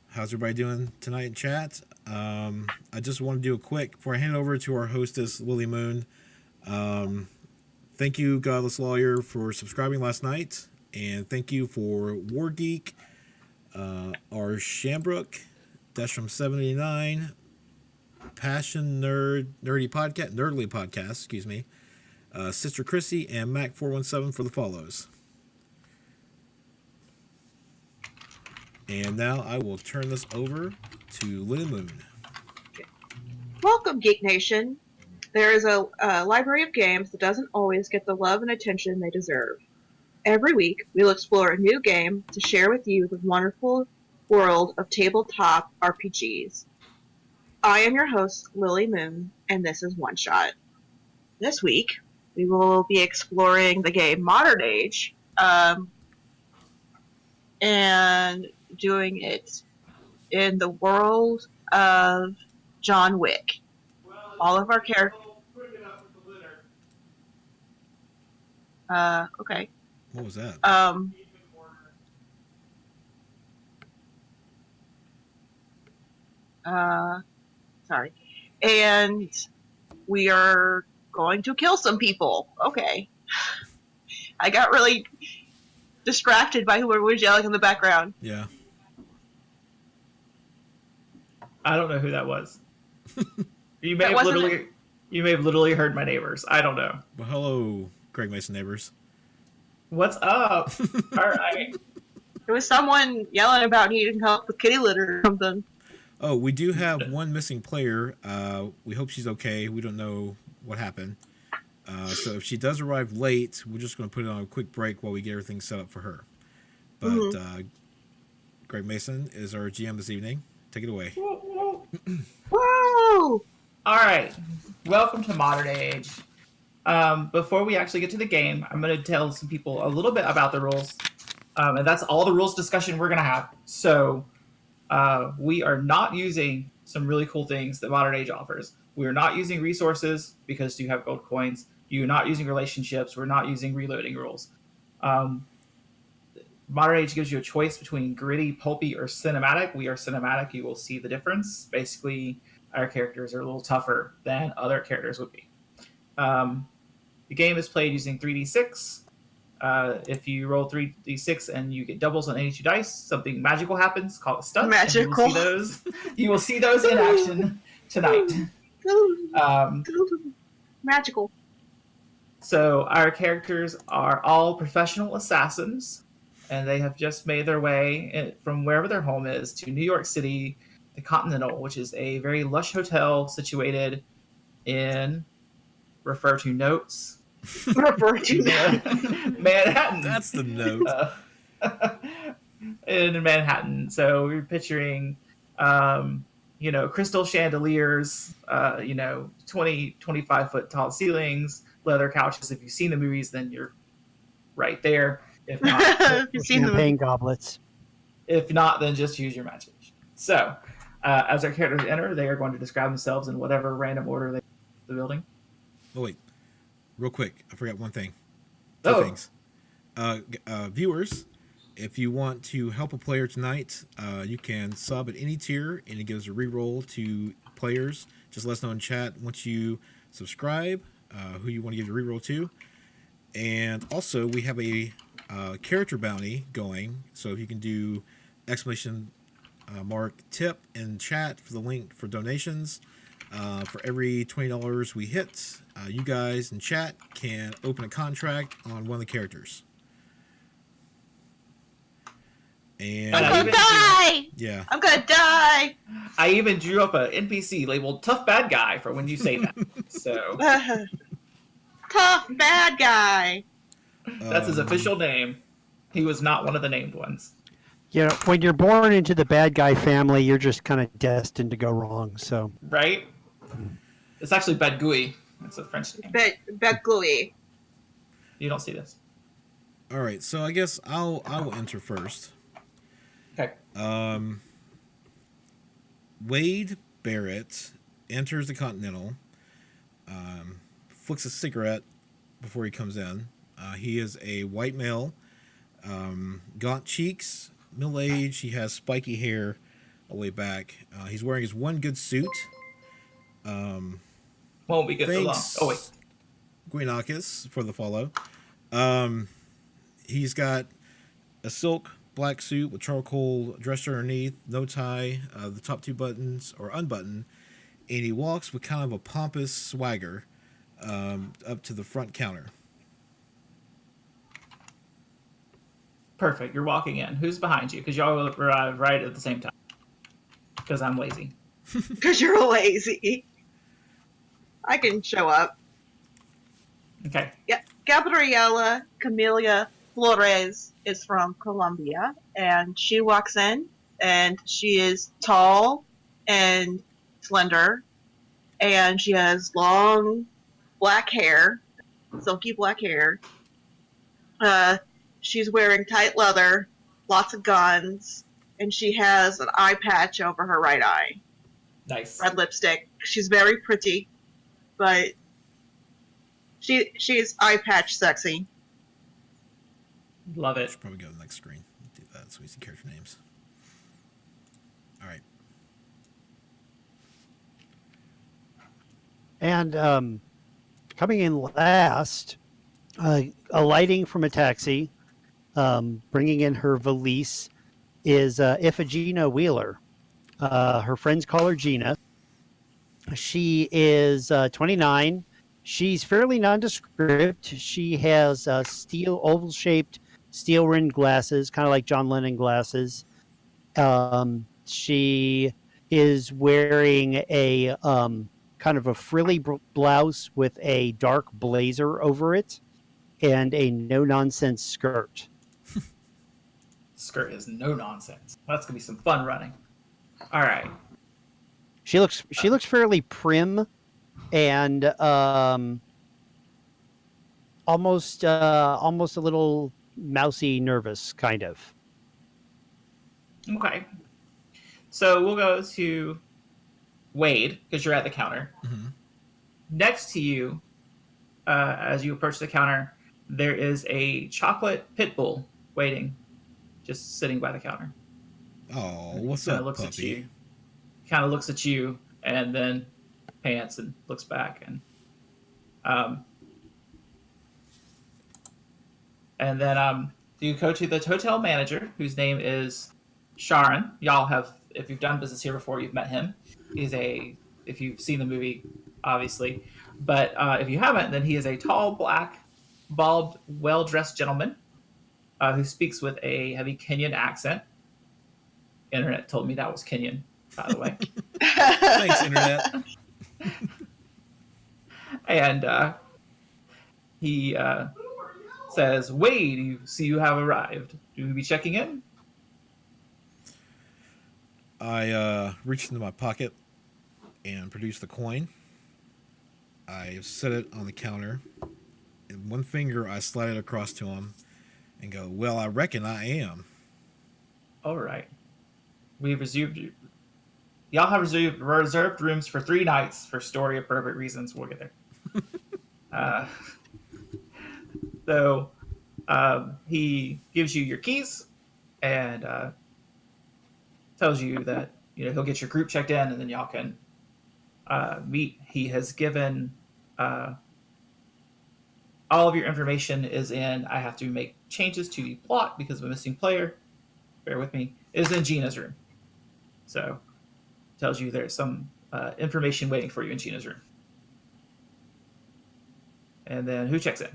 How's everybody doing tonight in chat? I just want to do a quick before I hand it over to our hostess Lily Moon. Um, Thank you, Godless Lawyer, for subscribing last night, and thank you for War Geek, our Shambrook, Deshram 79, Passion Nerdy Podcast, Nerdly Podcast, excuse me, Sister Chrissy, and Mac 417 for the follows. And now I will turn this over to Lily Moon. Welcome, Geek Nation. There is a library of games that doesn't always get the love and attention they deserve. Every week, we'll explore a new game to share with you the wonderful world of tabletop RPGs. I am your host, Lily Moon, and this is One Shot. This week, we will be exploring the game Modern Age, and doing it in the world of John Wick. All of our characters. Okay. What was that? Sorry. And we are going to kill some people. Okay. I got really distracted by whoever was yelling in the background. Yeah. I don't know who that was. You may have literally heard my neighbors. I don't know. Well, hello, Craig Mason neighbors. What's up? All right. There was someone yelling about needing help with kitty litter or something. Oh, we do have one missing player. We hope she's okay. We don't know what happened. So if she does arrive late, we're just going to put it on a quick break while we get everything set up for her. But Greg Mason is our GM this evening. Take it away. Woo! All right. Welcome to Modern Age. Before we actually get to the game, I'm going to tell some people a little bit about the rules. And that's all the rules discussion we're going to have. So we are not using some really cool things that Modern Age offers. We are not using resources because you have gold coins. You're not using relationships. We're not using reloading rules. Modern Age gives you a choice between gritty, pulpy, or cinematic. We are cinematic. You will see the difference. Basically, our characters are a little tougher than other characters would be. The game is played using 3d6. If you roll 3d6 and you get doubles on any two dice, something magical happens called a stunt. Magical. You will see those in action tonight. Magical. So our characters are all professional assassins, and they have just made their way from wherever their home is to New York City, the Continental, which is a very lush hotel situated in, refer to notes, Manhattan. That's the note. In Manhattan. So we're picturing, crystal chandeliers, 20, 25 foot tall ceilings, leather couches. If you've seen the movies, then you're right there. If not, If you've seen champagne goblets. If not, then just use your imagination. So, as our characters enter, they are going to describe themselves in whatever random order they the building. Oh, wait. Real quick. I forgot one thing. Two things. Viewers, if you want to help a player tonight, you can sub at any tier, and it gives a reroll to players. Just let us know in chat once you subscribe, who you want to give the reroll to. And also, we have a character bounty going, so if you can do exclamation mark tip in chat for the link for donations, for every $20 we hit, you guys in chat can open a contract on one of the characters. And I'm gonna die! Yeah. I'm gonna die! I even drew up an NPC labeled Tough Bad Guy for when you say that. So Tough bad guy. that's his official name. He was not one of the named ones. You know, when you're born into the bad guy family, you're just kind of destined to go wrong. So, Right? It's actually Bad Gui. That's a French name. Bet gluey. You don't see this. All right, so I guess I will enter first. Okay. Wade Barrett enters the Continental, flicks a cigarette before he comes in. He is a white male, gaunt cheeks, middle age. He has spiky hair all the way back. He's wearing his one good suit. Won't be good for long. Thanks, Oh wait. Guinakis, for the follow. He's got a silk black suit with charcoal dress underneath, no tie. The top two buttons are unbuttoned, and he walks with kind of a pompous swagger up to the front counter. Perfect. You're walking in. Who's behind you? Because y'all will arrive right at the same time. Because I'm lazy. Because you're lazy. I can show up. Okay. Yeah, Gabriela Camelia Flores is from Colombia, and she walks in, and she is tall and slender, and she has long black hair, silky black hair. She's wearing tight leather, lots of guns, and she has an eye patch over her right eye. Nice. Red lipstick. She's very pretty, but she's eye patch sexy. Love it. Should probably go to the next screen. Do that so we see character names. All right. And coming in last, alighting from a taxi, bringing in her valise, is Iphigenia Wheeler. Her friends call her Gina. She is 29. She's fairly nondescript. She has steel, oval-shaped, steel-rimmed glasses, kind of like John Lennon glasses. She is wearing a kind of a frilly blouse with a dark blazer over it, and a no-nonsense skirt. Skirt is no nonsense. That's gonna be some fun running. All right. She looks fairly prim and almost a little mousy nervous, kind of. Okay. So we'll go to Wade because you're at the counter. Mm-hmm. Next to you, as you approach the counter, there is a chocolate pit bull waiting, just sitting by the counter. Oh, what's Kinda up, looks at puppy? you. Kind of looks at you and then pants and looks back and then you go to the hotel manager, whose name is Sharon. Y'all have, if you've done business here before, you've met him. If you've seen the movie, obviously, but if you haven't, then he is a tall, black, bald, well-dressed gentleman who speaks with a heavy Kenyan accent. Internet told me that was Kenyan, by the way. Thanks, Internet. And he says, Wade, you have arrived. Do we be checking in? I reached into my pocket and produced the coin. I set it on the counter. In one finger, I slide it across to him and go, "Well, I reckon I am." All right. We've reserved you. Y'all have reserved rooms for 3 nights for story appropriate reasons. We'll get there. So he gives you your keys and tells you that he'll get your group checked in and then y'all can meet. He has given all of your information is in. I have to make changes to the plot because of a missing player. Bear with me. It is in Gina's room. So tells you there's some information waiting for you in Gina's room. And then who checks in?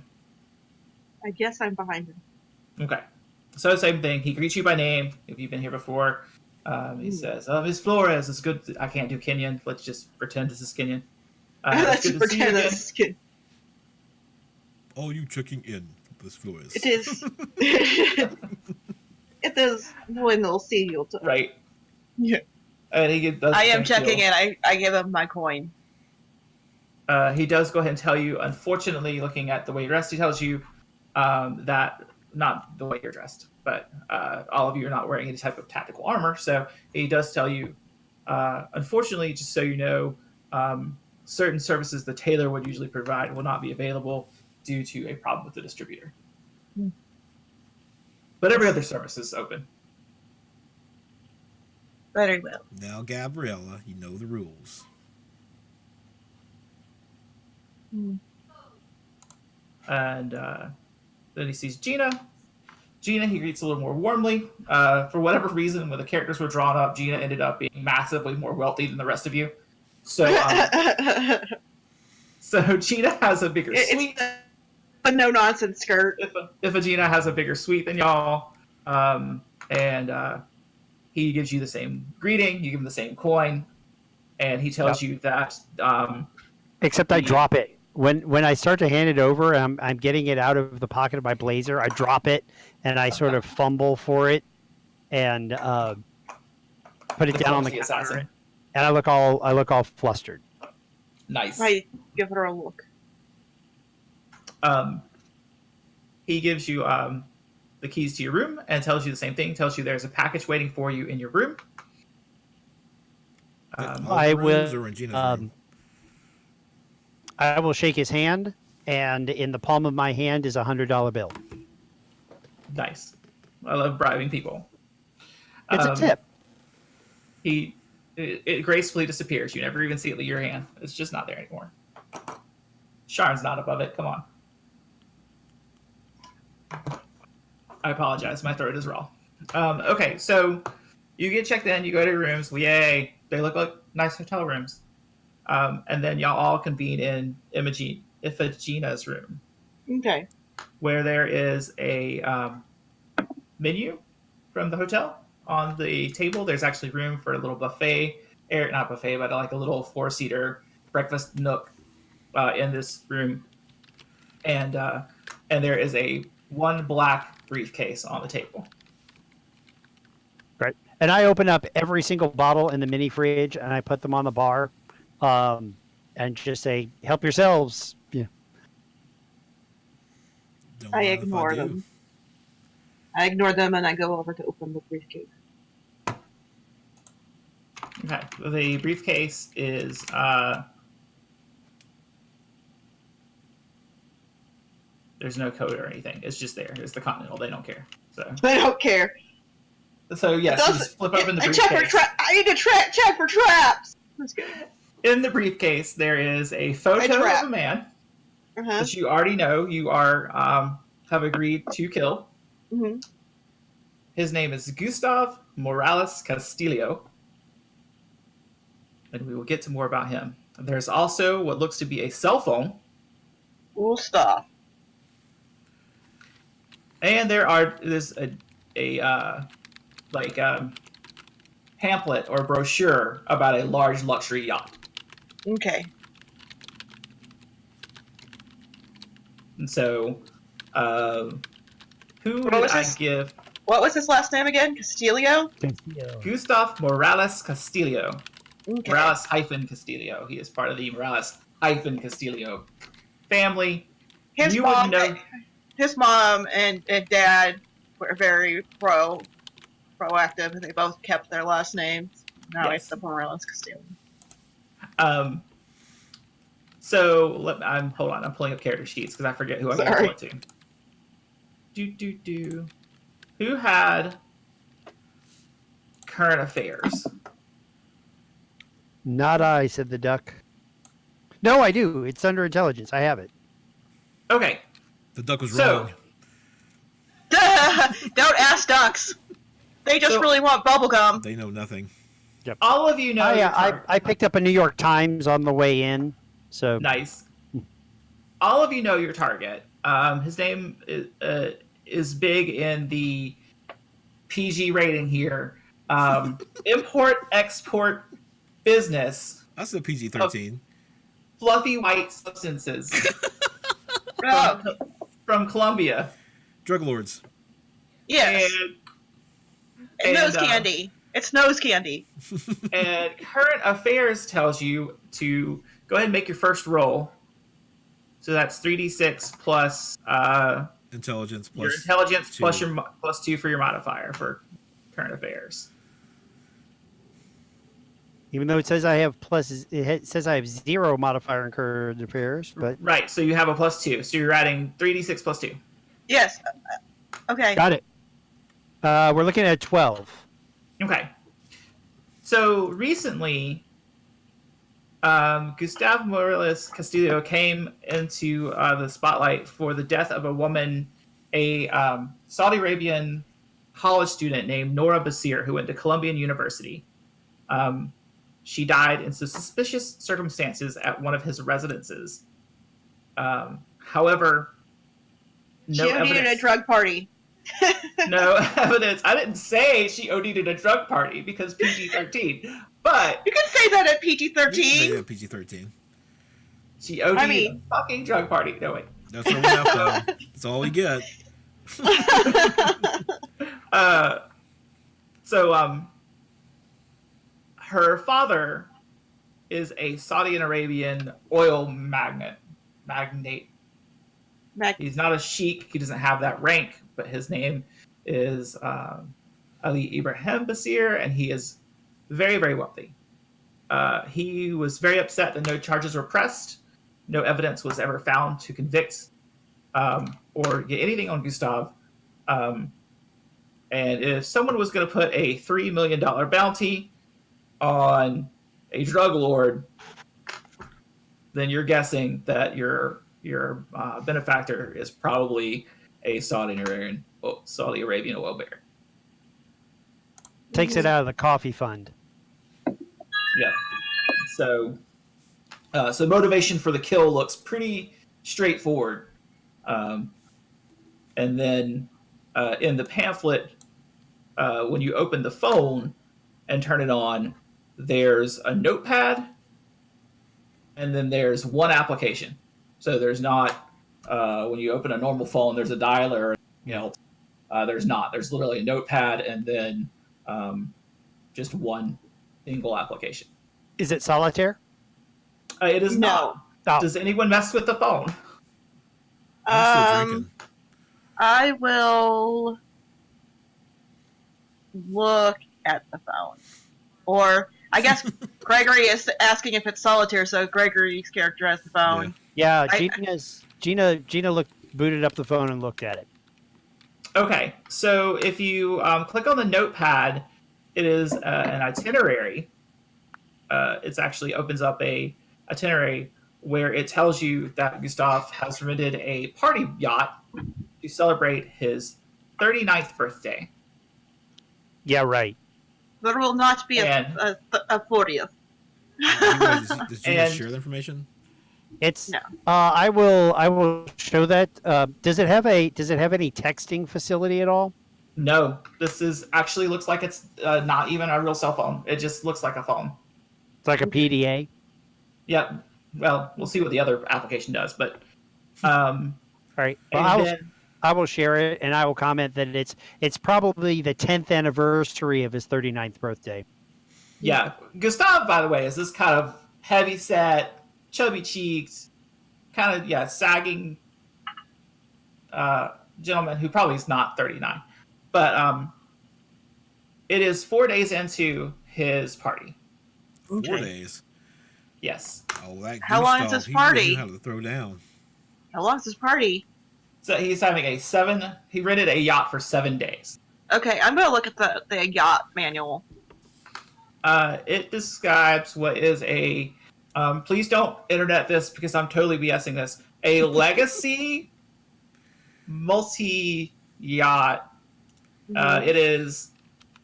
I guess I'm behind him. Okay. So same thing. He greets you by name if you've been here before. He says, Miss Flores, it's good. I can't do Kenyan. Let's just pretend this is Kenyan. Let's it's good to see you pretend again. this is good. Are you checking in, Miss Flores? It is. It is bueno see you. Right. Yeah. And he does I am thank checking you. in. I give him my coin. He does go ahead and tell you, unfortunately, looking at the way you're dressed, he tells you that not the way you're dressed, but all of you are not wearing any type of tactical armor. So he does tell you, unfortunately, just so you know, certain services the tailor would usually provide will not be available due to a problem with the distributor. But every other service is open. Very well. Now, Gabriella, you know the rules. And then he sees Gina. Gina, he greets a little more warmly. For whatever reason, when the characters were drawn up, Gina ended up being massively more wealthy than the rest of you. So, so Gina has a bigger suite. A no nonsense skirt. If a Gina has a bigger suite than y'all, and he gives you the same greeting, you give him the same coin, and he tells you that. Except I drop it when I start to hand it over. I'm getting it out of the pocket of my blazer. I drop it and I sort of fumble for it and put it down on the counter. Assassin. And I look all flustered. Nice. I give her a look. He gives you the keys to your room and tells you the same thing. Tells you there's a package waiting for you in your room. I will shake his hand, and in the palm of my hand is $100 bill. Nice. I love bribing people. It's a tip. It gracefully disappears. You never even see it leave your hand. It's just not there anymore. Sharon's not above it. Come on. I apologize. My throat is raw. Okay, so you get checked in. You go to your rooms. Yay. They look like nice hotel rooms. And then y'all all convene in Iphigenia's room. Okay. Where there is a menu from the hotel. On the table, there's actually room for a little buffet. Not buffet, but like a little 4-seater breakfast nook in this room. And there is one black briefcase on the table. Right. And I open up every single bottle in the mini fridge and I put them on the bar and just say, help yourselves. Yeah. I ignore them. I ignore them and I go over to open the briefcase. Okay. The briefcase is there's no code or anything. It's just there. It's the Continental. They don't care. So They don't care. So yes, you just flip open the briefcase. I need to check for traps. That's good. In the briefcase, there is a photo of a man that you already know you are have agreed to kill. Mm-hmm. His name is Gustav Morales Castillo, and we will get to more about him. There's also what looks to be a cell phone. Cool stuff. And there's a pamphlet or brochure about a large luxury yacht. Okay. And so, who What did was I his- give? What was his last name again? Castillo? Gustav Morales Castillo. Okay. Morales Castillo. He is part of the Morales Castillo family. His You mom, would know. his mom and dad were very proactive, and they both kept their last names. Now Yes. it's the Morales Castillo. So hold on. I'm pulling up character sheets because I forget who I'm going to pull it to. Who had current affairs? Not I, said the duck. No, I do. It's under intelligence. I have it. Okay. The duck was So- wrong. Don't ask ducks. They just really want bubblegum. They know nothing. All of you know. I picked up a New York Times on the way in. So Nice. All of you know your target. His name is big in the PG rating here. Import-export business. That's a PG-13. Fluffy white substances Oh, from Colombia. Drug lords. yes. And Nose candy. It's nose candy. and current affairs tells you to go ahead and make your first roll. So that's 3d6 plus Intelligence plus your intelligence two. plus your plus 2 for your modifier for current affairs. even though it says I have it says I have 0 modifier in current affairs, but Right, so you have a plus 2. So you're adding 3d6 plus 2. Yes. Okay. got it. We're looking at 12. Okay. So recently, Gustavo Morales Castillo came into the spotlight for the death of a woman, a Saudi Arabian college student named Nora Basir, who went to Columbian University. She died in suspicious circumstances at one of his residences. However, no She OD'd at a evidence. drug party. No evidence. I didn't say she OD'd at a drug party because PG-13, but You can say that at Yeah, PG-13. PG-13 she OD'd I mean- at a fucking drug party. No, wait. That's what we have, though. That's all we get. So her father is a Saudi Arabian oil magnate. He's not a sheik. He doesn't have that rank, but his name is Ali Ibrahim Basir, and he is very, very wealthy. He was very upset that no charges were pressed. No evidence was ever found to convict or get anything on Gustav. And if someone was going to put a $3 million bounty on a drug lord, then you're guessing that your benefactor is probably a Saudi Arabian oil baron. Takes it out of the coffee fund. Yeah. So motivation for the kill looks pretty straightforward. And then in the pamphlet, when you open the phone and turn it on, there's a notepad, and then there's one application. So there's not when you open a normal phone, there's a dialer. There's not. There's literally a notepad, and then just one single application. Is it solitaire? It is No. not. Oh. Does anyone mess with the phone? I'm still drinking. I will look at the phone. Or, I guess Gregory is asking if it's solitaire, so Gregory's character has the phone. Yeah, I- Gina booted up the phone and looked at it. Okay, so if you click on the notepad, it is an itinerary. It actually opens up a itinerary where it tells you that Gustav has rented a party yacht to celebrate his 39th birthday. Yeah, right. There will not be And- a 40th. Does Gina And- share the information? It's. No. I will show that. Does it have any texting facility at all? No, this is actually looks like it's not even a real cell phone. It just looks like a phone. It's like a PDA. Yep. Well, we'll see what the other application does, but All right. Well, and then, I will share it, and I will comment that it's probably the 10th anniversary of his 39th birthday. yeah, Gustav, by the way, is this kind of heavy set, chubby cheeks, kind of sagging gentleman who probably is not 39, but it is 4 days into his party. 4 Okay. days. Yes. Oh, that How long is Gustav, this he party? really knew how to throw down. How long's this party? So he's having he rented a yacht for 7 days. Okay, I'm going to look at the yacht manual. It describes what is a, please don't internet this because I'm totally BSing this, a legacy multi-yacht. It is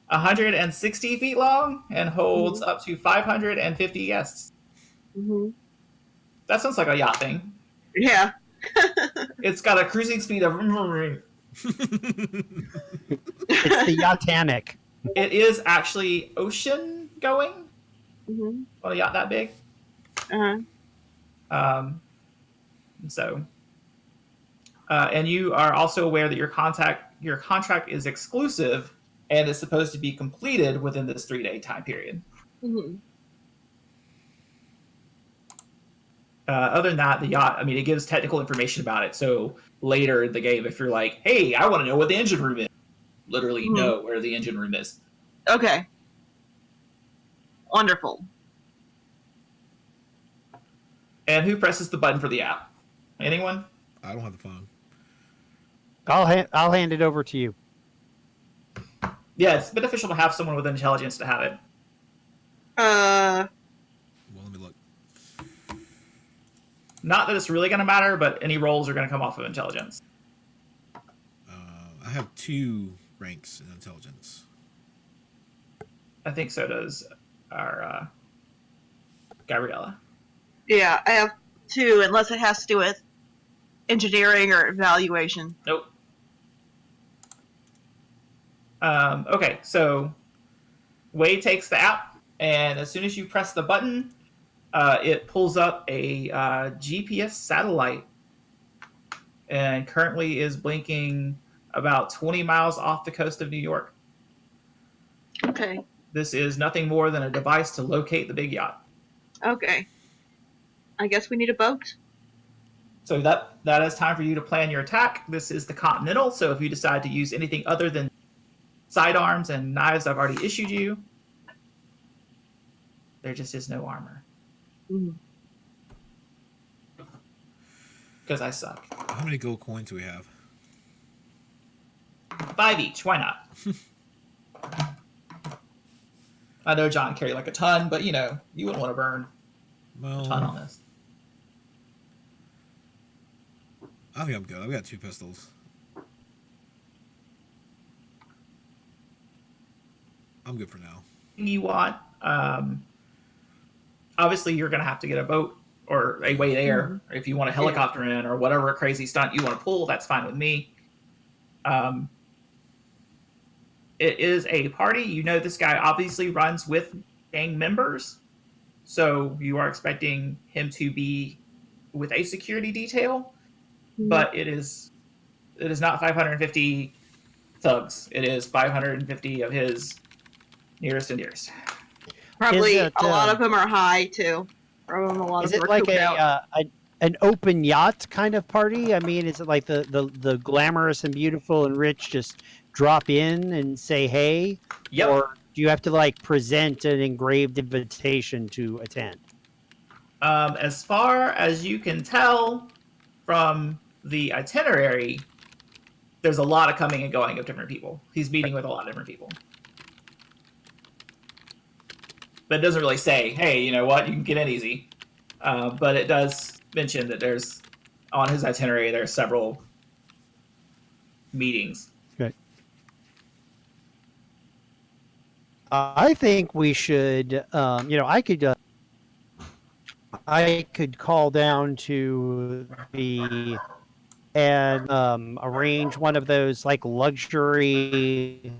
160 feet long and holds up to 550 guests. Mm-hmm. That sounds like a yacht thing. Yeah. It's got a cruising speed of... It's the Yachanic. It is actually ocean going Mm-hmm. on a yacht that big. Uh-huh. And you are also aware that your contract is exclusive and is supposed to be completed within this 3-day time period. Mm-hmm. Other than that, the yacht, it gives technical information about it. So later in the game, if you're like, hey, I want to know what the engine room is, literally know where the engine room is. Okay. Wonderful. And who presses the button for the app? Anyone? I don't have the phone. I'll hand it over to you. Yeah, it's beneficial to have someone with intelligence to have it. Uh, Well, let me look. Not that it's really going to matter, but any rolls are going to come off of intelligence. I have 2 ranks in intelligence. I think so does our Gabriella. yeah, I have 2, unless it has to do with engineering or evaluation. Nope. Okay, so Wade takes the app, and as soon as you press the button, it pulls up a GPS satellite, and currently is blinking about 20 miles off the coast of New York. Okay. This is nothing more than a device to locate the big yacht. Okay. I guess we need a boat. So that is time for you to plan your attack. This is the Continental, so if you decide to use anything other than sidearms and knives I've already issued you, there just is no armor. Because I suck. How many gold coins do we have? 5 each, why not? I know John carried like a ton, but you wouldn't want to burn a ton on this. I think I'm good. I've got 2 pistols. I'm good for now. You want, obviously you're going to have to get a boat or a way there. If you want a helicopter in or whatever crazy stunt you want to pull, that's fine with me. It is a party. You know this guy obviously runs with gang members, so you are expecting him to be with a security detail, but it is not 550 thugs. It is 550 of his nearest and dearest. Probably a lot of them are high too. Probably a lot Is of them it are like cooped out. an open yacht kind of party? I mean, is it like the glamorous and beautiful and rich just drop in and say hey? Yep. Or do you have to like present an engraved invitation to attend? As far as you can tell from the itinerary, there's a lot of coming and going of different people. He's meeting with a lot of different people. But it doesn't really say, hey, you know what, you can get in easy. But it does mention that there's, on his itinerary, there are several meetings. Okay. I think we should, I could call down to the and arrange one of those like luxury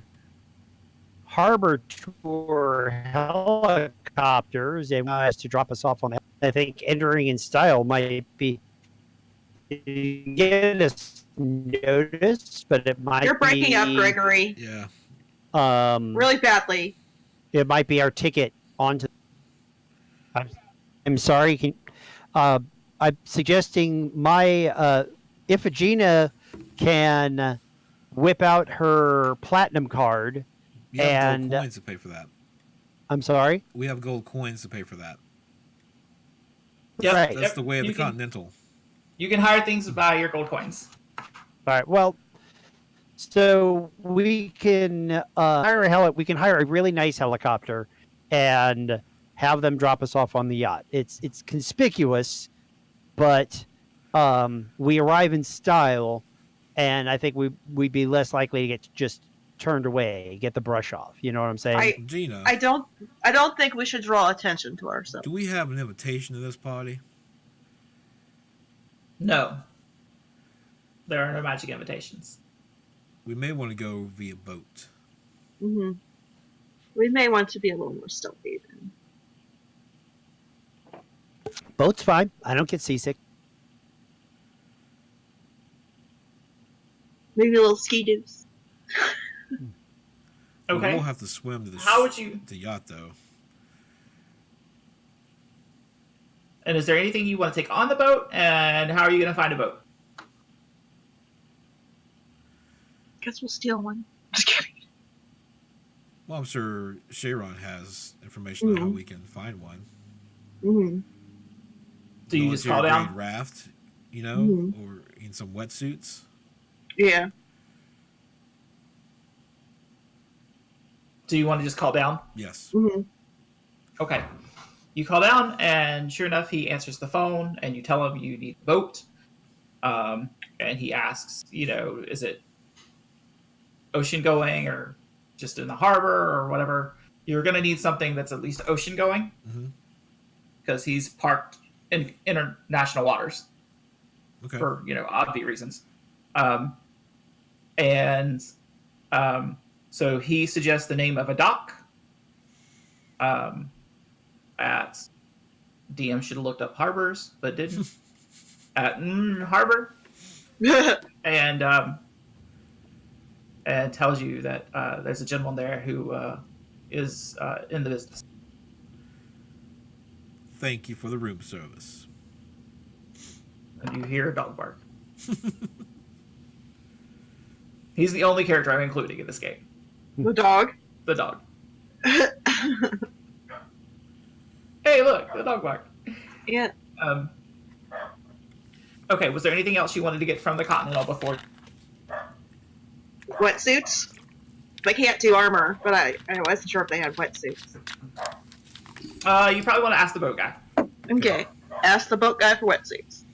harbor tour helicopters and us to drop us off on that. I think entering in style might be get us noticed, but it might You're breaking up, Gregory. Yeah. Really badly. It might be our ticket onto. I'm sorry. I'm suggesting my Iphigenia can whip out her platinum card. We have And gold coins to pay for that. I'm sorry. We have gold coins to pay for that. Yep. Right. That's the way of the You can- Continental. You can hire things by your gold coins. All right. Well, so we can we can hire a really nice helicopter and have them drop us off on the yacht. It's conspicuous, but we arrive in style, and I think we'd be less likely to get just turned away, get the brush off. You know what I'm saying? Gina, I don't think we should draw attention to ourselves. do we have an invitation to this party? No. There are no magic invitations. We may want to go via boat. Mm-hmm. We may want to be a little more stealthy then. Boat's fine. I don't get seasick. Maybe a little ski-doos. Okay. We'll have to swim to the How would you... the yacht, though. And is there anything you want to take on the boat? And how are you going to find a boat? Guess we'll steal one. Just kidding. Well, I'm sure Sharon has information on how we can find one. Mm-hmm. Do you just call down? Raft, or in some wetsuits. Yeah. Do you want to just call down? Yes. Mm-hmm. Okay. You call down, and sure enough, he answers the phone, and you tell him you need a boat. And he asks, is it ocean going or just in the harbor or whatever? You're going to need something that's at least ocean going Mm-hmm. because he's parked in international waters Okay. for, obvious reasons. And so he suggests the name of a dock. At DM should have looked up harbors, but didn't. At harbor, and tells you that there's a gentleman there who is in the business. Thank you for the room service. And you hear a dog bark. He's the only character I'm including in this game. The dog. The dog. Hey, look, the dog bark. Yeah. Okay, was there anything else you wanted to get from the Continental before? Wetsuits. They can't do armor, but I wasn't sure if they had wetsuits. You probably want to ask the boat guy. Okay. Ask the boat guy for wetsuits.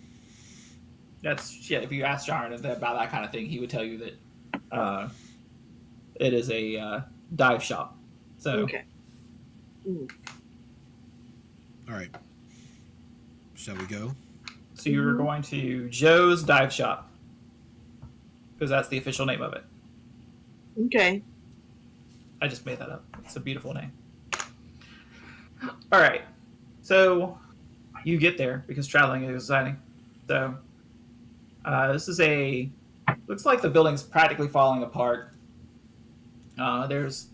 That's if you ask Jarn about that kind of thing, he would tell you that it is a dive shop. So Okay. All right. Shall we go? So you're going to Joe's Dive Shop because that's the official name of it. Okay. I just made that up. It's a beautiful name. All right. So you get there because traveling is exciting. So this is looks like the building's practically falling apart. There's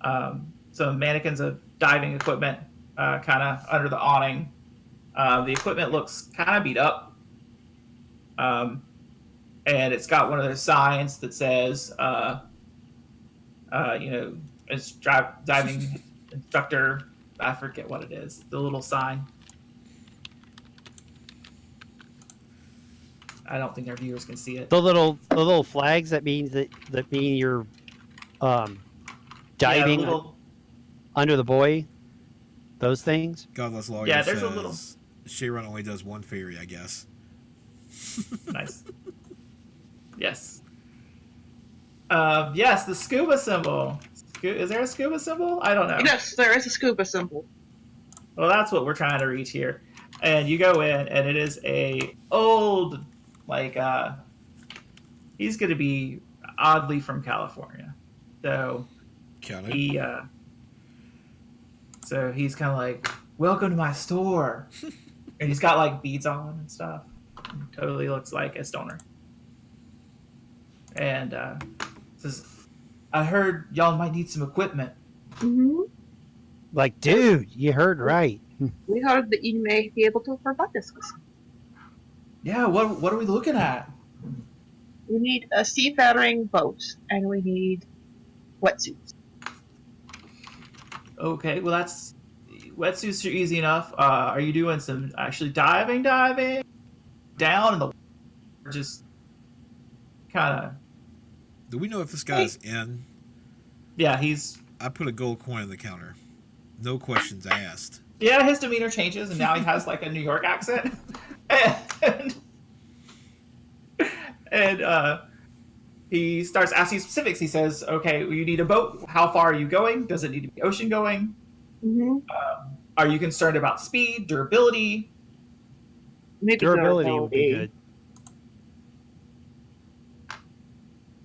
some mannequins of diving equipment kind of under the awning. The equipment looks kind of beat up. And it's got one of those signs that says, it's diving instructor. I forget what it is. The little sign. I don't think our viewers can see it. The little flags that mean you're diving under the buoy. Those things. Godless Lawyer there's says a little. Sharon only does one fairy, I guess. Nice. Yes. Yes, the scuba symbol. Is there a scuba symbol? I don't know. Yes, there is a scuba symbol. Well, that's what we're trying to reach here. And you go in, and it is a old, he's going to be oddly from California. So he's kind of like, welcome to my store. And he's got beads on and stuff. Totally looks like a stoner. And says, I heard y'all might need some equipment. Mm-hmm. Like, dude, you heard right. We heard that you may be able to provide us with some. Yeah, what are we looking at? We need a seafaring boat, and we need wetsuits. Okay, well wetsuits are easy enough. Are you doing some actually diving down in the water, just kind of? Do we know if this guy's in? Yeah, I put a gold coin on the counter. No questions asked. Yeah, his demeanor changes, and now he has a New York accent, and he starts asking specifics. He says, "Okay, well, you need a boat. How far are you going? Does it need to be ocean going? Mm-hmm. Are you concerned about speed, durability?" Maybe Durability would be good.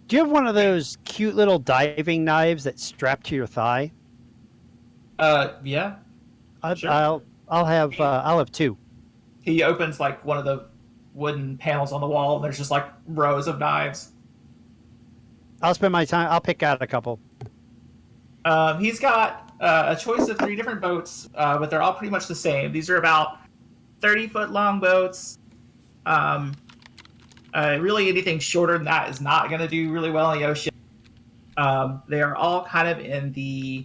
Do you have one of those cute little diving knives that's strapped to your thigh? Yeah. Sure. I'll have two. He opens one of the wooden panels on the wall, and there's just rows of knives. I'll spend my time. I'll pick out a couple. He's got a choice of 3 different boats, but they're all pretty much the same. These are about 30-foot long boats. Really, anything shorter than that is not going to do really well in the ocean. They are all kind of in the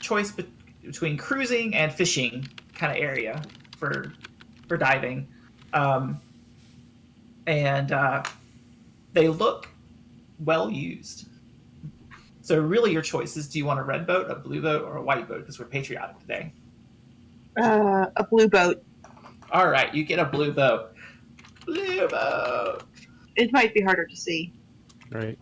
choice between cruising and fishing kind of area for diving. And they look well used. So really, your choice is: do you want a red boat, a blue boat, or a white boat? Because we're patriotic today. A blue boat. All right, you get a blue boat. Blue boat. It might be harder to see. Right.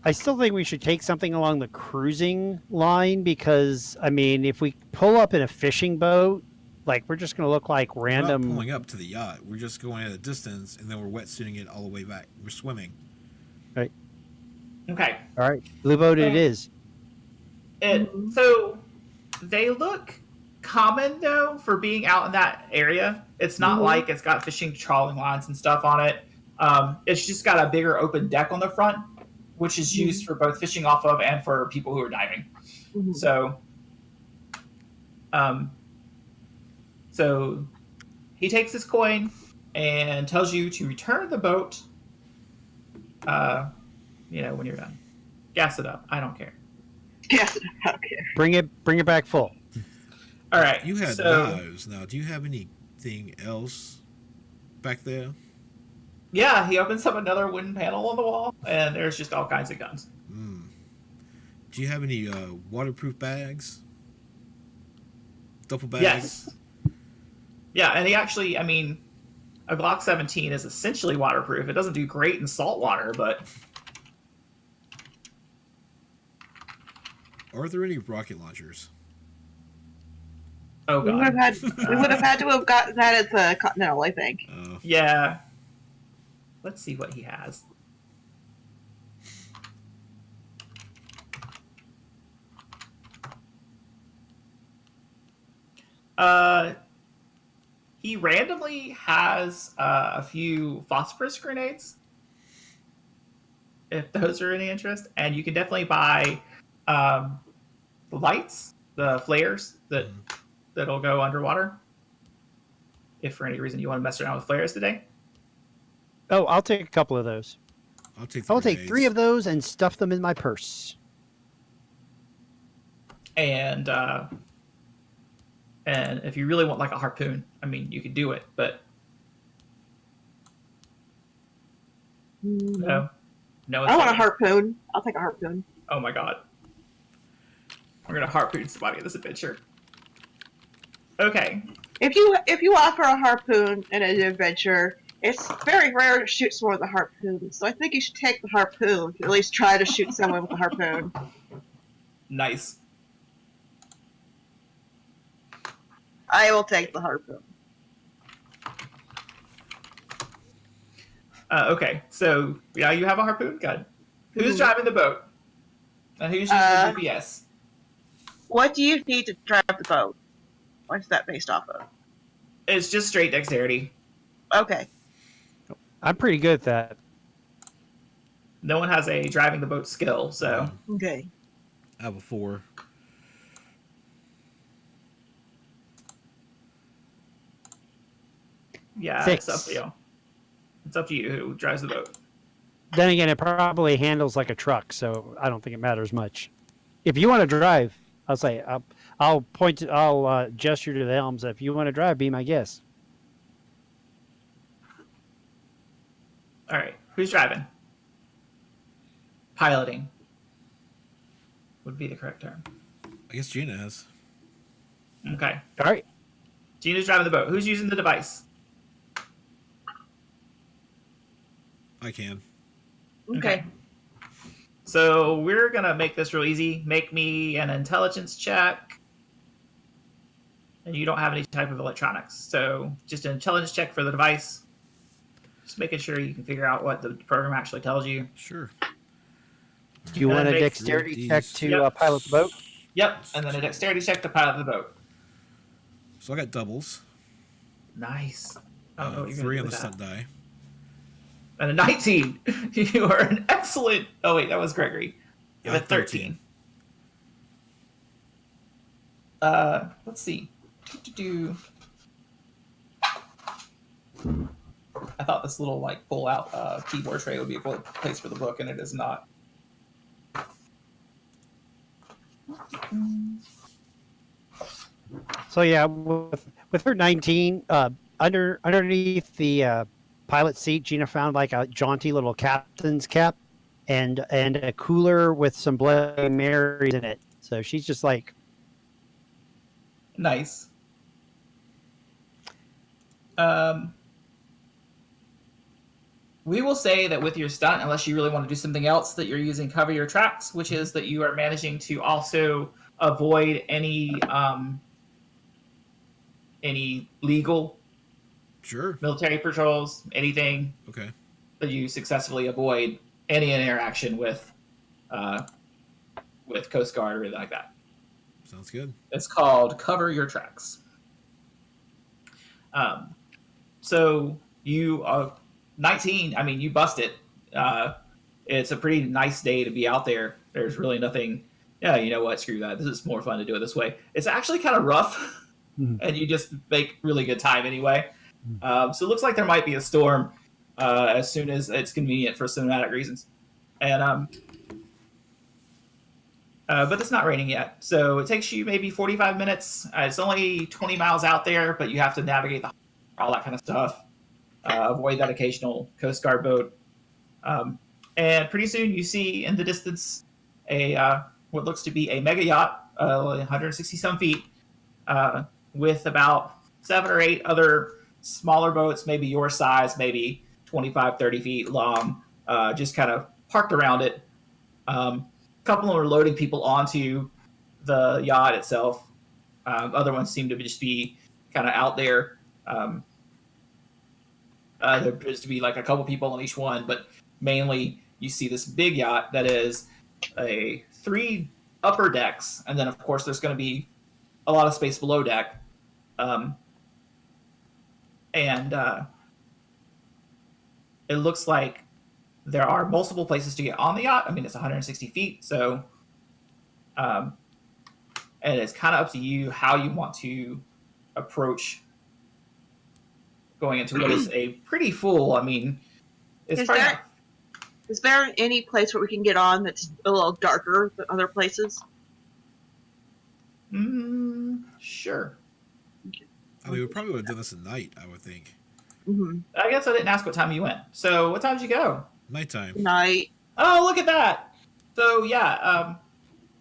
I still think we should take something along the cruising line because, I mean, if we pull up in a fishing boat, like we're just going to look like We're not random. pulling up to the yacht. We're just going at a distance, and then we're wetsuiting it all the way back. We're swimming. Right. Okay. All right. Blue boat it is. So they look common though for being out in that area. It's not like it's got fishing trawling lines and stuff on it. It's just got a bigger open deck on the front, which is used for both fishing off of and for people who are diving. Mhm. So he takes his coin and tells you to return the boat. When you're done, gas it up. I don't care. Yes, I don't care. Bring it back full. All right. You had knives. Now, do you have anything else back there? Yeah, he opens up another wooden panel on the wall, and there's just all kinds of guns. Do you have any waterproof bags? Duffel bags? Yes. Yeah, and he actually, I mean, a Glock 17 is essentially waterproof. It doesn't do great in salt water, but... Are there any rocket launchers? Oh, We God. would have had to have gotten that at the Continental, I think. Yeah. Let's see what he has. He randomly has a few phosphorus grenades, if those are any interest. And you can definitely buy the lights, the flares that'll go underwater. If for any reason you want to mess around with flares today. Oh, I'll take a couple of those. I'll take I'll take 3 of those and stuff them in my purse. And if you really want like a harpoon, I mean, you could do it, but no. I want a harpoon. I'll take a harpoon. Oh my God. We're gonna harpoon somebody in this adventure. Okay. If you offer a harpoon in an adventure, it's very rare to shoot someone with a harpoon. So I think you should take the harpoon. At least try to shoot someone with a harpoon. Nice. I will take the harpoon. Okay, so yeah, you have a harpoon. Good. Who's driving the boat? And who's using the GPS? What do you need to drive the boat? What's that based off of? It's just straight dexterity. Okay. I'm pretty good at that. No one has a driving the boat skill, so Okay. I have a 4. yeah, 6. it's up to you. It's up to you who drives the boat. Then again, it probably handles like a truck, so I don't think it matters much. If you want to drive, I'll say I'll gesture to the helms. If you want to drive, be my guest. All right, who's driving? Piloting would be the correct term. I guess Gina has. Okay, All right. Gina's driving the boat. Who's using the device? I can. Okay. So we're gonna make this real easy. Make me an intelligence check. And you don't have any type of electronics. So just an intelligence check for the device. Just making sure you can figure out what the program actually tells you. Sure. Do you want a make dexterity check to Yep. pilot the boat? Yep, and then a dexterity check to pilot the boat. So I got doubles. Nice. I don't know what you're 3 gonna on do the with stunt that. die. And a 19. You are an excellent. Oh wait, that was Gregory. You have a 13. Let's see. I thought this little like pull out keyboard tray would be a good place for the book, and it is not. So yeah, with her 19, underneath the pilot seat, Gina found like a jaunty little captain's cap. and a cooler with some Bloody Marys in it. So she's just like, Nice. We will say that with your stunt, unless you really want to do something else, that you're using cover your tracks, which is that you are managing to also avoid any legal Sure. military patrols, anything Okay. that you successfully avoid any interaction with Coast Guard or anything like that. Sounds good. It's called cover your tracks. So you are 19. I mean, you bust it. It's a pretty nice day to be out there. There's really nothing. Yeah, you know what? Screw that. This is more fun to do it this way. It's actually kind of rough, and you just make really good time anyway. So it looks like there might be a storm as soon as it's convenient for cinematic reasons, and but it's not raining yet. So it takes you maybe 45 minutes. It's only 20 miles out there, but you have to navigate all that kind of stuff. Avoid that occasional Coast Guard boat. And pretty soon you see in the distance what looks to be a mega yacht, 160 some feet, with about 7 or 8 other smaller boats, maybe your size, maybe 25, 30 feet long, just kind of parked around it. A couple of them are loading people onto the yacht itself. Other ones seem to just be kind of out there. There appears to be like a couple people on each one, but mainly you see this big yacht that is 3 upper decks, and then of course there's going to be a lot of space below deck. And it looks like there are multiple places to get on the yacht. I mean, it's 160 feet, so and it's kind of up to you how you want to approach going into what is a pretty full. I mean, it's is there any place where we can get on that's a little darker than other places? Sure. I mean, we probably would have done this at night, I would think. Mm-hmm. I guess I didn't ask what time you went. So what time did you go? Nighttime. Night. Oh, look at that. So yeah,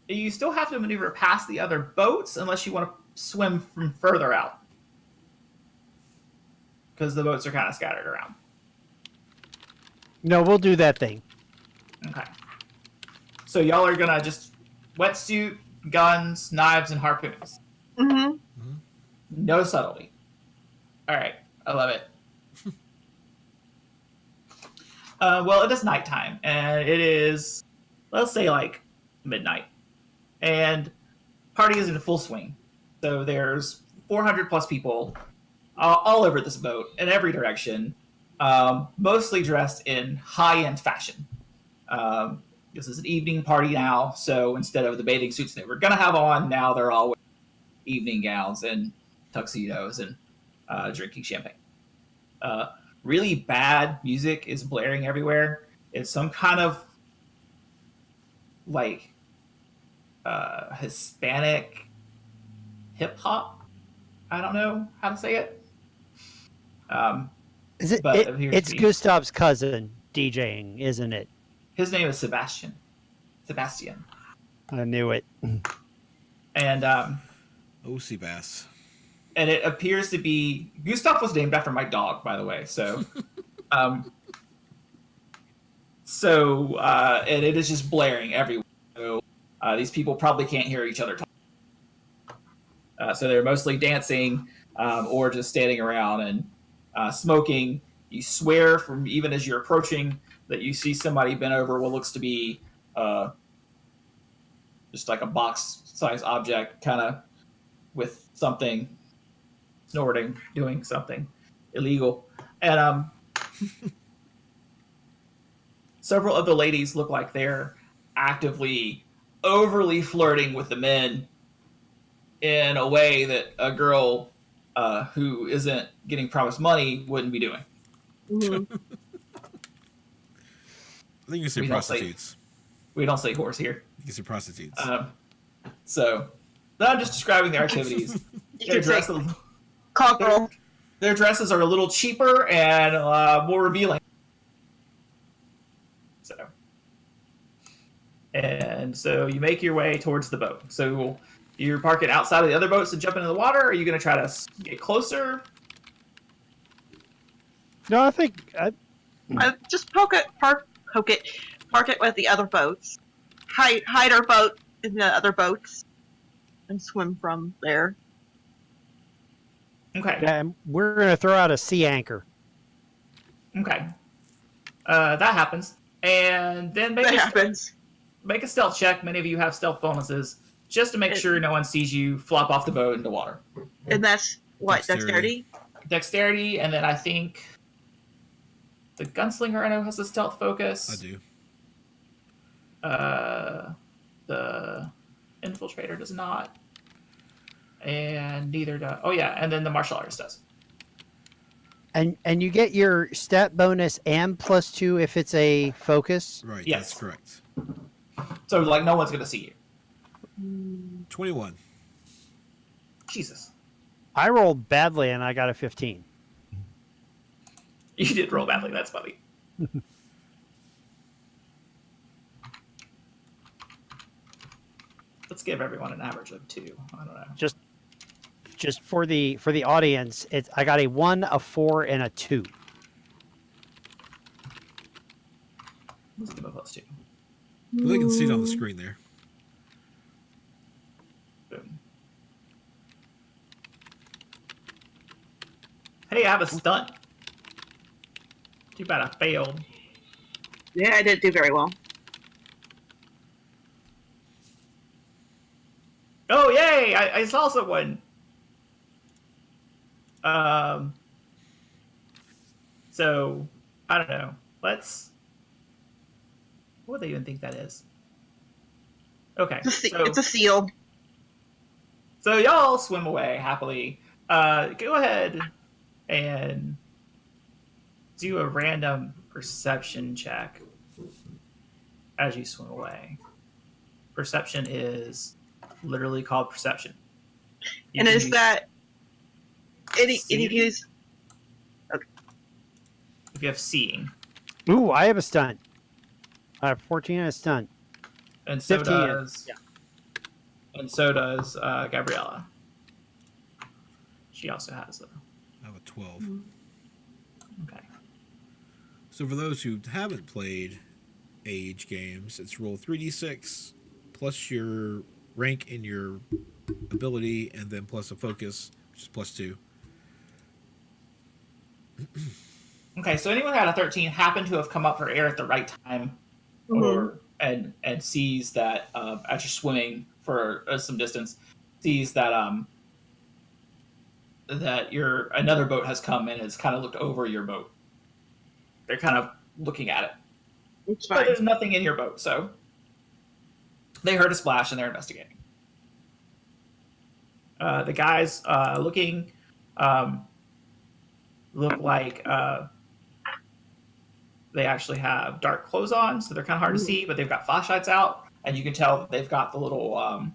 you still have to maneuver past the other boats unless you want to swim from further out, because the boats are kind of scattered around. no, we'll do that thing. Okay. So y'all are gonna just wetsuit, guns, knives, and harpoons. Mm-hmm. No subtlety. All right, I love it. Well, it is nighttime, and it is, let's say, like midnight, and party is in full swing. So there's 400 plus people all over this boat in every direction, mostly dressed in high-end fashion. This is an evening party now, so instead of the bathing suits they were going to have on, now they're all wearing evening gowns and tuxedos and drinking champagne. Really bad music is blaring everywhere. It's some kind of like Hispanic hip hop. I don't know how to say it. Is it? But It's Gustav's cousin DJing, isn't it? His name is Sebastian. Sebastian. I knew it. And O.C. Bass. and it appears to be Gustav was named after my dog, by the way. So, and it is just blaring everywhere. So these people probably can't hear each other talk. So they're mostly dancing or just standing around and smoking. You swear from even as you're approaching that you see somebody bent over what looks to be just like a box-sized object, kind of with something snorting, doing something illegal. And several of the ladies look like they're actively overly flirting with the men in a way that a girl who isn't getting promised money wouldn't be doing. Mm-hmm. I think you can say We don't prostitutes. We don't say whores here. You can say prostitutes. So I'm just describing their activities. You can say Cockerel. Their dresses are a little cheaper and more revealing. So, And so you make your way towards the boat. So you're parking outside of the other boats and jumping in the water? Or are you going to try to get closer? No, I think Just park it with the other boats. Hide our boat in the other boats, and swim from there. Okay. yeah, and we're going to throw out a sea anchor. Okay. That happens. And then That happens. make a stealth check. Many of you have stealth bonuses, just to make sure no one sees you flop off the boat into water. And that's what, dexterity? Dexterity, and then I think the gunslinger I know has a stealth focus. I do. The infiltrator does not, and neither does. Oh yeah, and then the martial artist does. And you get your stat bonus and +2 if it's a focus. Right. Yes. That's correct. So like no one's gonna see you. 21. Jesus, I rolled badly and I got a 15. you did roll badly. That's funny. Let's give everyone an average of 2. I don't know. Just for the audience, I got a 1, a 4, and a 2. Let's give a +2. Well, they can see it on the screen there. Boom. Hey, I have a stunt. Too bad I failed. Yeah, I didn't do very well. Oh, yay! I saw someone. So, I don't know. What do they even think that is? Okay. It's a seal. So y'all swim away happily. Go ahead and do a random perception check as you swim away. Perception is literally called perception. You And can is use that any seeing views? if you have seeing, Ooh, I have a stunt. I have 14 and a stunt. and so 15. does Yeah. and so does Gabriella. She also has a I have a 12. okay. So for those who haven't played age games, it's roll 3d6 plus your rank in your ability, and then plus a focus, which is +2. Okay, so anyone who had a 13 happened to have come up for air at the right time, or and sees that as you're swimming for some distance, sees that that another boat has come and has kind of looked over your boat. They're kind of looking at it, It's but fine. there's nothing in your boat, so they heard a splash and they're investigating. The guys looking look like they actually have dark clothes on, so they're kind of hard to see, but they've got flashlights out, and you can tell that they've got the little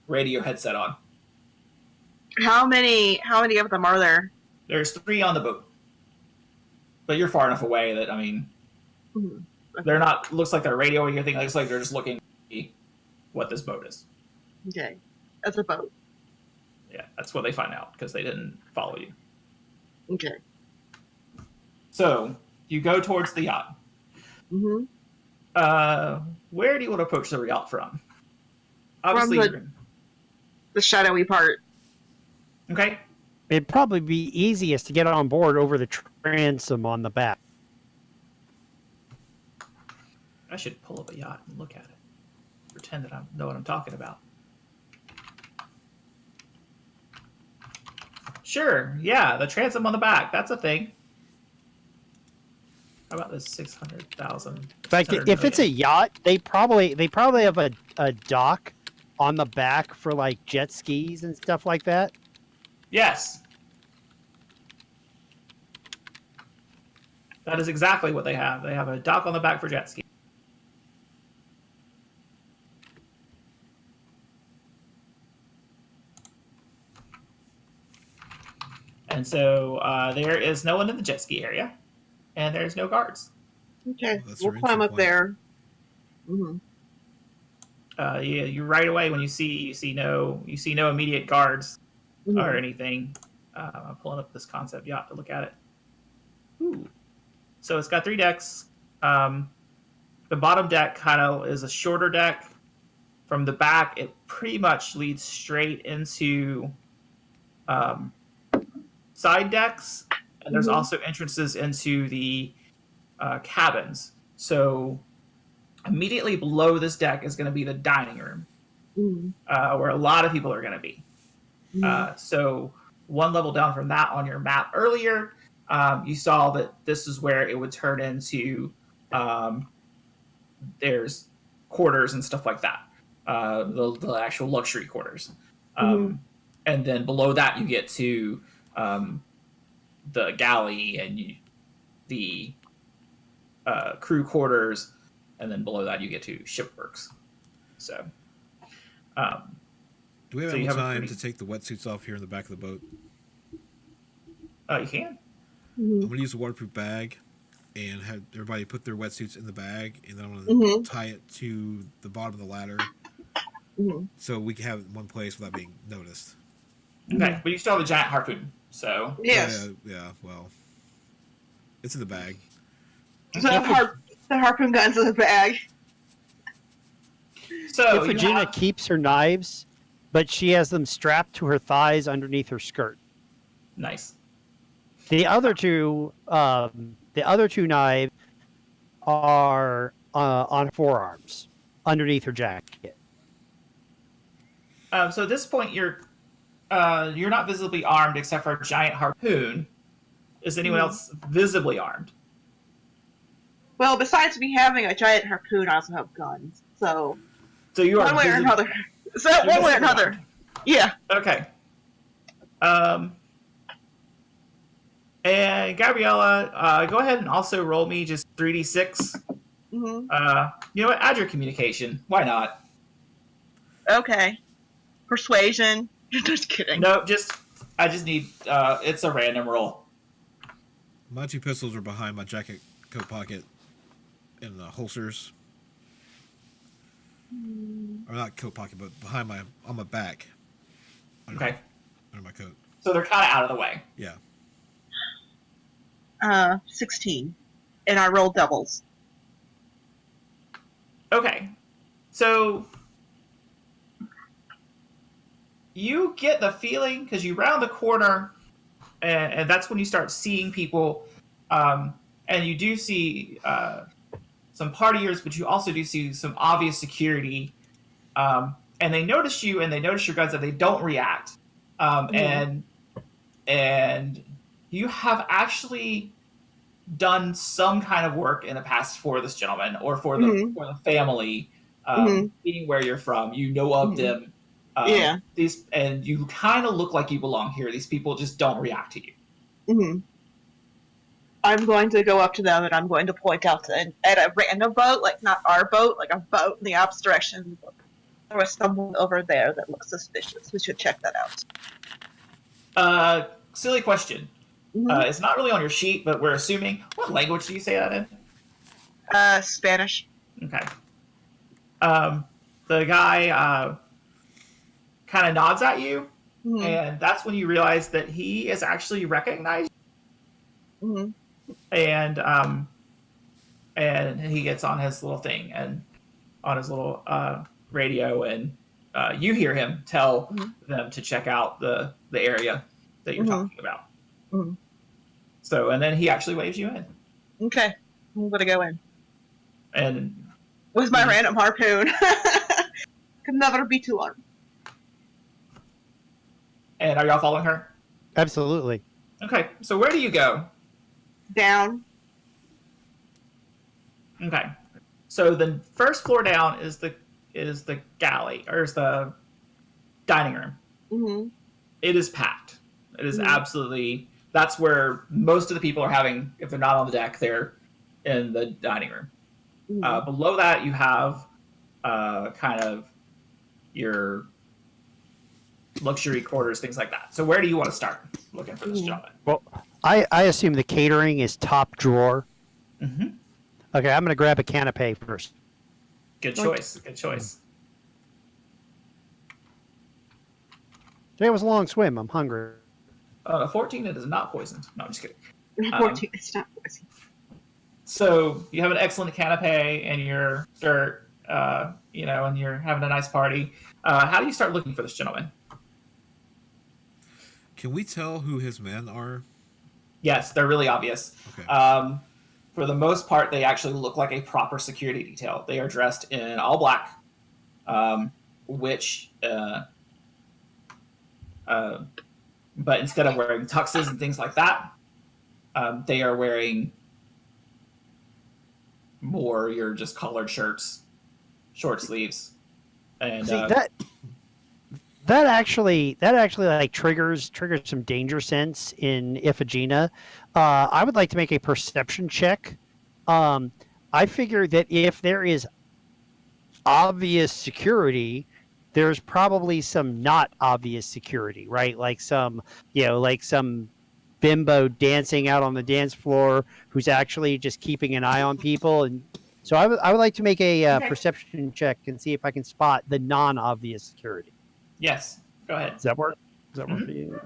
radio headset on. How many of them are there? There's 3 on the boat, but you're far enough away that, I mean, Mhm. they're not, looks like they're radioing or anything. It looks like they're just looking to see what this boat is. Okay, that's a boat. Yeah, that's what they find out, because they didn't follow you. Okay. So, you go towards the yacht. Mm-hmm. Where do you want to approach the yacht from? Obviously, The shadowy part. okay. It'd probably be easiest to get on board over the transom on the back. I should pull up a yacht and look at it. Pretend that I know what I'm talking about. Sure, yeah, the transom on the back. That's a thing. How about this 600,000? In fact, if it's a yacht, they probably have a dock on the back for like jet skis and stuff like that. Yes. That is exactly what they have. They have a dock on the back for jet ski. And so there is no one in the jet ski area, and there's no guards. Okay, Well, that's we'll our climb entry up point. there. Mm-hmm. you right away when you see no immediate guards or anything. I'm pulling up this concept yacht to look at it. Ooh. So it's got 3 decks. The bottom deck kind of is a shorter deck. From the back, it pretty much leads straight into side decks, and there's also entrances into the cabins. So immediately below this deck is going to be the dining room, where a lot of people are going to be. So one level down from that on your map earlier, you saw that this is where it would turn into there's quarters and stuff like that, the actual luxury quarters. And then below that you get to the galley and the crew quarters, and then below that you get to shipworks. So do we have enough time to take the wetsuits off here in the back of the boat? You can. I'm going to use a waterproof bag and have everybody put their wetsuits in the bag, and then I'm going to tie it to the bottom of the ladder so we can have it in one place without being noticed. Okay, but you still have a giant harpoon, so... Yes. Yeah, well, it's in the bag. The harpoon gun's in the bag. So Iphigenia keeps her knives, but she has them strapped to her thighs underneath her skirt. Nice. The other two knives are on forearms underneath her jacket. So at this point, you're not visibly armed except for a giant harpoon. Is anyone else visibly armed? Well, besides me having a giant harpoon, I also have guns. So you are one way or another. So one way or another. Yeah. Okay. And Gabriella, go ahead and also roll me just 3d6. You know what? Add your communication. Why not? Okay. Persuasion. Just kidding. No, I just need. It's a random roll. My 2 pistols are behind my jacket coat pocket in the holsters. Or not coat pocket, but on my back. Okay. Under my coat. So they're kind of out of the way. Yeah. 16. And I rolled doubles. Okay. So you get the feeling, because you round the corner, and that's when you start seeing people, and you do see some partiers, but you also do see some obvious security, and they notice you, and they notice your guns, and they don't react. And you have actually done some kind of work in the past for this gentleman or for the family, being where you're from. You know of them. These, and you kind of look like you belong here. These people just don't react to you. I'm going to go up to them and I'm going to point out at a random boat, like not our boat, like a boat in the opposite direction. There was someone over there that looks suspicious. We should check that out. Silly question. It's not really on your sheet, but we're assuming. What language do you say that in? Spanish. Okay. The guy kind of nods at you, and that's when you realize that he is actually recognized. And he gets on his little thing and on his little radio, and you hear him tell them to check out the area that you're talking about. So, and then he actually waves you in. Okay, I'm gonna go in. And with my random harpoon. Could never be too long. And are y'all following her? Absolutely. Okay, so where do you go? Down. Okay, so the first floor down is the galley, or is the dining room. It is packed. It is absolutely. That's where most of the people are having. If they're not on the deck, they're in the dining room. Below that, you have kind of your luxury quarters, things like that. So where do you want to start looking for this gentleman? Well, I assume the catering is top drawer. Okay, I'm going to grab a canapé first. Good choice. Good choice. Today was a long swim. I'm hungry. 14, it is not poisoned. No, I'm just kidding. 14. It's not poison. So you have an excellent canapé and your shirt, and you're having a nice party. How do you start looking for this gentleman? Can we tell who his men are? Yes, they're really obvious. Okay. For the most part, they actually look like a proper security detail. They are dressed in all black, but instead of wearing tuxes and things like that, they are wearing more your just collared shirts, short sleeves, and See, that actually like triggers some danger sense in Iphigenia. I would like to make a perception check. I figure that if there is obvious security, there's probably some not obvious security, right? Like some bimbo dancing out on the dance floor who's actually just keeping an eye on people. And so I would like to make a Okay. perception check and see if I can spot the non-obvious security. yes, go ahead. Does that work? Does that work for you?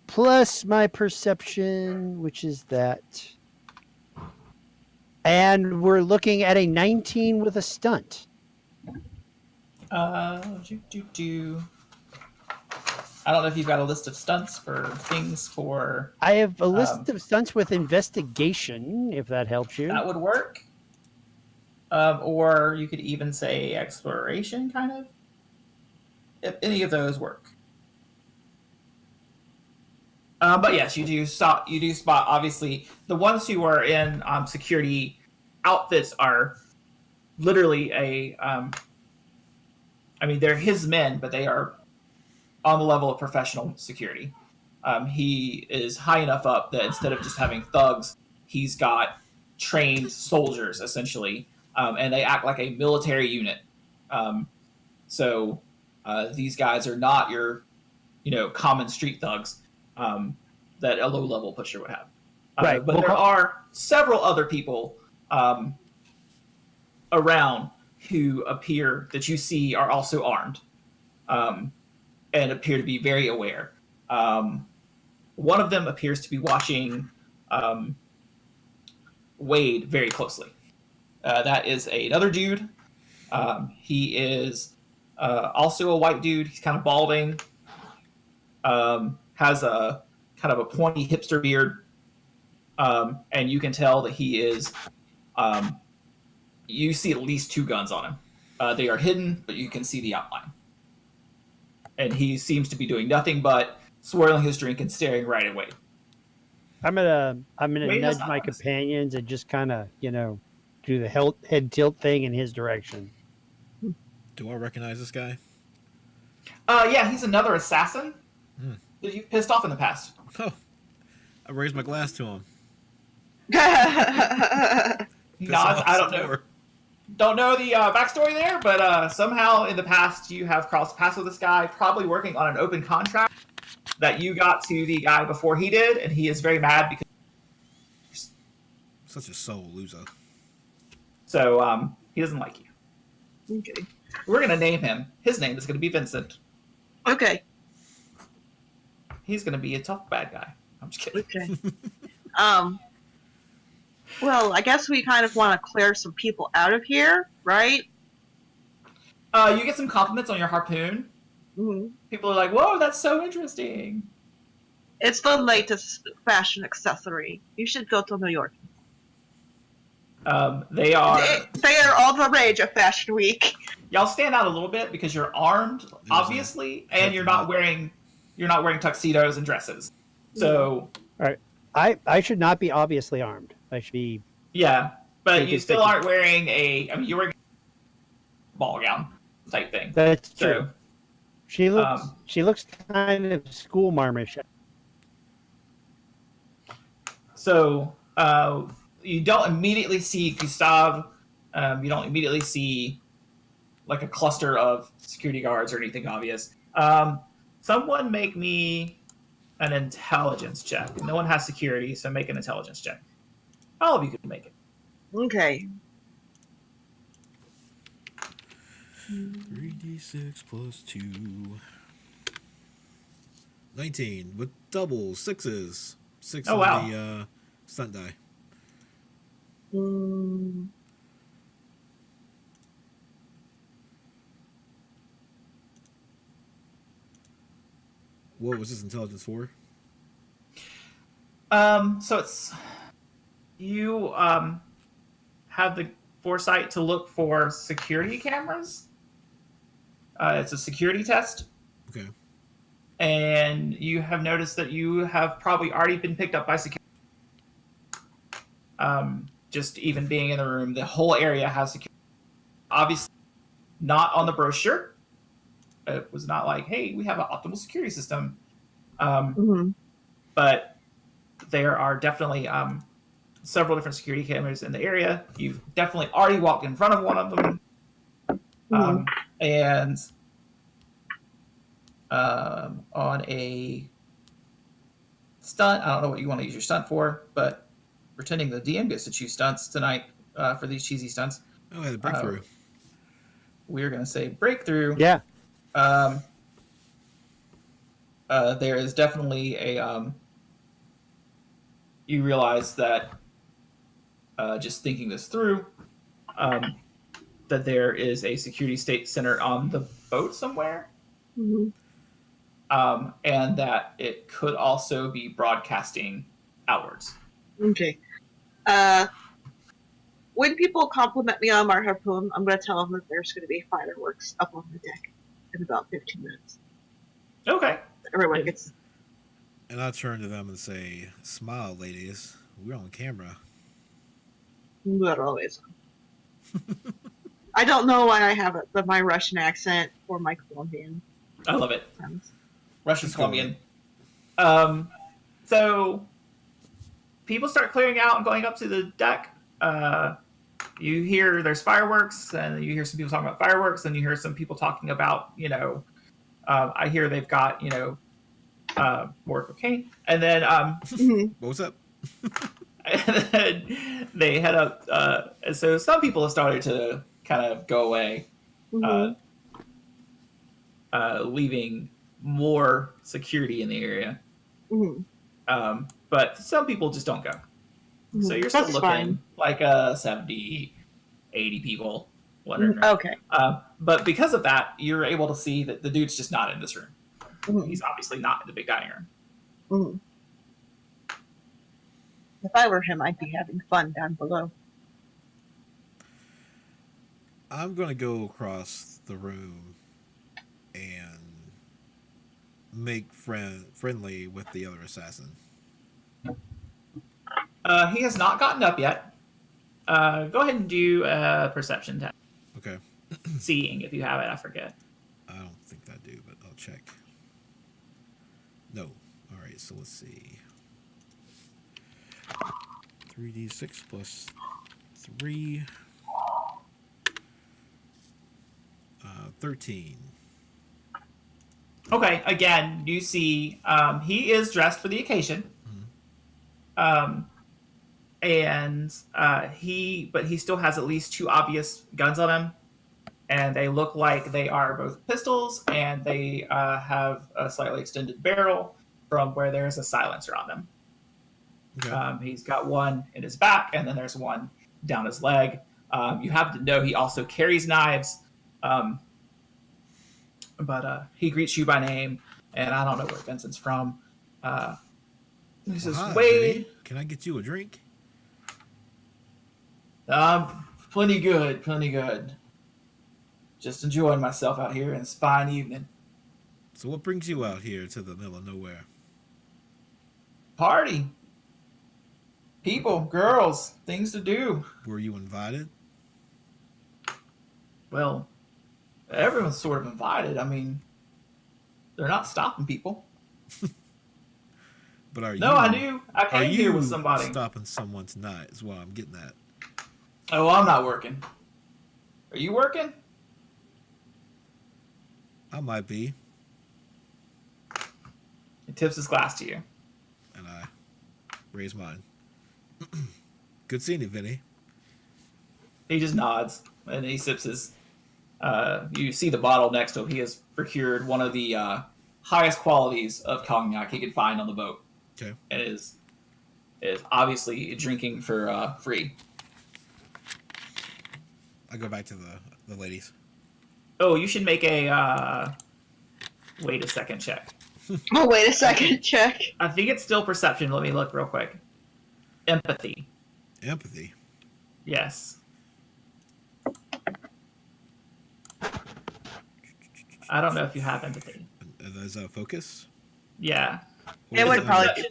Plus my perception, which is that. And we're looking at a 19 with a stunt. I don't know if you've got a list of stunts for things for. I have a list of stunts with investigation, if that helps you. That would work. Or you could even say exploration, kind of. If any of those work. But yes, you do spot. Obviously, the ones who are in security outfits are literally they're his men, but they are on the level of professional security. He is high enough up that instead of just having thugs, he's got trained soldiers essentially, and they act like a military unit. So these guys are not your, common street thugs. That a low-level pusher would have. Right. But there are several other people around who appear that you see are also armed and appear to be very aware. One of them appears to be watching Wade very closely. That is another dude. He is also a white dude. He's kind of balding. Has a kind of a pointy hipster beard, and you can tell that he is. You see at least 2 guns on him. They are hidden, but you can see the outline. And he seems to be doing nothing but swirling his drink and staring right at Wade. I'm gonna Wade nudge does not my notice. companions and just kind of do the head tilt thing in his direction. Do I recognize this guy? Yeah, he's another assassin Hmm. that you've pissed off in the past. Oh, I raised my glass to him. He Piss nods. off I don't some know. more. Don't know the backstory there, but somehow in the past you have crossed paths with this guy, probably working on an open contract that you got to the guy before he did, and he is very mad because Such a soul loser. so he doesn't like you. Okay. We're gonna name him. His name is gonna be Vincent. Okay. He's gonna be a tough bad guy. I'm just kidding. Okay. Well, I guess we kind of want to clear some people out of here, right? You get some compliments on your harpoon. Mm-hmm. People are like, "Whoa, that's so interesting." It's the latest fashion accessory. You should go to New York. They are. They are all the rage of Fashion Week. Y'all stand out a little bit because you're armed, obviously, and you're not wearing tuxedos and dresses. So I should not be obviously armed. I should be. yeah, but Take you it, still take it. aren't wearing you're wearing a ball gown type thing. That's So true. She looks kind of school marmish. So you don't immediately see Gustav. You don't immediately see like a cluster of security guards or anything obvious. Someone make me an intelligence check. No one has security, so make an intelligence check. All of you can make it. Okay. 3d6 plus 2. 19 with double sixes. 6 Oh, on wow. the stunt die. Mm, What was this intelligence for? So it's you have the foresight to look for security cameras. It's a security test, Okay. and you have noticed that you have probably already been picked up by security. Just even being in the room, the whole area has security. Obviously, not on the brochure. It was not like, hey, we have an optimal security system. mhm, But there are definitely several different security cameras in the area. You've definitely already walked in front of one of them. mhm. And on a stunt, I don't know what you want to use your stunt for, but pretending the DM gets to choose stunts tonight for these cheesy stunts, Oh, I had a breakthrough. we're going to say breakthrough. Yeah. Um, there is definitely you realize that just thinking this through, that there is a security state center on the boat somewhere, Mhm. and that it could also be broadcasting outwards. Okay. When people compliment me on my harpoon, I'm going to tell them that there's going to be fireworks up on the deck in about 15 minutes. Okay. Everyone gets. And I turn to them and say, "Smile, ladies. We're on camera." Not always. I don't know why I have my Russian accent or my Colombian I love it. friends. Russian Let's go with Colombian. So people start clearing out and going up to the deck. You hear there's fireworks, and you hear some people talking about fireworks, and you hear some people talking about, I hear they've got, more cocaine. And then, Mhm. What was up? and then they head up. And so some people have started to kind of go away, Mhm. leaving more security in the area. Mhm. But some people just don't go. So Mhm. you're still That's looking fine. like 70, 80 people wandering Mhm. around. Okay. But because of that, you're able to see that the dude's just not in this room. Mhm. He's obviously not in the big dining room. Mhm. If I were him, I'd be having fun down below. I'm going to go across the room and make friendly with the other assassin. He has not gotten up yet. Go ahead and do a perception test. Okay. Seeing if you have it, I forget. I don't think I do, but I'll check. No. All right, so let's see. 3d6 plus 3. 13. Okay, again, you see he is dressed for the occasion. But he still has at least two obvious guns on him, and they look like they are both pistols, and they have a slightly extended barrel from where there's a silencer on them. Okay. He's got one in his back, and then there's one down his leg. You happen to know he also carries knives, but he greets you by name, and I don't know where Vincent's from. He Well, says, hi, Wade, Vinny. Can I get you a drink? plenty good, plenty good. Just enjoying myself out here in this fine evening. So what brings you out here to the middle of nowhere? Party. People, girls, things to do. Were you invited? Well, everyone's sort of invited. I mean, they're not stopping people. But are No, you? I do. I Are came here with you somebody. stopping someone tonight? Is what I'm getting at. Oh, I'm not working. Are you working? I might be, He tips his glass to you. and I raise mine. Good seeing you, Vinny. He just nods and he sips his You see the bottle next to him. He has procured one of the highest qualities of cognac he could find on the boat. Okay. And is obviously drinking for free. I go back to the ladies. Oh, you should make a wait a second check. Oh, wait a second. Check. I think it's still perception. Let me look real quick. Empathy. Empathy. Yes. I don't know if you have empathy. Is that focus? Yeah. It would probably be.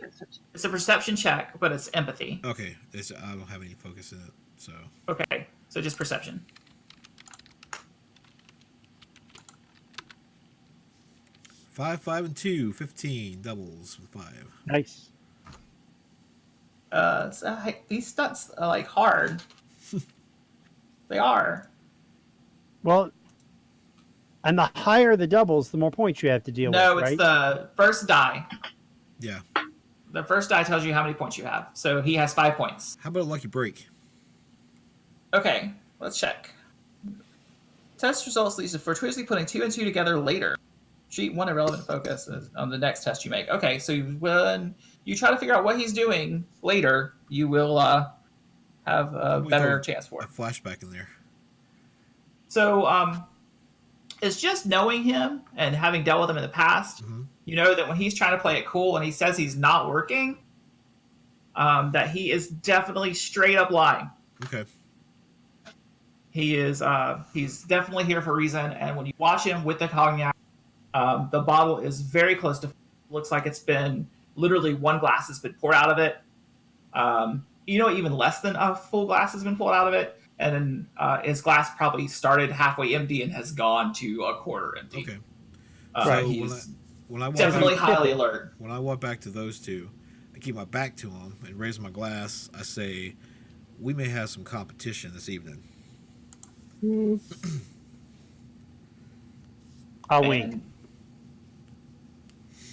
It's a perception check, but it's empathy. Okay. I don't have any focus in it, so. Okay, so just perception. 5, 5, and 2, 15 doubles with 5. Nice. These stunts are like hard. They are. Well, and the higher the doubles, the more points you have to deal No, with, it's right? the first die. Yeah. The first die tells you how many points you have. So he has 5 points. How about a lucky break? Okay, let's check. Test results leads to fortuitously putting 2 and 2 together later. Treat one irrelevant focus on the next test you make. Okay, so when you try to figure out what he's doing later, you will have a better chance for A it. flashback in there. So it's just knowing him and having dealt with him in the past. Mm-hmm. You know that when he's trying to play it cool and he says he's not working, that he is definitely straight up lying. Okay. He is he's definitely here for a reason. And when you watch him with the cognac, the bottle is very close to. Looks like it's been literally one glass has been poured out of it. Even less than a full glass has been pulled out of it, and then his glass probably started halfway empty and has gone to a quarter empty. Okay. Right. He's When I walk definitely back, highly alert. when I walk back to those two, I keep my back to them and raise my glass. I say, "We may have some competition this evening." I'll wink.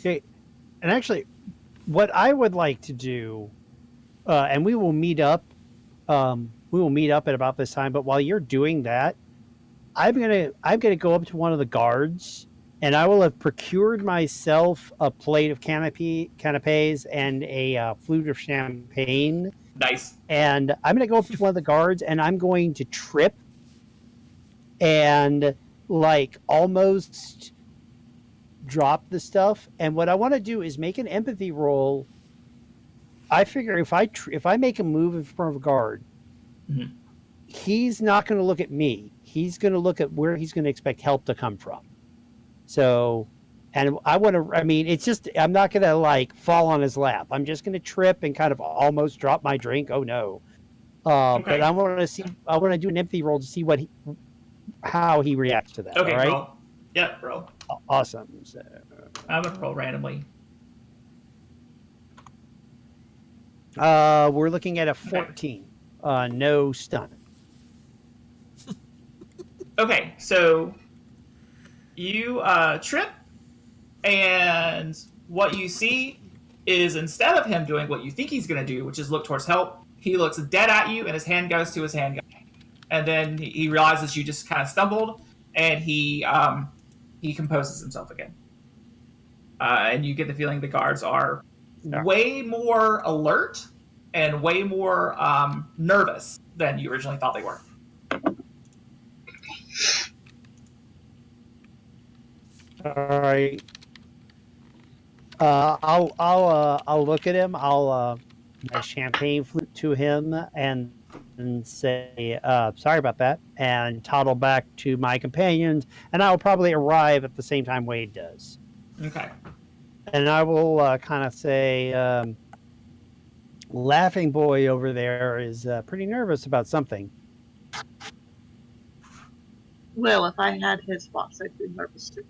Okay. And actually, what I would like to do, and we will meet up. We will meet up at about this time. But while you're doing that, I'm gonna go up to one of the guards, and I will have procured myself a plate of canapes and a flute of champagne. Nice. And I'm going to go up to one of the guards, and I'm going to trip and like almost drop the stuff. And what I want to do is make an empathy roll. I figure if I make a move in front of a guard, Mhm. he's not going to look at me. He's going to look at where he's going to expect help to come from. So, and I want to, it's just, I'm not going to like fall on his lap. I'm just going to trip and kind of almost drop my drink. Oh no. Okay. But I want to do an empathy roll to see how he reacts to that. Okay, all right. roll. Yeah, roll. Awesome. So, I'm gonna roll randomly. we're looking at a 14. No stun. Okay, so you trip, and what you see is instead of him doing what you think he's going to do, which is look towards help, he looks dead at you, and his hand goes to his handgun. And then he realizes you just kind of stumbled, and he composes himself again. And you get the feeling the guards are way more alert and way more nervous than you originally thought they were. All right. I'll look at him. I'll my champagne flute to him and say sorry about that, and toddle back to my companions, and I will probably arrive at the same time Wade does. Okay. And I will kind of say, laughing boy over there is pretty nervous about something. Well, if I had his boss, I'd be nervous too.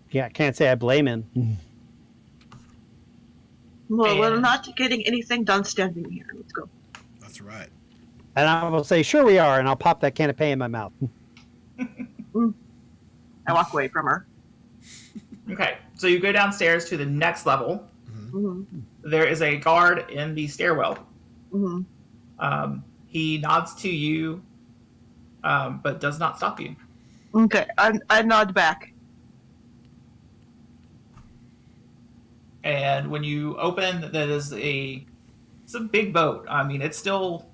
Yeah, I can't say I blame him. Well, we're And- not getting anything done standing here. Let's go. That's right. And I will say, sure we are, and I'll pop that canapé in my mouth. I walk away from her. Okay. So you go downstairs to the next level. Mm-hmm. There is a guard in the stairwell. Mm-hmm. He nods to you but does not stop you. Okay, I nod back. And when you open, it's a big boat. I mean, it's still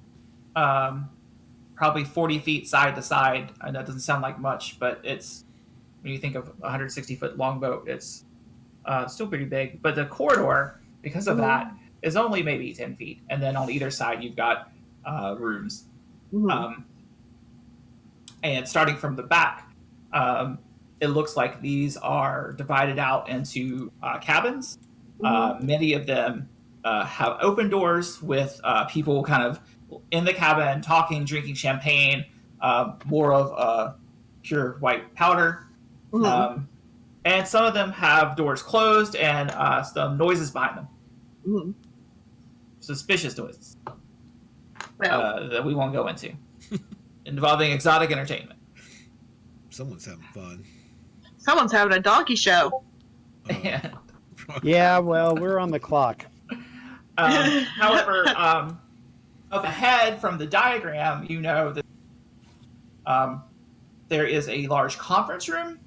probably 40 feet side to side. I know it doesn't sound like much, but it's when you think of a 160-foot long boat, it's still pretty big. But the corridor, because of that, is only maybe 10 feet. And then on either side, you've got rooms. And starting from the back, it looks like these are divided out into cabins. Many of them have open doors with people kind of in the cabin talking, drinking champagne, more of pure white powder. And some of them have doors closed and some noises behind them. Suspicious noises that we won't go into, involving exotic entertainment. Someone's having fun. Someone's having a donkey show. And, Yeah, well, we're on the clock. however, up ahead from the diagram, you know that there is a large conference room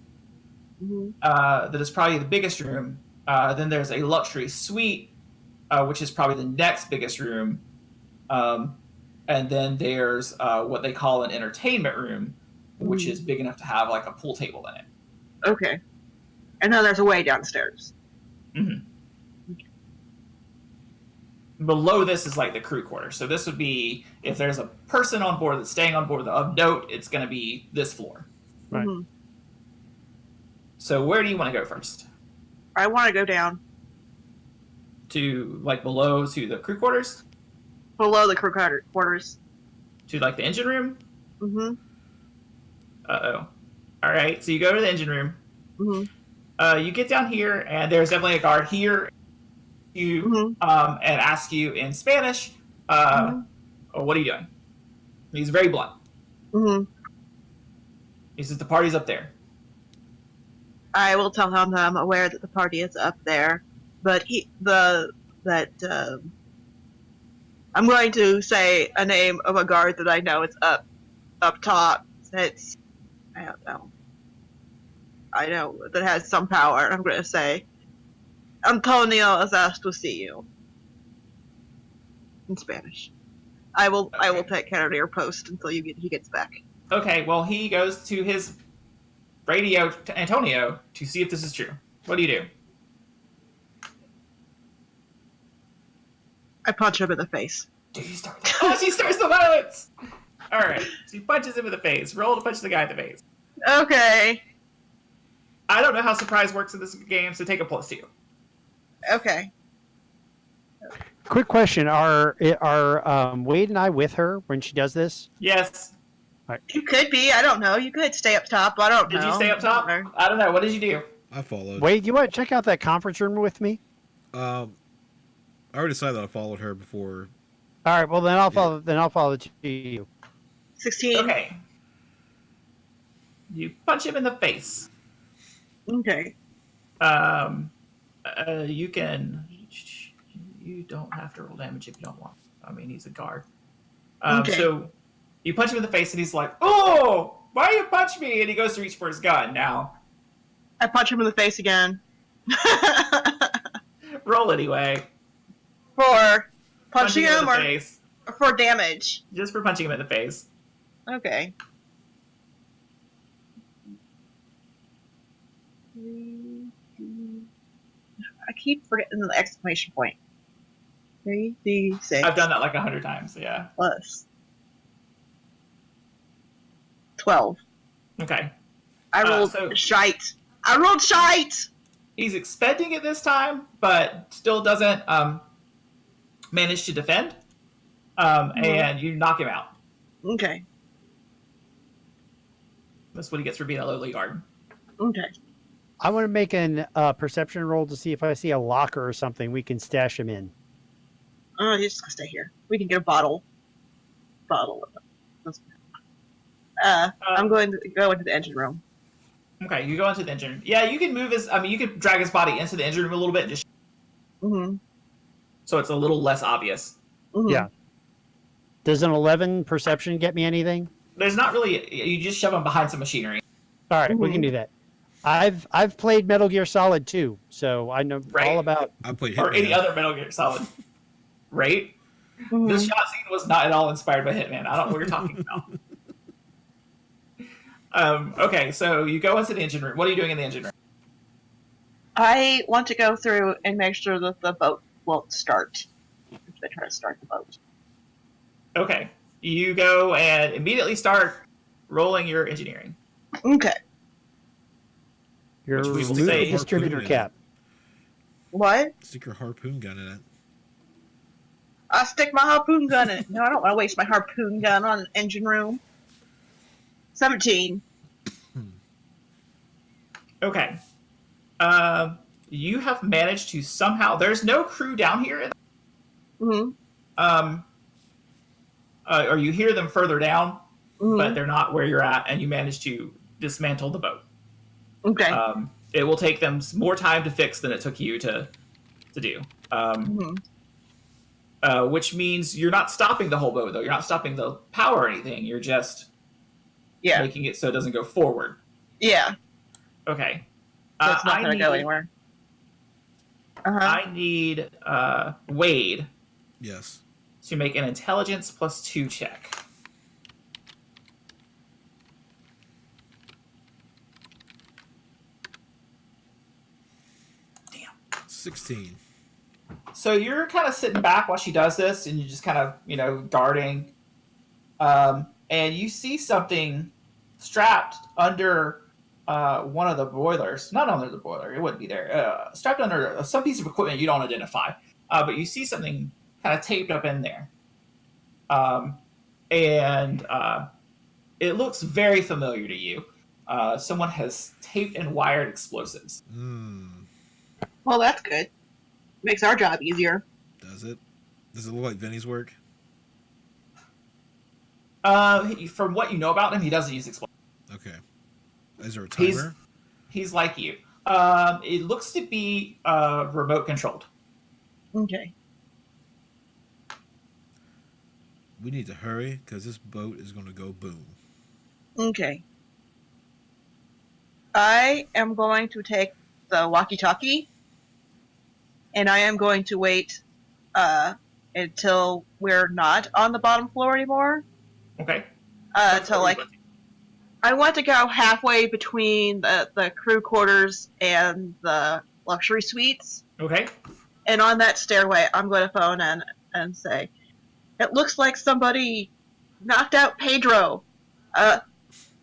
that is probably the biggest room. Then there's a luxury suite, which is probably the next biggest room. And then there's what they call an entertainment room, which is big enough to have like a pool table in it. Okay. And then there's a way downstairs. Below this is like the crew quarters. So this would be, if there's a person on board that's staying on board of note, it's going to be this floor. Right. So where do you want to go first? I want to go down To like below to the crew quarters? below the crew quarters. To like the engine room? Mm-hmm. Uh-oh. All right, so you go to the engine room. You get down here, and there's definitely a guard here. You and ask you in Spanish, oh, what are you doing? He's very blunt. He says the party's up there. I will tell him that I'm aware that the party is up there, but I'm going to say a name of a guard that I know is up top. It's, I don't know. I know that has some power. I'm going to say, Antonio has asked to see you. In Spanish. I will take care of your post until he gets back. Okay, well, he goes to his radio to Antonio to see if this is true. What do you do? I punch him in the face. Do you start? Oh, she starts the violence! All right, she punches him in the face. Roll to punch the guy in the face. Okay. I don't know how surprise works in this game, so take a +2. Okay. Quick question: Are Wade and I with her when she does this? Yes. You could be. I don't know. You could stay up top. I don't know. Did you stay up top? I don't know. What did you do? I followed. Wade, you want to check out that conference room with me? I already decided that I followed her before. All right. Well, then I'll follow. Then I'll follow you. 16. Okay. You punch him in the face. Okay. You can. You don't have to roll damage if you don't want. I mean, he's a guard. Okay. So you punch him in the face, and he's like, "Oh, why you punch me?" And he goes to reach for his gun. Now, I punch him in the face again. roll anyway. For punching in him the or face. for damage? Just for punching him in the face. Okay. I keep forgetting the exclamation point. 3d6 I've done that like 100 times. Yeah. plus 12. Okay. I rolled shite. I rolled shite! He's expecting it this time, but still doesn't manage to defend. And you knock him out. Okay. That's what he gets for being a lowly guard. Okay. I want to make an perception roll to see if I see a locker or something we can stash him in. Oh, he's just gonna stay here. We can get a bottle. I'm going to go into the engine room. Okay, you go into the engine. Yeah, you can move you could drag his body into the engine room a little bit, just so it's a little less obvious. Yeah. Does an 11 perception get me anything? there's not really. You just shove them behind some machinery, All right, we can do that. I've played Metal Gear Solid 2, so I know Right. all about. I played or any Hitman. other Metal Gear Solid. Right. Mhm. This shot scene was not at all inspired by Hitman. I don't know what you're talking about. Okay, so you go into the engine room. What are you doing in the engine room? I want to go through and make sure that the boat won't start. If they try to start the boat. Okay, you go and immediately start rolling your engineering. Okay. Your Which we will remove say- the distributor Harpoon in cap. What? Stick your harpoon gun in it. I stick my harpoon gun in it. No, I don't want to waste my harpoon gun on an engine room. 17. Okay. You have managed to somehow. There's no crew down here. Mm-hmm. Or you hear them further down, Mm-hmm. but they're not where you're at, and you manage to dismantle the boat. Okay. It will take them more time to fix than it took you to do. Which means you're not stopping the whole boat, though. You're not stopping the power or anything. You're just Yeah. making it so it doesn't go forward. Yeah. Okay. So it's not going to go anywhere. I need Wade Yes. to make an intelligence +2 check. 16. So you're kind of sitting back while she does this, and you're just kind of, guarding. And you see something strapped under one of the boilers. Not under the boiler, it wouldn't be there. Strapped under some piece of equipment you don't identify. But you see something kind of taped up in there. And it looks very familiar to you. Someone has taped and wired explosives. Well, that's good. Makes our job easier. Does it? Does it look like Vinny's work? From what you know about him, he doesn't use explosives. Okay. Is there a timer? He's like you. It looks to be remote controlled. Okay. We need to hurry because this boat is going to go boom. Okay. I am going to take the walkie-talkie, and I am going to wait until we're not on the bottom floor anymore. Okay. Until I want to go halfway between the crew quarters and the luxury suites. Okay. And on that stairway, I'm going to phone in and say, "It looks like somebody knocked out Pedro.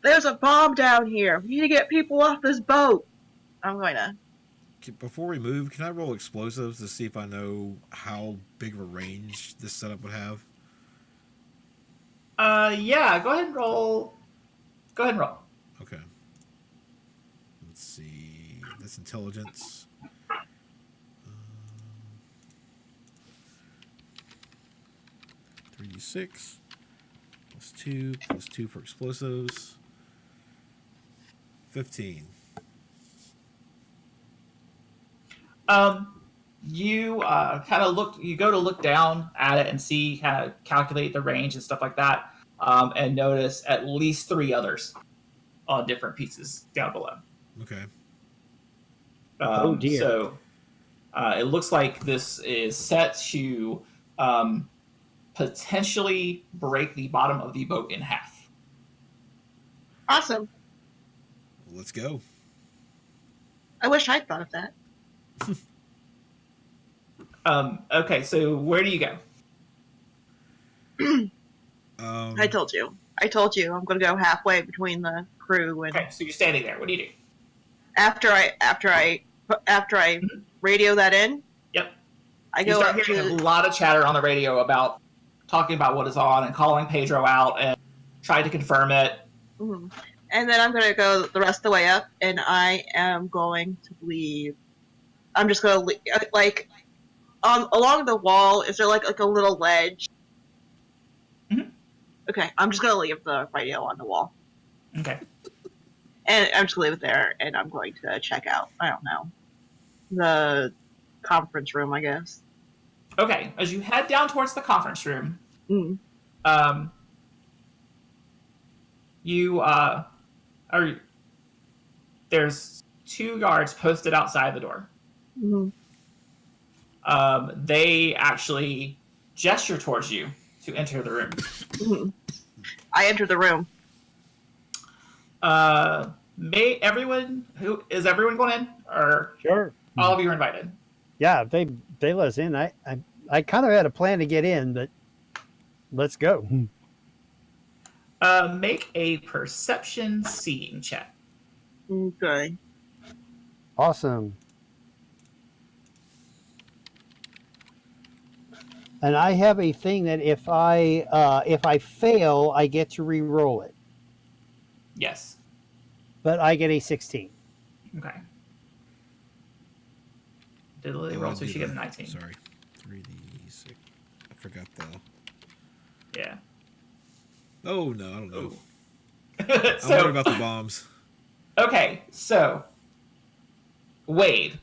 There's a bomb down here. We need to get people off this boat." I'm going to. Before we move, can I roll explosives to see if I know how big of a range this setup would have? Yeah. Go ahead and roll. Okay. Let's see. That's intelligence. 3d6 +2 for explosives. 15. You kind of look. You go to look down at it and see, kind of calculate the range and stuff like that, and notice at least 3 others on different pieces down below. Okay. Oh, dear. So it looks like this is set to potentially break the bottom of the boat in half. Awesome. Let's go. I wish I'd thought of that. Okay, so where do you go? I told you. I'm going to go halfway between the crew and Okay, so you're standing there. What do you do? after I radio that in. Yep. I You go start up hearing a to. lot of chatter on the radio about talking about what is on and calling Pedro out and trying to confirm it. Mhm. And then I'm going to go the rest of the way up, and I am going to leave. I'm just going to leave, along the wall. Is there like a little ledge? Mhm. Okay, I'm just going to leave the radio on the wall, Okay. and I'm just going to leave it there, and I'm going to check out. I don't know, the conference room, I guess. Okay, as you head down towards the conference room, Mm. you are. There's 2 guards posted outside the door. Mhm. They actually gesture towards you to enter the room. Mhm. I enter the room. May everyone is everyone going in, or Sure. all of you are invited? Yeah, if they let us in. I kind of had a plan to get in, but let's go. Make a perception seeing check. Okay. Awesome. And I have a thing that if I fail, I get to re-roll it, Yes. but I get a 16. Okay. Did Lily Oh, roll? I'll So do she the- got a 19. Sorry. 3d6. I forgot the. Yeah. Oh, no, I don't know. Ooh. I'm worried So about the bombs. okay, so Wade,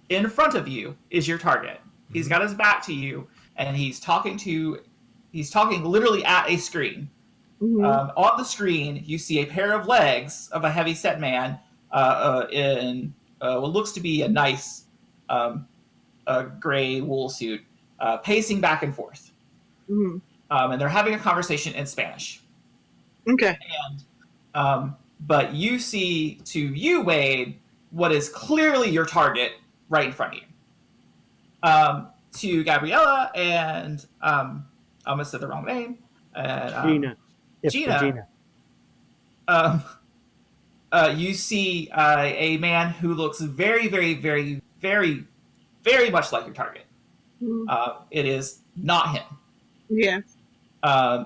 in front of you is your target. He's got his back to you, and he's talking literally at a screen. Mhm. On the screen, you see a pair of legs of a heavy-set man in what looks to be a nice gray wool suit, pacing back and forth. Mhm. And they're having a conversation in Spanish. Okay. But you see, to you, Wade, what is clearly your target right in front of you. To Gabriella and I almost said the wrong name. And Gina. It's Gina. Gina. You see a man who looks very, very, very, very, very much like your target. Mhm. It is not him. Yeah.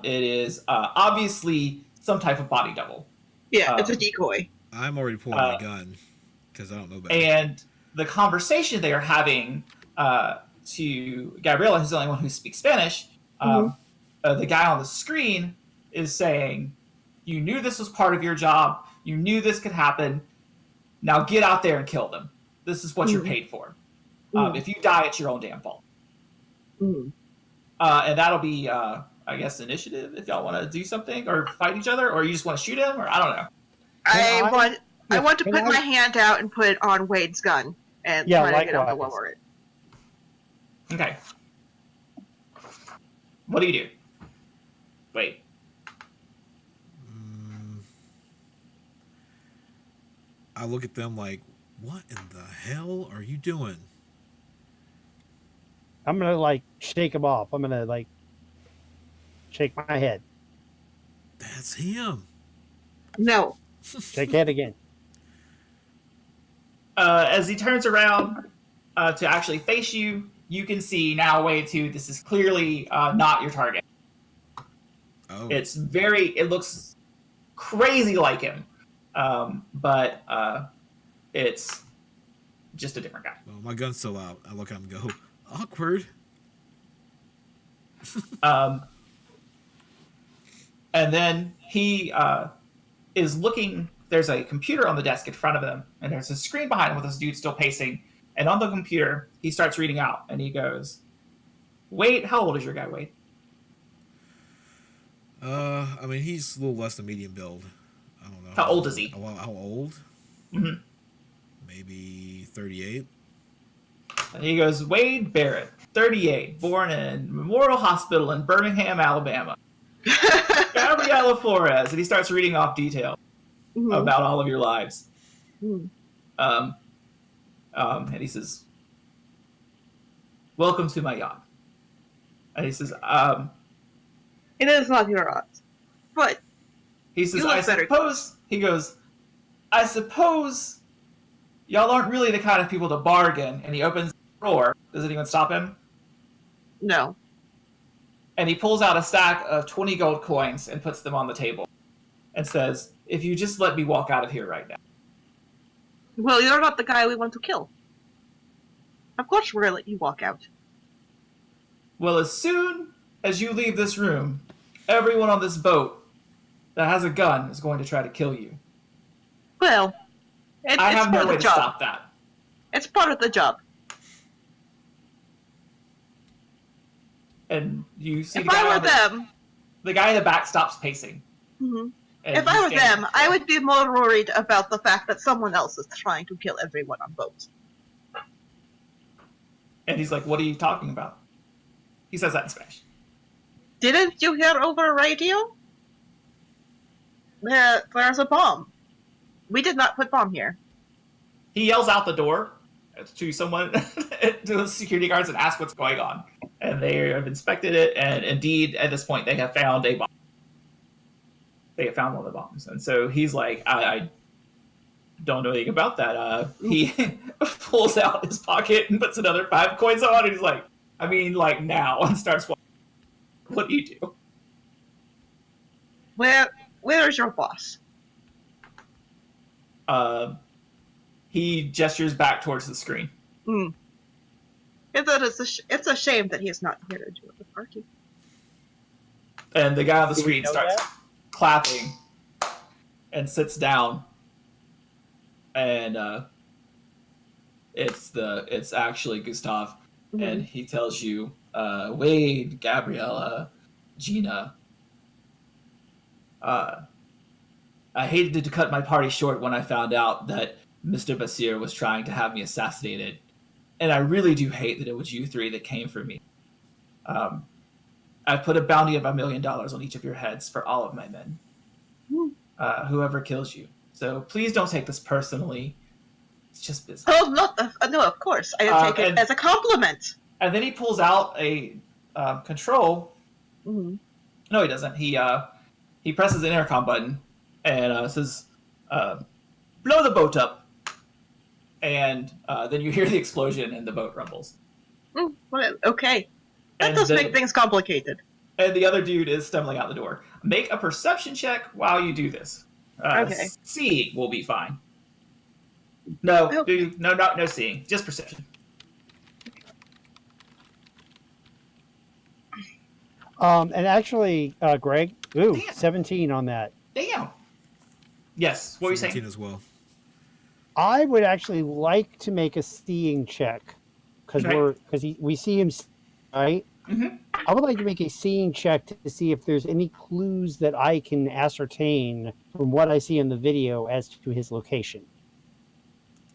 It is obviously some type of body double. Yeah. It's a decoy. I'm already pulling my gun because I don't know better. And the conversation they are having to Gabriella, who's the only one who speaks Spanish, the guy on the screen is saying, "You knew this was part of your job. You knew this could happen. Now get out there and kill them. This is what you're paid for. If you die, it's your own damn fault." Mhm. And that'll be, I guess, initiative if y'all want to do something or fight each other, or you just want to shoot him, or I don't know. I want to Can put I- my hand out and put it on Wade's gun and Yeah, try to get him to likewise. lower it. Okay. What do you do? Wait. I look at them like, what in the hell are you doing? I'm gonna like shake him off. I'm gonna like shake my head. That's him. No. Shake head again. As he turns around to actually face you, you can see now, Wade, too, this is clearly not your target. Oh. It looks crazy like him, but it's just a different guy. Well, my gun's still out. I look at him and go, awkward. And then he is looking. There's a computer on the desk in front of him, and there's a screen behind him with this dude still pacing. And on the computer, he starts reading out, and he goes, "Wait, how old is your guy, Wade?" I mean, he's a little less than medium build. I don't know. How old is he? How old? Mhm. Maybe 38. And he goes, "Wade Barrett, 38, born in Memorial Hospital in Birmingham, Alabama. Gabriella Flores," and he starts reading off details about all of your lives. Mhm. And he says, "Welcome to my yacht." And he says, It is not your odds. But he says, You look "I better." suppose," he goes, "I suppose y'all aren't really the kind of people to bargain." And he opens the drawer. Does anyone stop him? no. And he pulls out a stack of 20 gold coins and puts them on the table and says, "If you just let me walk out of here right now." Well, you're not the guy we want to kill. Of course we're gonna let you walk out. Well, as soon as you leave this room, everyone on this boat that has a gun is going to try to kill you. Well, I it's have part no of way the to job. stop that. It's part of the job. And you see If I were them, the guy in the back stops pacing. mhm. And If I were them, I would be more worried about the fact that someone else is trying to kill everyone on boat. And he's like, "What are you talking about?" He says that in Spanish. Didn't you hear over radio? There's a bomb. We did not put bomb here. He yells out the door to someone, to the security guards, and asks what's going on. And they have inspected it, and indeed, at this point, they have found a bomb. They have found one of the bombs. And so he's like, I don't know anything about that. He pulls out his pocket and puts another 5 coins on, and he's like, I mean, like now, and starts walking. What do you do? Where's your boss? He gestures back towards the screen. It's a shame that he's not here to join the party. And the guy on the Do we screen know starts that? clapping and sits down. And it's actually Gustav. And he tells you, Wade, Gabriella, Gina, I hated to cut my party short when I found out that Mr. Basir was trying to have me assassinated. And I really do hate that it was you three that came for me. I've put a bounty of $1 million on each of your heads for all of my men. Whoever kills you. So please don't take this personally. It's just business. Oh, no, of course. I take it as a compliment. And then he pulls out a control. Mm-hmm. No, he doesn't. He presses an intercom button and says, blow the boat up. And then you hear the explosion and the boat rumbles. Okay. That And does then- make things complicated. And the other dude is stumbling out the door. Make a perception check while you do this. Okay. Seeing will be fine. No, Okay. no seeing. Just perception. And actually, Greg, Damn. 17 on that. Damn. Yes. What were you 17 saying? as well. I would actually like to make a seeing check because Okay. we see him, right? Mhm. I would like to make a seeing check to see if there's any clues that I can ascertain from what I see in the video as to his location.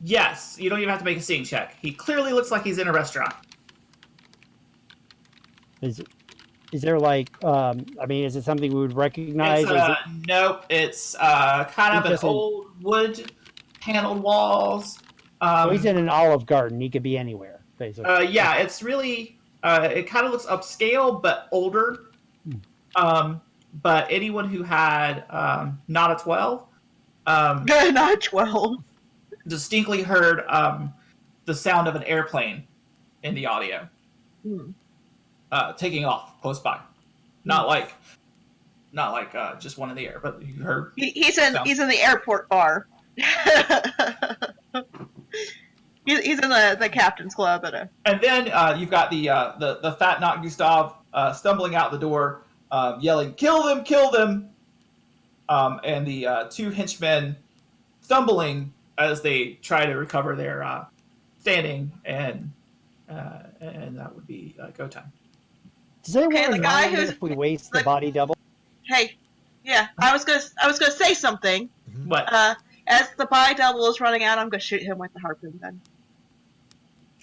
Yes. You don't even have to make a seeing check. He clearly looks like he's in a restaurant. Is there like, I mean, is it something we would recognize? It's, Is it, nope. It's kind of It an doesn't- old wood paneled walls. well, he's in an Olive Garden. He could be anywhere, basically. Yeah, it's really it kind of looks upscale but older. But anyone who had not a 12 Not 12. distinctly heard the sound of an airplane in the audio taking off close by. Not like just one in the air, but you heard. He's in the airport bar. He's in the captain's club at a. And then you've got the fat not Gustav stumbling out the door, yelling, "Kill them! Kill them!" And the 2 henchmen stumbling as they try to recover their standing, and that would be go time. Does anyone Okay, the guy mind who's- if we waste the the- body double? Hey, yeah, I was gonna say something. But As the body double is running out, I'm gonna shoot him with the harpoon then.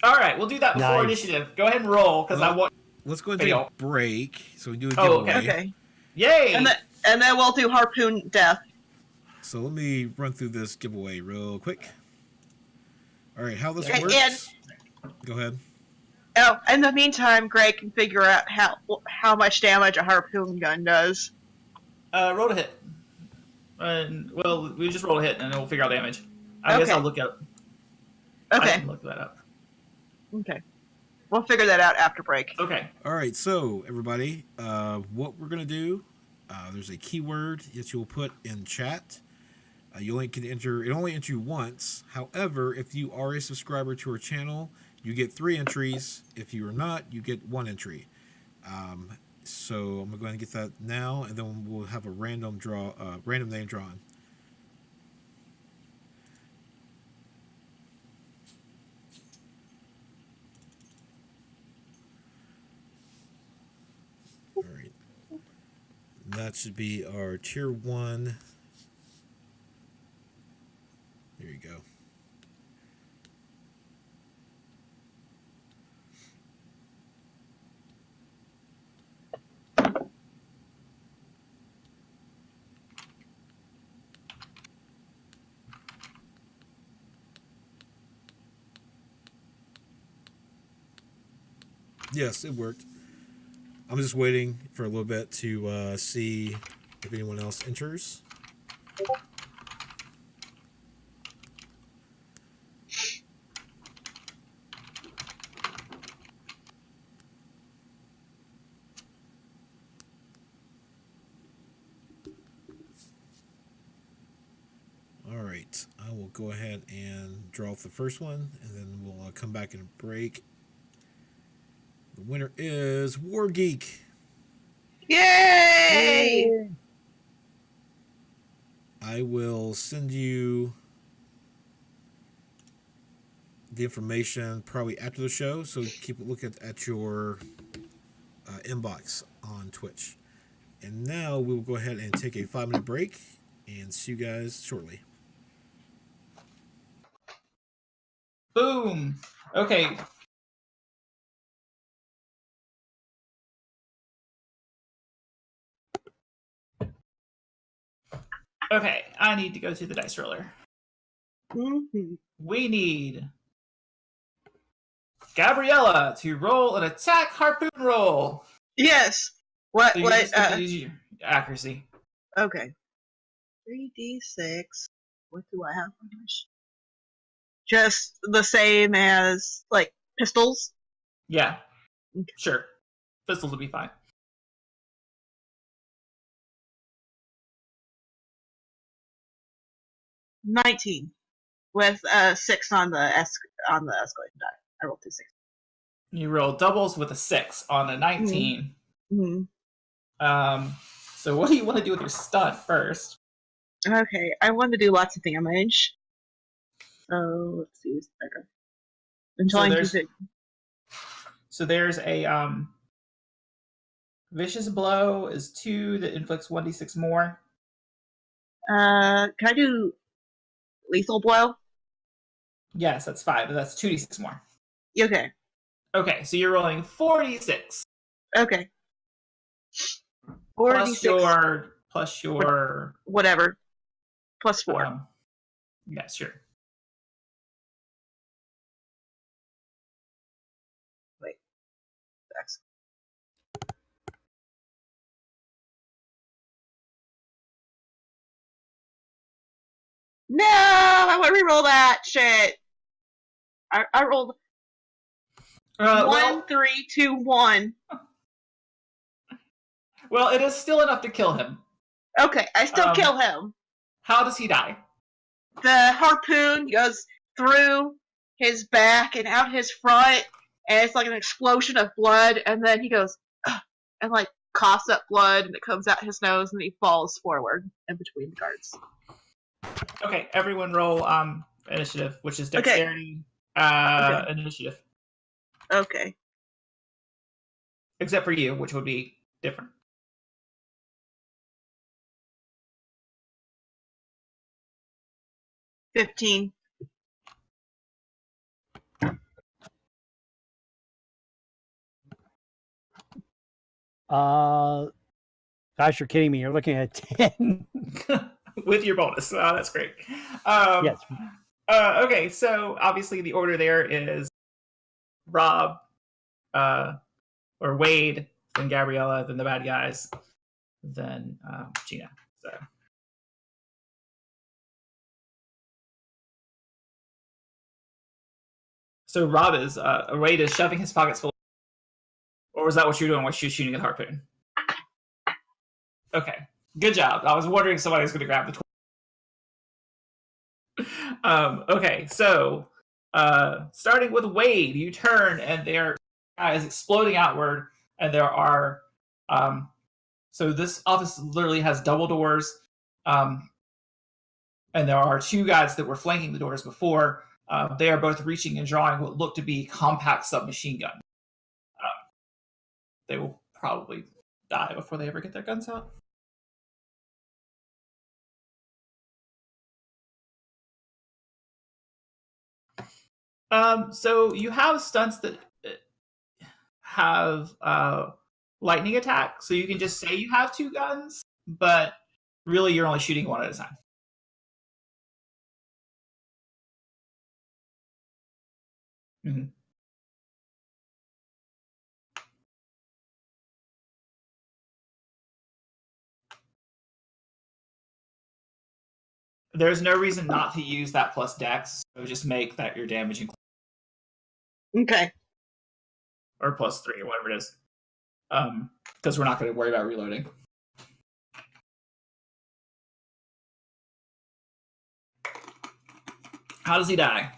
all right, we'll do that before Nice. initiative. Go ahead and roll because I want. Let's go and take Fail. a break so we do a Oh, giveaway. Okay, Yay! and then we'll do harpoon death. So let me run through this giveaway real quick. All right, how this Okay, works. Go ahead. Oh, in the meantime, Greg can figure out how much damage a harpoon gun does. Roll a hit. And well, we just roll a hit and then we'll figure out damage. I guess Okay. I'll look up. I Okay, can look that up. okay, we'll figure that out after break. Okay. All right, so everybody, what we're gonna do? There's a keyword that you'll put in chat. You only can enter. It only enters you once. However, if you are a subscriber to our channel, you get 3 entries. If you are not, you get 1 entry. So I'm going to get that now, and then we'll have a random name drawn. All right. That should be our tier 1 Yes, it worked. I'm just waiting for a little bit to see if anyone else enters. All right, I will go ahead and draw off the first one, and then we'll come back in a break. The winner is War Geek. Yay! I will send you the information probably after the show, so keep a look at your inbox on Twitch. And now we will go ahead and take a 5-minute break and see you guys shortly. Boom. Okay. Okay, I need to go to the dice roller. Mm-hmm. We need Gabriella to roll an attack harpoon roll. Yes. What? So you're What? just gonna use your accuracy. Okay. 3d6. What do I have on this? Just the same as like pistols. Yeah. Sure. Pistols will be fine. $19 with 6 on the escalation die. I rolled 2 6. You roll doubles with a 6 on a 19. Mm-hmm. So what do you want to do with your stunt first? Okay, I want to do lots of damage. So let's see what's better. So there's a vicious blow is 2 that inflicts 1d6 more. Can I do lethal blow? Yes, that's 5, but that's 2d6 more. Okay. Okay, so you're rolling 4d6. Okay. Plus your whatever. Plus 4. Yeah, sure. Wait. That's... No, I want to reroll that shit. I rolled 1, 3, 2, 1. Well, it is still enough to kill him. Okay, I still kill him. How does he die? The harpoon goes through his back and out his front, and it's like an explosion of blood, and then he goes, ugh, and like coughs up blood, and it comes out his nose, and he falls forward in between the guards. Okay, everyone roll initiative, which is dexterity initiative. Okay. Except for you, which would be different. $15. Gosh, you're kidding me. You're looking at 10. With your bonus. Oh, that's great. Yes. Okay, so obviously the order there is Rob, or Wade, then Gabriella, then the bad guys, then Gina. So Rob is Wade is shoving his pockets full. Or was that what you're doing? Was you shooting at harpoon? Okay, good job. I was wondering if somebody was going to grab the. Okay, so starting with Wade, you turn and there is exploding outward, and there are so this office literally has double doors, and there are 2 guys that were flanking the doors before. They are both reaching and drawing what look to be compact submachine guns. They will probably die before they ever get their guns out. So you have stunts that have lightning attack, so you can just say you have 2 guns, but really you're only shooting one at a time. Mm-hmm. There's no reason not to use that plus dex, so just make that your damage Okay. or plus 3 or whatever it is. Because we're not going to worry about reloading. How does he die?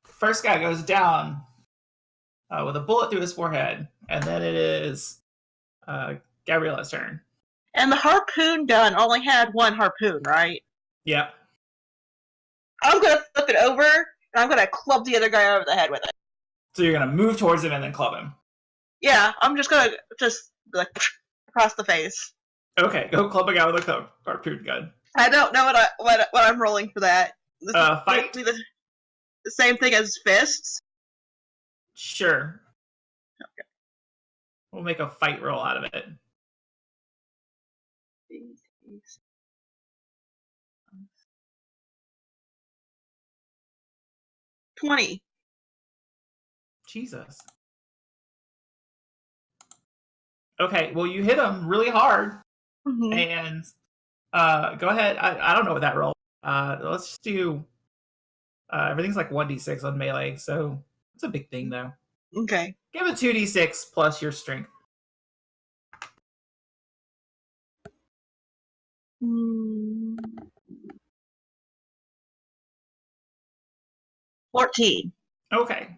First guy goes down with a bullet through his forehead, and then it is Gabriella's turn. And the harpoon gun only had one harpoon, right? Yep. I'm gonna flip it over, and I'm gonna club the other guy over the head with it. So you're going to move towards him and then club him. Yeah, I'm just gonna like across the face. Okay, go club a guy with a harpoon gun. I don't know what I'm rolling for that. Fight? Be the same thing as fists. Sure. Okay. We'll make a fight roll out of it. 20. Jesus. Okay, well, you hit him really hard, Mm-hmm. and go ahead. I don't know what that roll. Let's just do. Everything's like 1d6 on melee, so it's a big thing though. Okay. Give it 2d6 plus your strength. 14. Okay,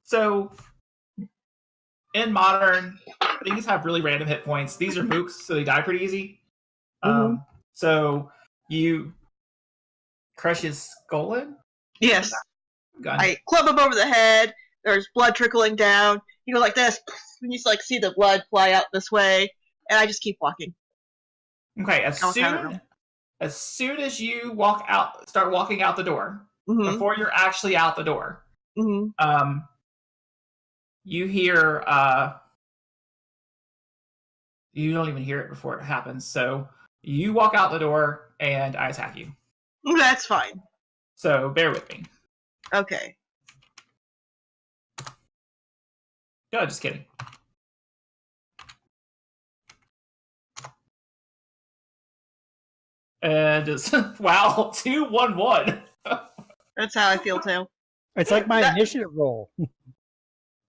so in modern, things have really random hit points. These are mooks, so they die pretty easy. Mhm. So you crush his skull in? Yes. Gun. I club him over the head. There's blood trickling down. You go like this, and you just like see the blood fly out this way, and I just keep walking. Okay, as I'll count it. soon as you start walking out the door, Mm-hmm. before you're actually out the door, Mm-hmm. you hear you don't even hear it before it happens. So you walk out the door and I attack you. That's fine. So bear with me. Okay. No, just kidding. And it's wow, 2-1-1. That's how I feel too. It's like my initiative roll.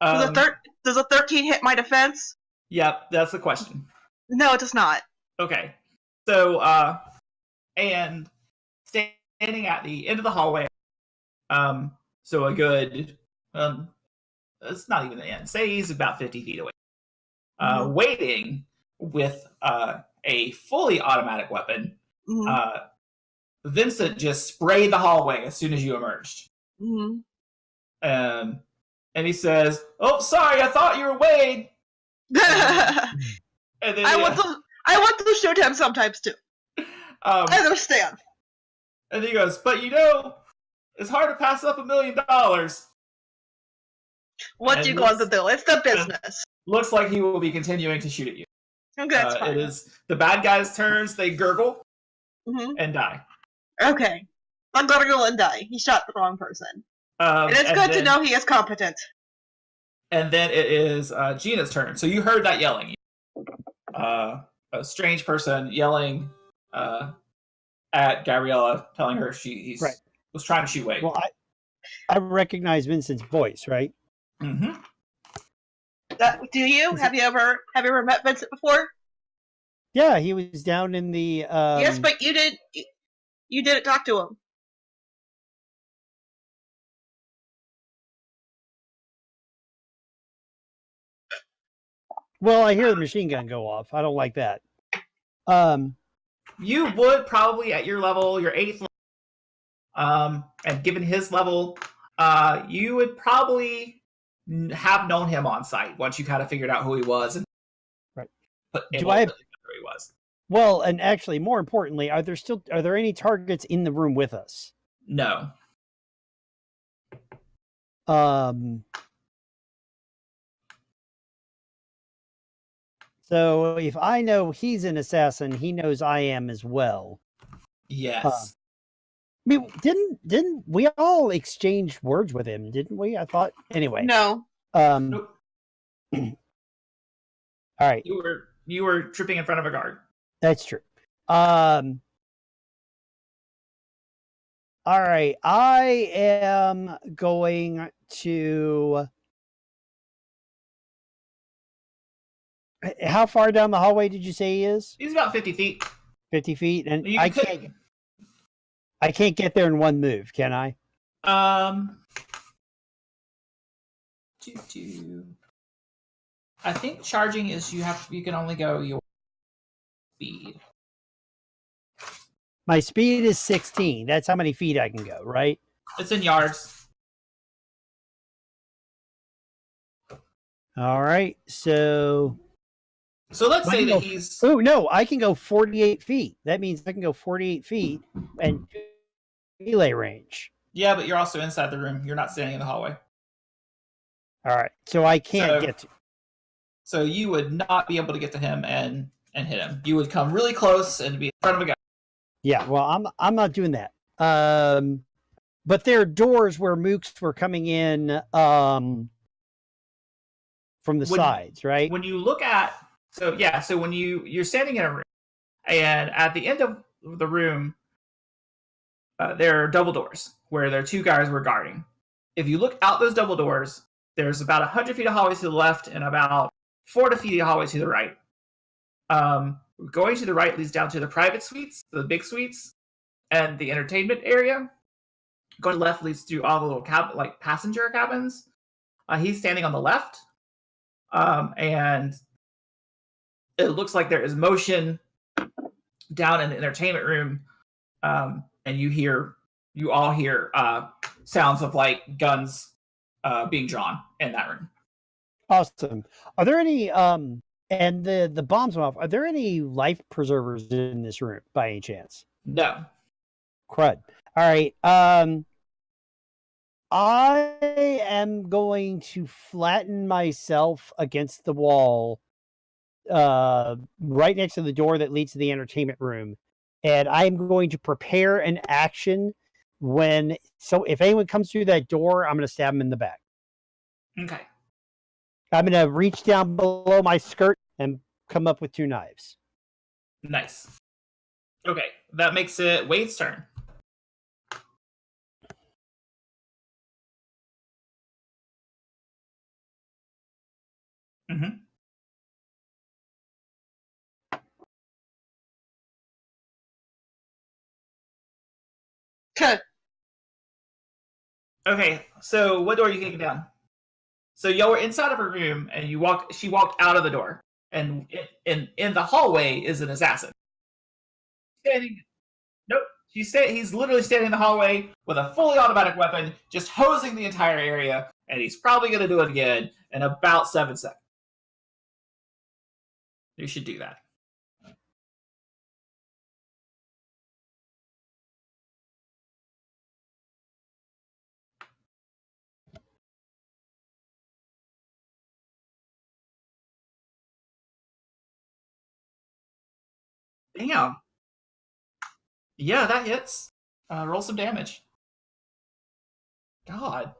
Does a 13 hit my defense? Yep, that's the question. No, it does not. Okay. So and standing at the end of the hallway, so a good it's not even the end. Say he's about 50 feet away. Waiting with a fully automatic weapon. Mm-hmm. Vincent just sprayed the hallway as soon as you emerged. Mm-hmm. And he says, "Oh, sorry, I thought you were Wade." And then, I want to shoot him sometimes too. I understand. And he goes, "But you know, it's hard to pass up $1 million." What you going to do? It's the business. Looks like he will be continuing to shoot at you. Okay, that's fine. It is the bad guys' turns. They gurgle and die. Okay. I'm gonna go and die. He shot the wrong person. And it's good to know he is competent. And then it is Gina's turn. So you heard that yelling. A strange person yelling at Gabriella, telling her he was trying to shoot Wade. Well, I recognize Vincent's voice, right? Mm-hmm. Do you? Have you ever met Vincent before? Yeah, he was down in the. Yes, but you didn't talk to him. Well, I hear the machine gun go off. I don't like that. You would probably at your level, your 8th level, and given his level, you would probably have known him on sight once you kind of figured out who he was. And right. Do I have who he was? Well, and actually, more importantly, are there any targets in the room with us? No. So if I know he's an assassin, he knows I am as well. Yes. I mean, didn't we all exchange words with him? Didn't we? I thought. Anyway. No. Nope. All right. You were tripping in front of a guard. That's true. All right. I am going to. How far down the hallway did you say he is? He's about 50 feet. 50 feet, and You I could- can't get there in one move, can I? I think charging is you can only go your speed. My speed is 16. That's how many feet I can go, right? It's in yards. All right. So let's say that go, he's. Oh no, I can go 48 feet. That means I can go 48 feet and melee range. Yeah, but you're also inside the room. You're not standing in the hallway. All right. So I can't get to. So you would not be able to get to him and hit him. You would come really close and be in front of a guy. Yeah, well, I'm not doing that. But there are doors where mooks were coming in from the sides, right? When you look at so when you're standing in a room, and at the end of the room, there are double doors where there are two guys were guarding. If you look out those double doors, there's about 100 feet of hallway to the left and about 40 feet of hallway to the right. Going to the right leads down to the private suites, the big suites, and the entertainment area. Going to the left leads through all the little passenger cabins. He's standing on the left, and it looks like there is motion down in the entertainment room, and you all hear sounds of like guns being drawn in that room. Awesome. Are there any and the bombs went off? Are there any life preservers in this room by any chance? No. Crud. All right. I am going to flatten myself against the wall, right next to the door that leads to the entertainment room, and I'm going to prepare an action so if anyone comes through that door, I'm going to stab them in the back. Okay. I'm going to reach down below my skirt and come up with 2 knives. Nice. Okay, that makes it Wade's turn. Mm-hmm. Okay, so what door are you kicking down? So y'all were inside of her room, and she walked out of the door, and in the hallway is an assassin. Nope. He's literally standing in the hallway with a fully automatic weapon, just hosing the entire area, and he's probably going to do it again in about 7 seconds. You should do that. Damn. Yeah, that hits. Roll some damage. God.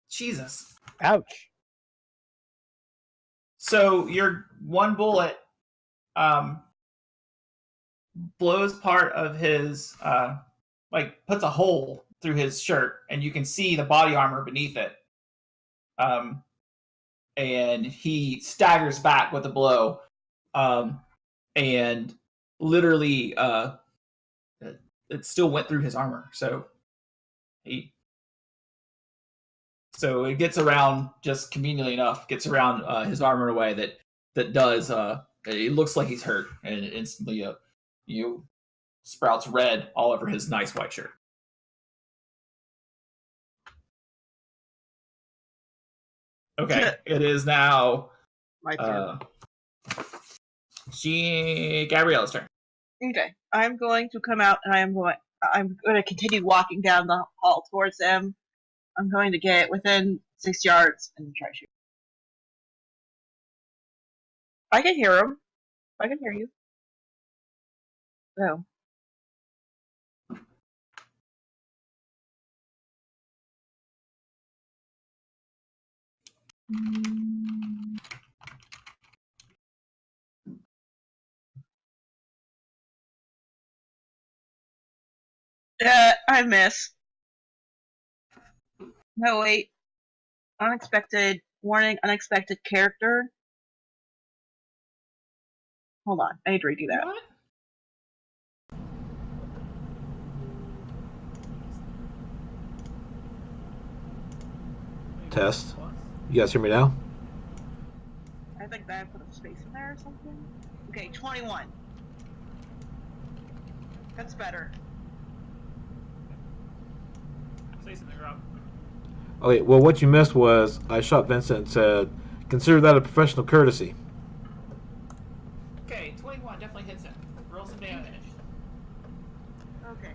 Jesus. Ouch. So your one bullet blows part of his puts a hole through his shirt, and you can see the body armor beneath it. And he staggers back with the blow, and literally it still went through his armor. So it gets around, just conveniently enough, gets around his armor in a way that does it looks like he's hurt, and it instantly sprouts red all over his nice white shirt. Okay, it is now My turn. Gabriella's turn. Okay, I'm going to come out, and I'm going to continue walking down the hall towards them. I'm going to get within 6 yards and try to shoot. I can hear him. I can hear you. Oh. I miss. No, wait. Unexpected warning, unexpected character. Hold on, I need to redo that. What? Test. You guys hear me now? I think that I put a space in there or something. Okay, 21. That's better. Say something, Rob. Okay, well, what you missed was I shot Vincent and said, consider that a professional courtesy. Okay, 21 definitely hits him. Roll some damage. Okay.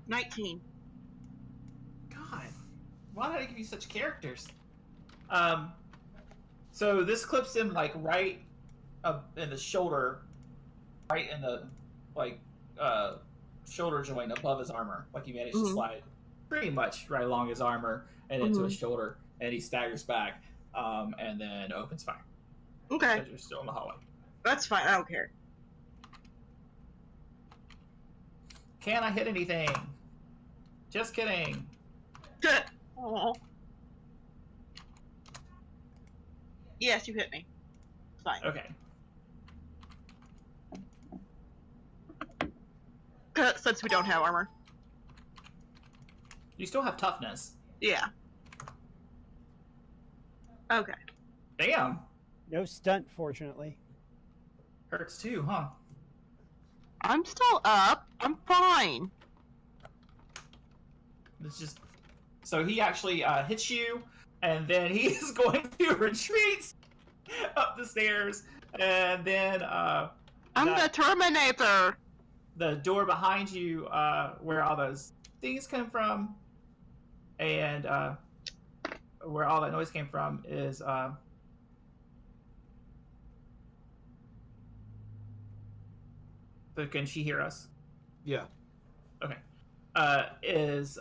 $19. God, why did I give you such characters? So this clips him like right up in the shoulder, right in the like shoulder joint above his armor. Like he managed to slide pretty much right along his armor and into his shoulder, and he staggers back, and then opens fire. Okay. Because you're still in the hallway. That's fine, I don't care. Can I hit anything? Just kidding. Oh. Yes, you hit me. It's fine. Okay. Since we don't have armor. You still have toughness. Yeah. Okay. Damn. No stunt, fortunately. Hurts too, huh? I'm still up. I'm fine. It's just so he actually hits you, and then he is going to retreat up the stairs, and then I'm the Terminator. the door behind you, where all those things come from, and where all that noise came from is so can she hear us? Yeah. Okay. Is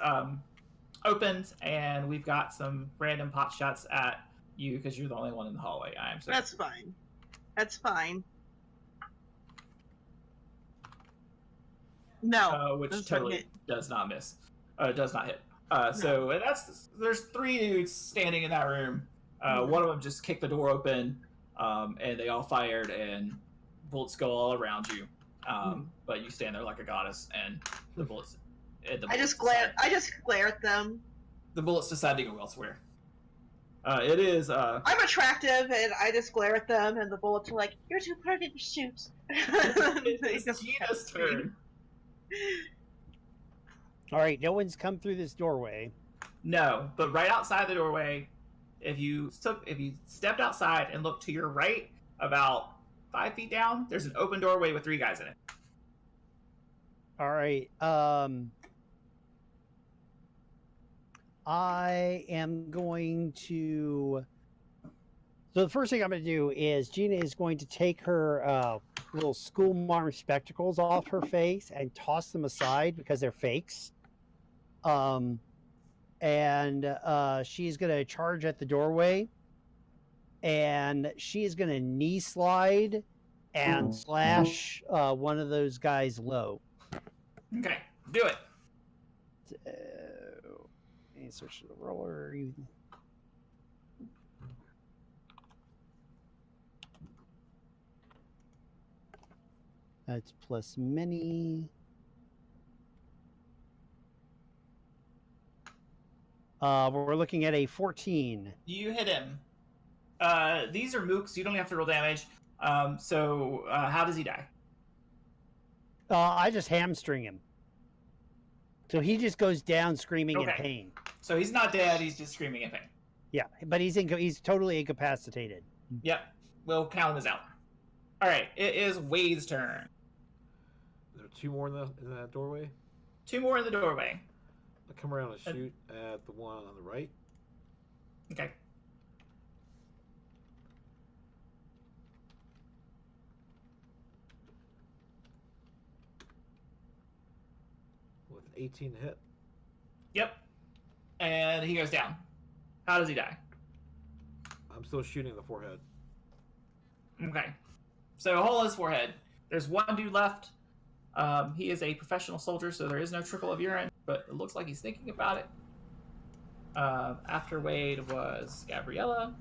opened, and we've got some random pot shots at you because you're the only one in the hallway. I am so. That's fine. That's fine. No. Which Does totally not hit. does not miss. Does not hit. So and there's 3 dudes standing in that room. One of them just kicked the door open, and they all fired, and bullets go all around you. But you stand there like a goddess, and the bullets. I just glare at them. The bullets decide to go elsewhere. It is. I'm attractive, and I just glare at them, and the bullets are like, "You're too pretty to shoot." It's Gina's turn. All right, no one's come through this doorway. No, but right outside the doorway, if you stepped outside and looked to your right, about 5 feet down, there's an open doorway with 3 guys in it. All right. I am going to. So the first thing I'm going to do is Gina is going to take her little school marm spectacles off her face and toss them aside because they're fakes. And she's going to charge at the doorway, and she is going to knee slide and slash one of those guys low. Okay, do it. Let me switch to the roller. That's plus many. We're looking at a 14. You hit him. These are mooks. You don't have to roll damage. So how does he die? I just hamstring him. So he just goes down screaming in pain. So he's not dead. He's just screaming in pain. Yeah, but he's totally incapacitated. Yep. we'll count this out. All right, it is Wade's turn. There are two more in that doorway. 2 more in the doorway. I come around and shoot at the one on the right. Okay. With an 18 to hit. Yep. And he goes down. How does he die? I'm still shooting in the forehead. Okay. So a hole in his forehead. There's one dude left. He is a professional soldier, so there is no trickle of urine, but it looks like he's thinking about it. After Wade was Gabriella.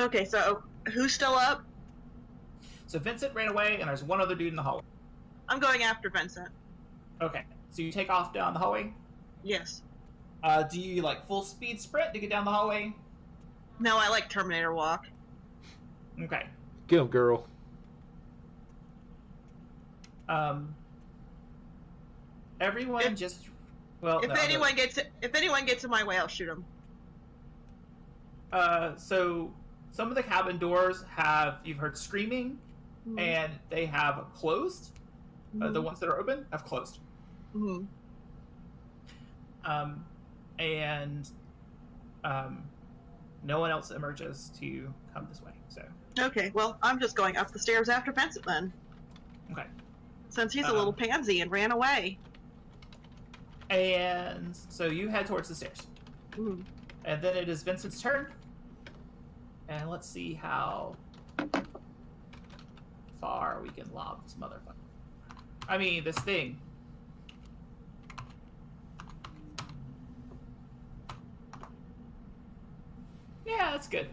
Okay, so who's still up? So Vincent ran away, and there's one other dude in the hallway. I'm going after Vincent. Okay. So you take off down the hallway. Yes. Do you like full speed sprint to get down the hallway? No, I like Terminator walk. Okay. Get him, girl. Everyone If- just well. If anyone gets in my way, I'll shoot him. So some of the cabin doors you've heard screaming, Mhm. and they have closed. The ones that are open have closed. Mhm. And no one else emerges to come this way. So Okay, well, I'm just going up the stairs after Vincent then, okay. since he's a little pansy and ran away. And so you head towards the stairs, Mhm. and then it is Vincent's turn. And let's see how far we can lob this motherfucker. I mean, this thing. Yeah, that's good.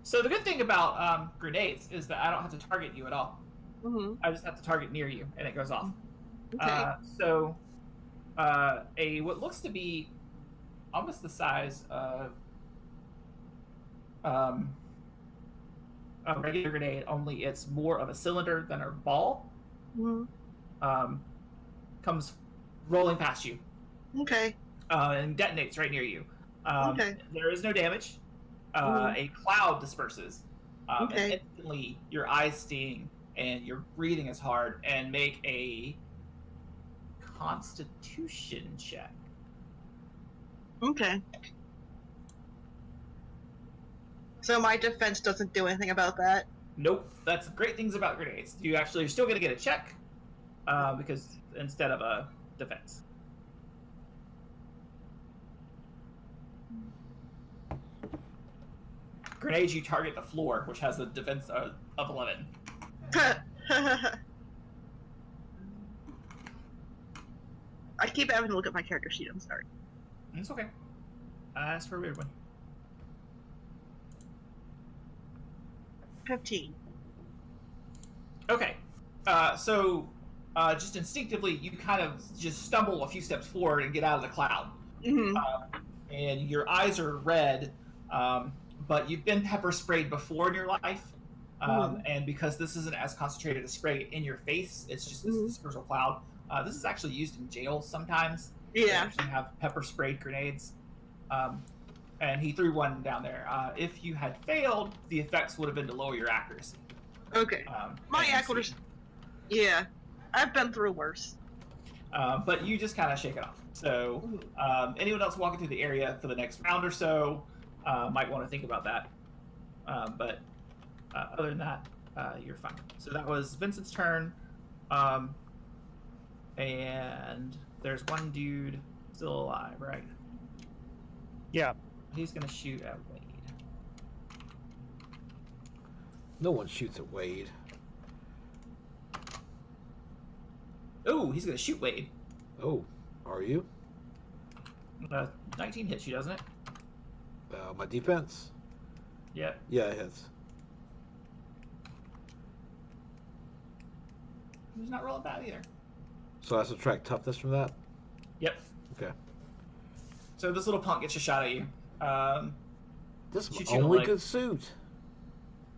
So the good thing about grenades is that I don't have to target you at all. Mhm. I just have to target near you, and it goes off. Okay. So what looks to be almost the size of a regular grenade, only it's more of a cylinder than a ball, Mhm. comes rolling past you Okay. and detonates right near you. Okay. There is no damage. A cloud disperses, and Okay. instantly your eyes sting and your breathing is hard, and make a Constitution check. Okay. So my defense doesn't do anything about that. Nope. That's great things about grenades. You're still going to get a check, because instead of a defense. Grenades, you target the floor, which has a defense of 11. I keep having to look at my character sheet. I'm sorry. It's okay. I asked for a weird one. 15. Okay. So just instinctively, you kind of just stumble a few steps forward and get out of the cloud. Mhm. And your eyes are red, but you've been pepper sprayed before in your life. And because this isn't as concentrated a spray in your face, it's just this dispersal cloud. This is actually used in jails sometimes. They Yeah. actually have pepper sprayed grenades. And he threw one down there. If you had failed, the effects would have been to lower your accuracy. Okay. My as you accuracy. see. Yeah. I've been through worse. But you just kind of shake it off. So anyone else walking through the area for the next round or so might want to think about that. But other than that, you're fine. So that was Vincent's turn. And there's one dude still alive, right? Yeah. He's going to shoot at Wade. No one shoots at Wade. Oh, he's going to shoot Wade. Oh, are you? 19 hits you, doesn't it? My defense? Yeah. Yeah, it hits. He's not rolling bad either. So I subtract toughness from that? Yep. Okay. So this little punk gets a shot at you. This is Shoot my you in the only leg. good suit.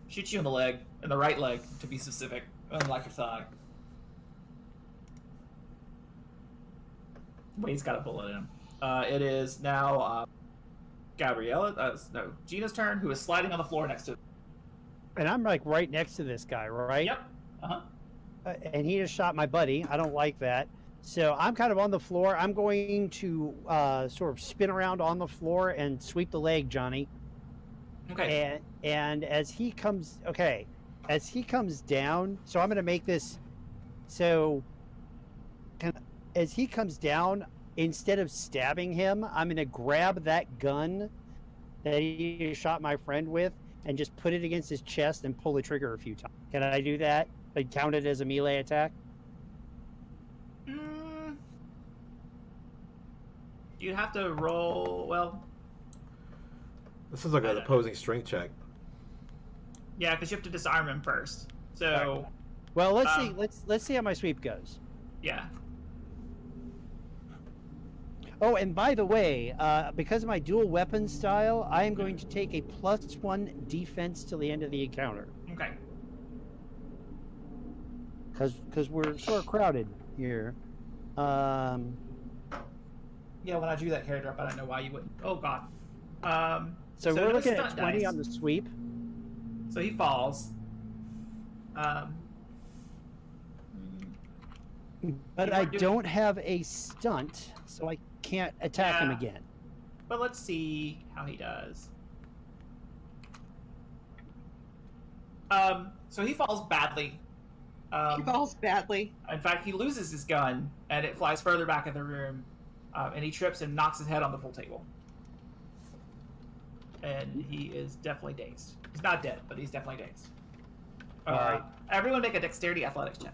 Shoots you in the leg, in the right leg, to be specific, unlike your thigh. Wade's got a bullet in him. It is now Gina's turn, who is sliding on the floor next to And I'm like right next to this guy, right? Yep. Uh-huh. And he just shot my buddy. I don't like that. So I'm kind of on the floor. I'm going to sort of spin around on the floor and sweep the leg, Johnny. Okay. And as he comes down, so I'm going to make this so as he comes down, instead of stabbing him, I'm going to grab that gun that he shot my friend with and just put it against his chest and pull the trigger a few times. Can I do that? Like, count it as a melee attack? You'd have to roll. Well, This is like an opposing strength check. yeah, because you have to disarm him first. So, Well, let's see. Let's see how my sweep goes. yeah. Oh, and by the way, because of my dual weapon style, I am going to take a +1 defense till the end of the encounter. Okay. Because we're sort of crowded here. Yeah, when I drew that character up, I don't know why you wouldn't. Oh god. So we're no looking at stunt 20 dice. on the sweep. So he falls. But You I weren't doing- don't have a stunt, so I can't attack him Yeah. again. But let's see how he does. So he falls badly. He falls badly. In fact, he loses his gun, and it flies further back in the room, and he trips and knocks his head on the pool table. And he is definitely dazed. He's not dead, but he's definitely dazed. All right. Everyone make a dexterity athletics check.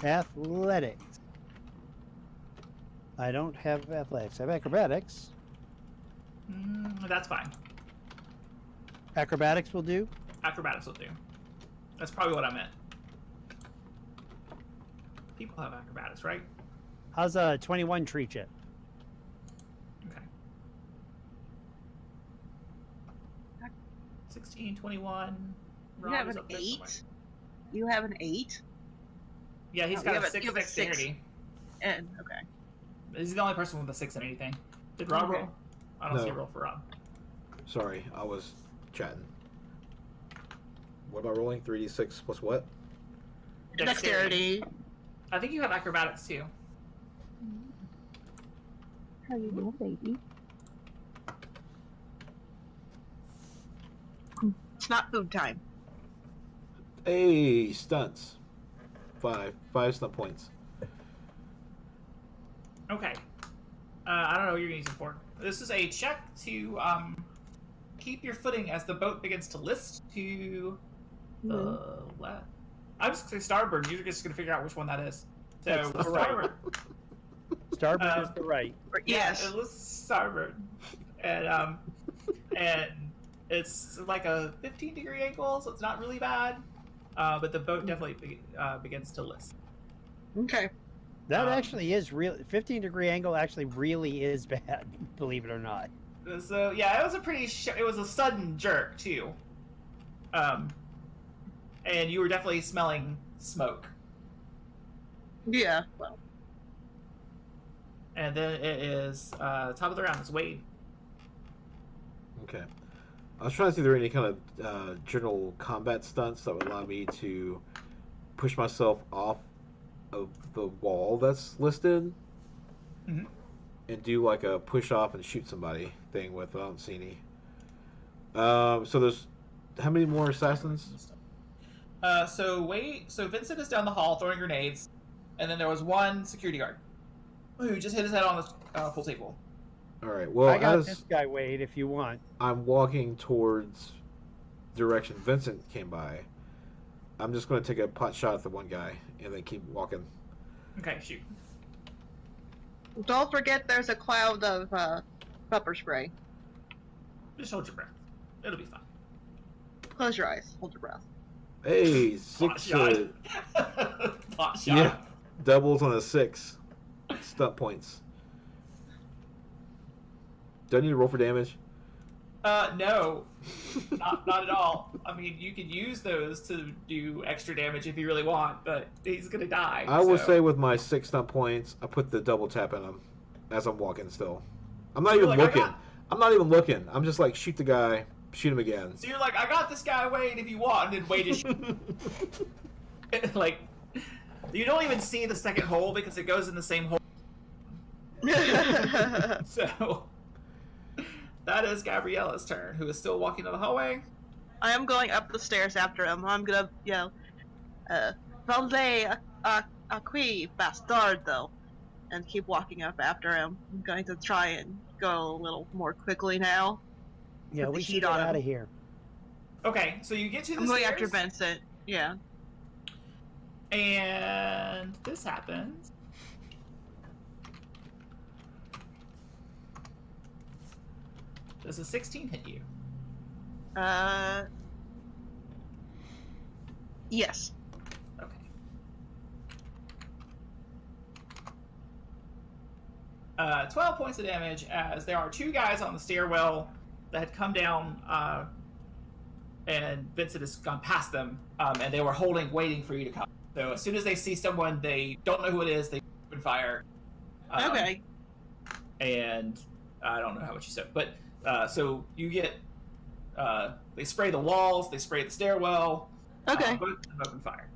Athletics. I don't have athletics. I have acrobatics. That's fine. Acrobatics will do. Acrobatics will do. That's probably what I meant. People have acrobatics, right? How's a 21 treat you? Okay. 16, 21. You have is an up there 8? somewhere. You have an 8? Yeah, he's Oh, got you a have a- 6 you have a 6. dexterity. And okay. He's the only person with a 6 in anything. Did Rob Okay. roll? I don't No. see a roll for Rob. Sorry, I was chatting. What am I rolling? 3d6 plus what? Dexterity. I think you have acrobatics too. How you doing, baby? It's not food time. Hey, stunts. 5 stunt points. Okay. I don't know what you're going to use it for. This is a check to keep your footing as the boat begins to list to the left. I'm just going to say starboard. You're just going to figure out which one that is. So, That's the right. starboard. Starboard is the right. Yes. Yeah, it lists starboard. And it's like a 15-degree angle, so it's not really bad. But the boat definitely begins to list. Okay. That actually is real. 15-degree angle actually really is bad, believe it or not. So yeah, it was a pretty. It was a sudden jerk too. And you were definitely smelling smoke. Yeah. Well. And then it is top of the round. It's Wade. Okay. I was trying to see if there were any kind of general combat stunts that would allow me to push myself off of the wall that's listed Mhm. and do like a push off and shoot somebody thing with. I don't see any. So there's how many more assassins? So Vincent is down the hall throwing grenades, and then there was one security guard who just hit his head on the pool table. All right. Well, I got as this guy, Wade, if you want. I'm walking towards the direction Vincent came by, I'm just going to take a pot shot at the one guy and then keep walking. Okay, shoot. Don't forget there's a cloud of pepper spray. Just hold your breath. It'll be fine. Close your eyes. Hold your breath. Hey, Pot 6 shot. Pot shot. yeah, doubles on a 6 stunt points. Do I need to roll for damage? No, not at all. I mean, you could use those to do extra damage if you really want, but he's gonna die. I will so. say with my 6 stunt points, I put the double tap in him as I'm walking still. I'm not even You're like, looking. I'm not even looking. I'm just like, shoot the guy, shoot him again. So you're like, I got this guy, Wade, if you want, and Wade is like, you don't even see the second hole because it goes in the same hole. So that is Gabriella's turn, who is still walking down the hallway. I am going up the stairs after him. I'm gonna yell, Valde qui bastardo, and keep walking up after him. I'm going to try and go a little more quickly now. Yeah, Put we the should heat get on him. out of here. Okay, so you get to the I'm going stairs, after Vincent. Yeah. and this happens. Does a 16 hit you? Yes. Okay. 12 points of damage, as there are two guys on the stairwell that had come down, and Vincent has gone past them, and they were waiting for you to come. So as soon as they see someone, they don't know who it is, they open fire. Okay. And I don't know how much you said, but so you get, they spray the walls, they spray the stairwell. Okay. Both open fire.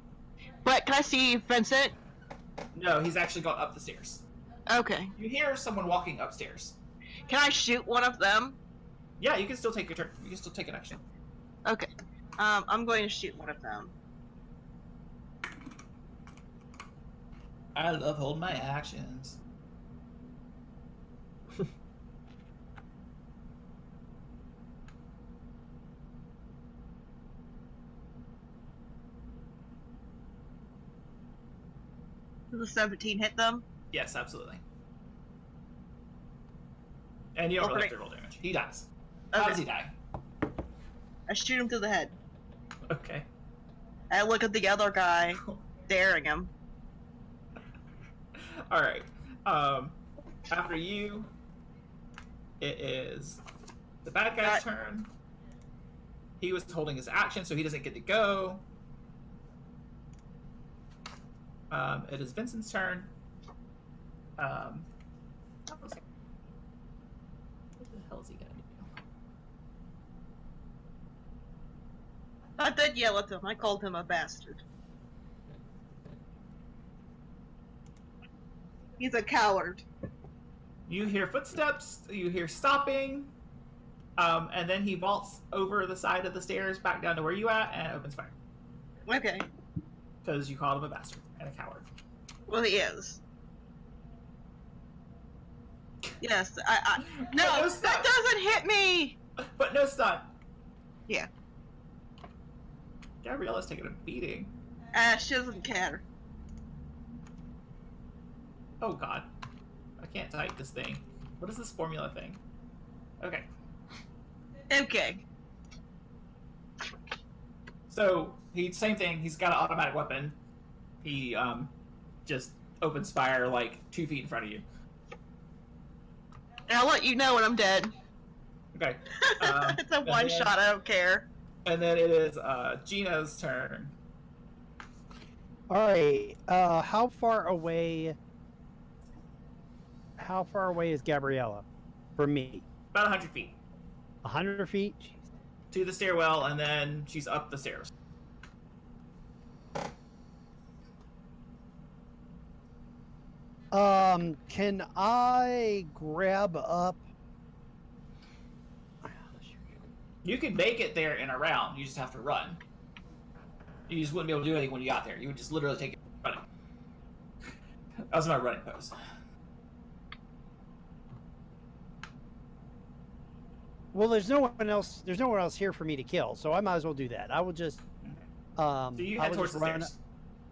But can I see Vincent? No, he's actually gone up the stairs. Okay. You hear someone walking upstairs. Can I shoot one of them? Yeah, you can still take your turn. You can still take an action. Okay. I'm going to shoot one of them. I love holding my actions. Does the 17 hit them? Yes, absolutely. And you don't really have Okay. to roll damage. He dies. How Okay. does he die? I shoot him to the head. Okay. I look at the other guy, daring him. All right. After you, it is the bad guy's turn. He was holding his action, so he doesn't get to go. It is Vincent's turn. What the hell is he gonna do? I did yell at him. I called him a bastard. He's a coward. You hear footsteps, you hear stopping, and then he vaults over the side of the stairs back down to where you at and opens fire. Okay. Because you called him a bastard and a coward. Well, he is. Yes, I But no, no that stun. doesn't hit me! But no stun. Yeah. Gabriella's taking a beating. She doesn't care. Oh god. I can't type this thing. What is this formula thing? Okay. Okay. So, same thing, he's got an automatic weapon. He, just opens fire like 2 feet in front of you. And I'll let you know when I'm dead. Okay. It's a one shot, I don't care. And then it is, Gina's turn. All right. How far away is Gabriella from me? About 100 feet. 100 feet? Jeez. To the stairwell, and then she's up the stairs. Can I grab up? You could make it there in a round, you just have to run. You just wouldn't be able to do anything when you got there. You would just literally take it running. That was my running pose. Well, there's no one else. There's no one else here for me to kill, so I might as well do that. I will just. So you I head will towards just the run. stairs.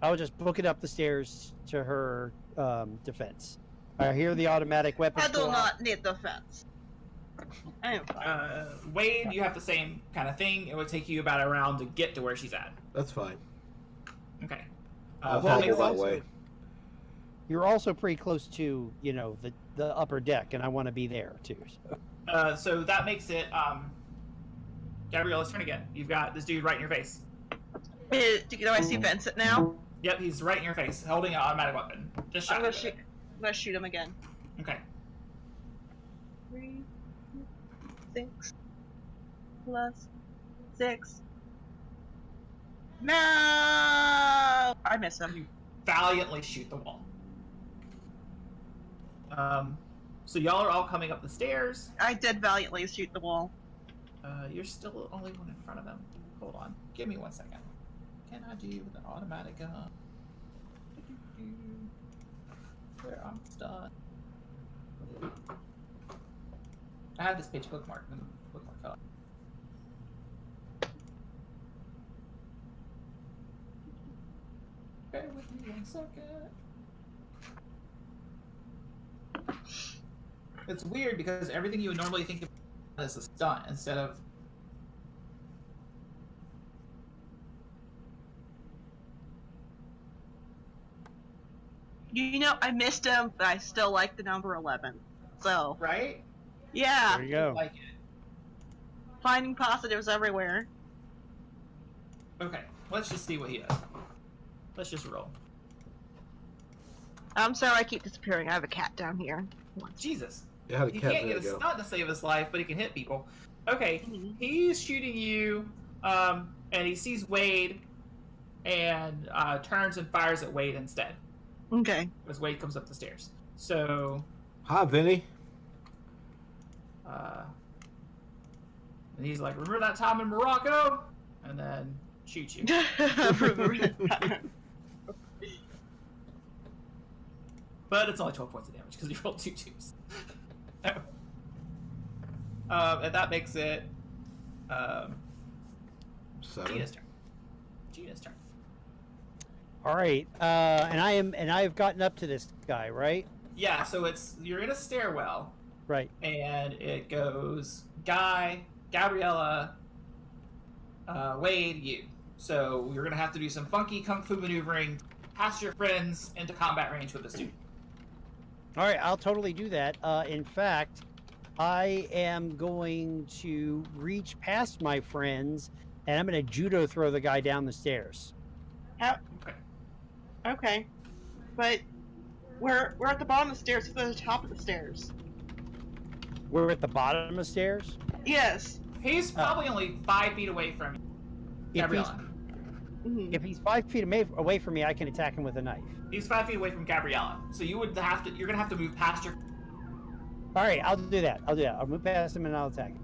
I will just book it up the stairs to her defense. I hear the automatic weapon. I do not need defense. I am fine. Wade, you have the same kind of thing. It would take you about a round to get to where she's at. That's fine. Okay. I'll well, handle you're that way. You're also pretty close to, the upper deck, and I want to be there too. So. So that makes it Gabriella's turn again. You've got this dude right in your face. Do I see Vincent now? Yep, he's right in your face, holding an automatic weapon. Just shot I'm him. gonna shoot him again. Okay. 6 plus 6. No! I miss him. You valiantly shoot the wall. So y'all are all coming up the stairs. I did valiantly shoot the wall. You're still the only one in front of them. Hold on. Give me 1 second. Can I do with an automatic gun? Where I'm stuck. I had this page bookmark and the bookmark fell out. Bear with me 1 second. It's weird because everything you would normally think of as a stunt instead of. You know, I missed him, but I still like the number 11. So, Right? yeah, There you go. Like it. finding positives everywhere. Okay, let's just see what he does. Let's just roll. I'm sorry I keep disappearing. I have a cat down here. Jesus. Yeah, the He cat. can't There get you a go. stunt to save his life, but he can hit people. Okay, Mhm. he's shooting you, and he sees Wade, and turns and fires at Wade instead. Okay. As Wade comes up the stairs. So, Hi, Vinny. and he's like, "Remember that time in Morocco?" And then shoots you. But it's only 12 points of damage because you rolled 2 twos. And that makes it 7. Gina's turn. Gina's turn. All right, and I've gotten up to this guy, right? Yeah, so you're in a stairwell, Right. and it goes Guy, Gabriella, Wade, you. So you're gonna have to do some funky kung fu maneuvering, pass your friends into combat range with this dude. All right, I'll totally do that. In fact, I am going to reach past my friends, and I'm going to judo throw the guy down the stairs. Okay. But we're at the bottom of the stairs. It's at the top of the stairs. We're at the bottom of the stairs. Yes. He's probably only 5 feet away from you. If Gabriella. Mhm. If he's 5 feet away from me, I can attack him with a knife. He's 5 feet away from Gabriella. So you're gonna have to move past your. All right, I'll do that. I'll move past him and I'll attack him.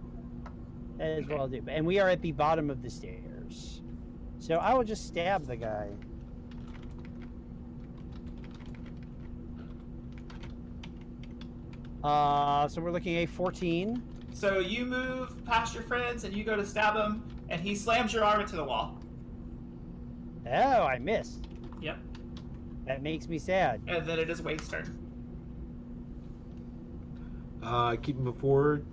That is what I'll do. And we are at the bottom of the stairs, so I will just stab the guy. So we're looking at 14. So you move past your friends and you go to stab him, and he slams your arm into the wall. Oh, I missed. Yep. That makes me sad. And then it is Wade's turn. Keep moving forward.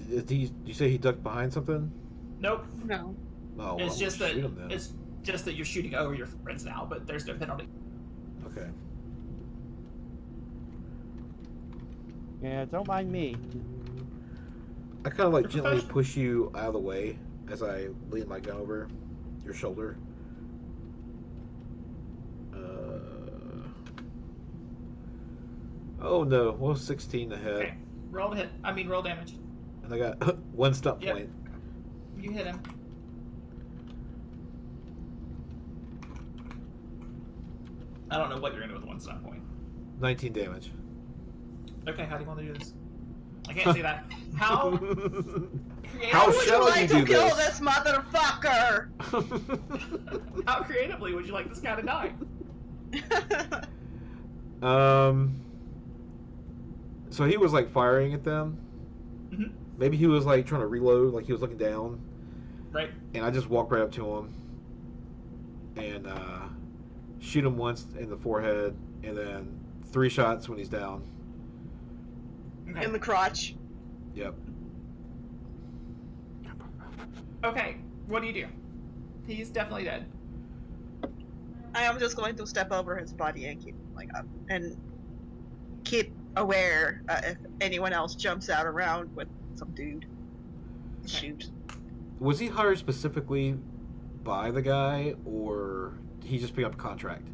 Did you say he ducked behind something? Nope. No. Oh, well, It's just that shoot him then. it's just that you're shooting over your friends now, but there's no penalty. Okay. Yeah, don't mind me. I kind of like You're gently professional. push you out of the way as I lean my gun over your shoulder. Oh no, well 16 to hit, Okay. Roll damage. and I got 1 stunt Yep. point. You hit him. I don't know what you're gonna do with 1 stun point. 19 damage. Okay, how do you want to do this? I can't see that. How creative, How Would you shall like you to do kill this? this motherfucker? how creatively would you like this guy to die? So he was like firing at them. Mhm. Maybe he was like trying to reload, like he was looking down, Right. and I just walked right up to him and shoot him once in the forehead, and then 3 shots when he's down. Okay. In the crotch. Yep. Okay. What do you do? He's definitely dead. I am just going to step over his body and keep like up and keep aware if anyone else jumps out around with some dude. Shoot. Was he hired specifically by the guy, or did he just pick up a contract?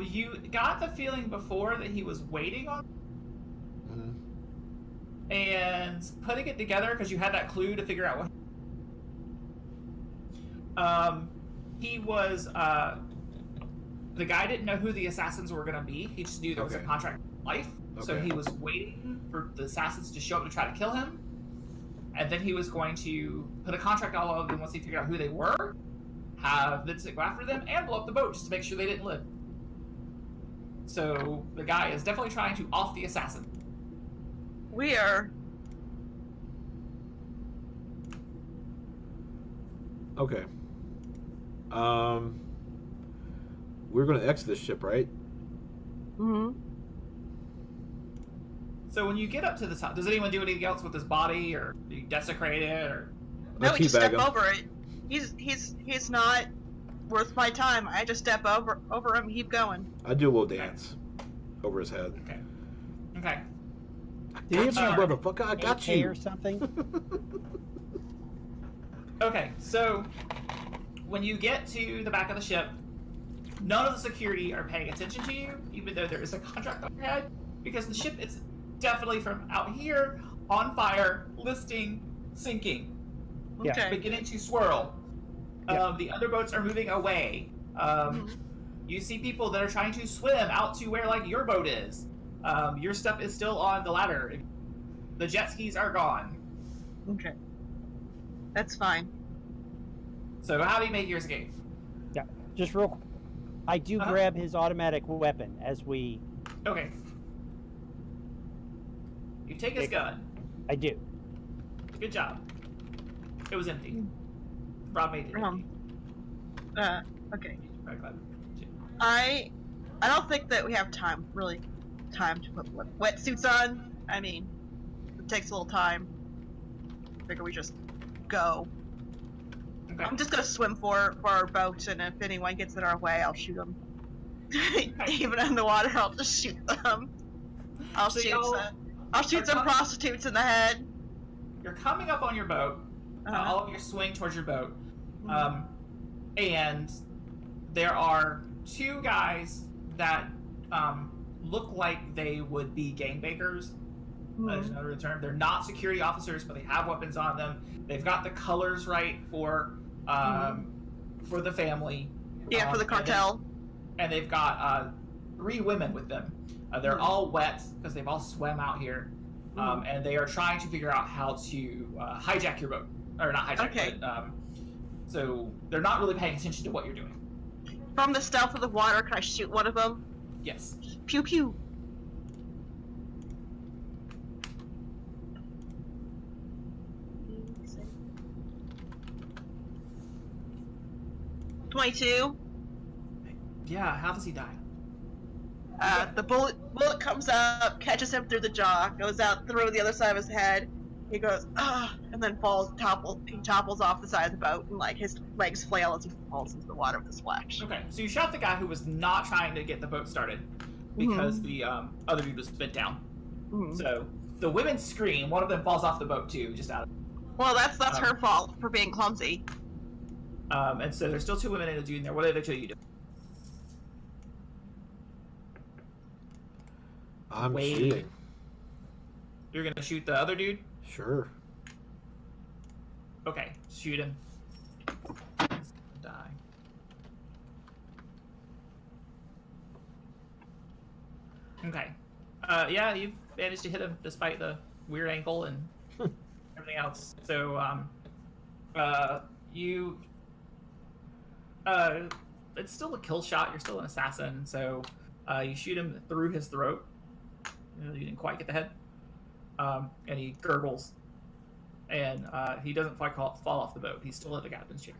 You got the feeling before that he was waiting on, and putting it together because you had that clue to figure out what. He was the guy didn't know who the assassins were going to be. He just knew there was a contract for life, so he was waiting for the assassins to show up to try to kill him, and then he was going to put a contract on all of them once he figured out who they were, have Vincent go after them, and blow up the boat just to make sure they didn't live. So the guy is definitely trying to off the assassin. We are. Okay. We're going to exit this ship, right? Mm-hmm. So when you get up to the top, does anyone do anything else with his body, or do you desecrate it, or? No, we just teabag step him. over it. He's not worth my time. I just step over him, keep going. I do a little dance over his head. Okay. Okay. Do you have a motherfucker, I got AK you. or something? Okay, so when you get to the back of the ship, none of the security are paying attention to you, even though there is a contract on your head, because the ship is definitely from out here, on fire, listing, sinking, Okay. beginning to swirl. Yeah. The other boats are moving away. You see people that are trying to swim out to where, like, your boat is. Your stuff is still on the ladder. The jet skis are gone. Okay. That's fine. So how do you make your escape? Yeah, just real quick. I do grab his automatic weapon as we... Okay. You take his gun. I do. Good job. It was empty. Rob made it empty. Okay. Right, glad. I don't think that we have time to put wetsuits on. I mean, it takes a little time. I figure we just go. Okay. I'm just gonna swim for our boat, and if anyone gets in our way, I'll shoot them. Even in the water, I'll just shoot them. I'll shoot some prostitutes in the head. You're coming up on your boat. All of you swing towards your boat. And there are two guys that look like they would be gangbangers. There's another term. They're not security officers, but they have weapons on them. They've got the colors right for the family. Yeah, for the cartel. And they've got 3 women with them. They're all wet because they've all swam out here. And they are trying to figure out how to hijack your boat. Or not hijack, but so they're not really paying attention to what you're doing. From the stealth of the water, can I shoot one of them? Yes. Pew pew. $22. Yeah, how does he die? The bullet comes up, catches him through the jaw, goes out through the other side of his head. He goes, and then he topples off the side of the boat, and like his legs flail as he falls into the water with a splash. Okay, so you shot the guy who was not trying to get the boat started because the other dude was bent down. So the women scream. One of them falls off the boat too, just out of. Well, that's her fault for being clumsy. And so there's still 2 women and a dude in there. What are the 2 of you doing? I'm shooting. You're gonna shoot the other dude? Sure. Okay, shoot him. He's gonna die. Okay. Yeah, you managed to hit him despite the weird ankle and everything else. So, it's still a kill shot. You're still an assassin. So, you shoot him through his throat. You didn't quite get the head. And he gurgles. And he doesn't quite fall off the boat. He's still in the captain's chair.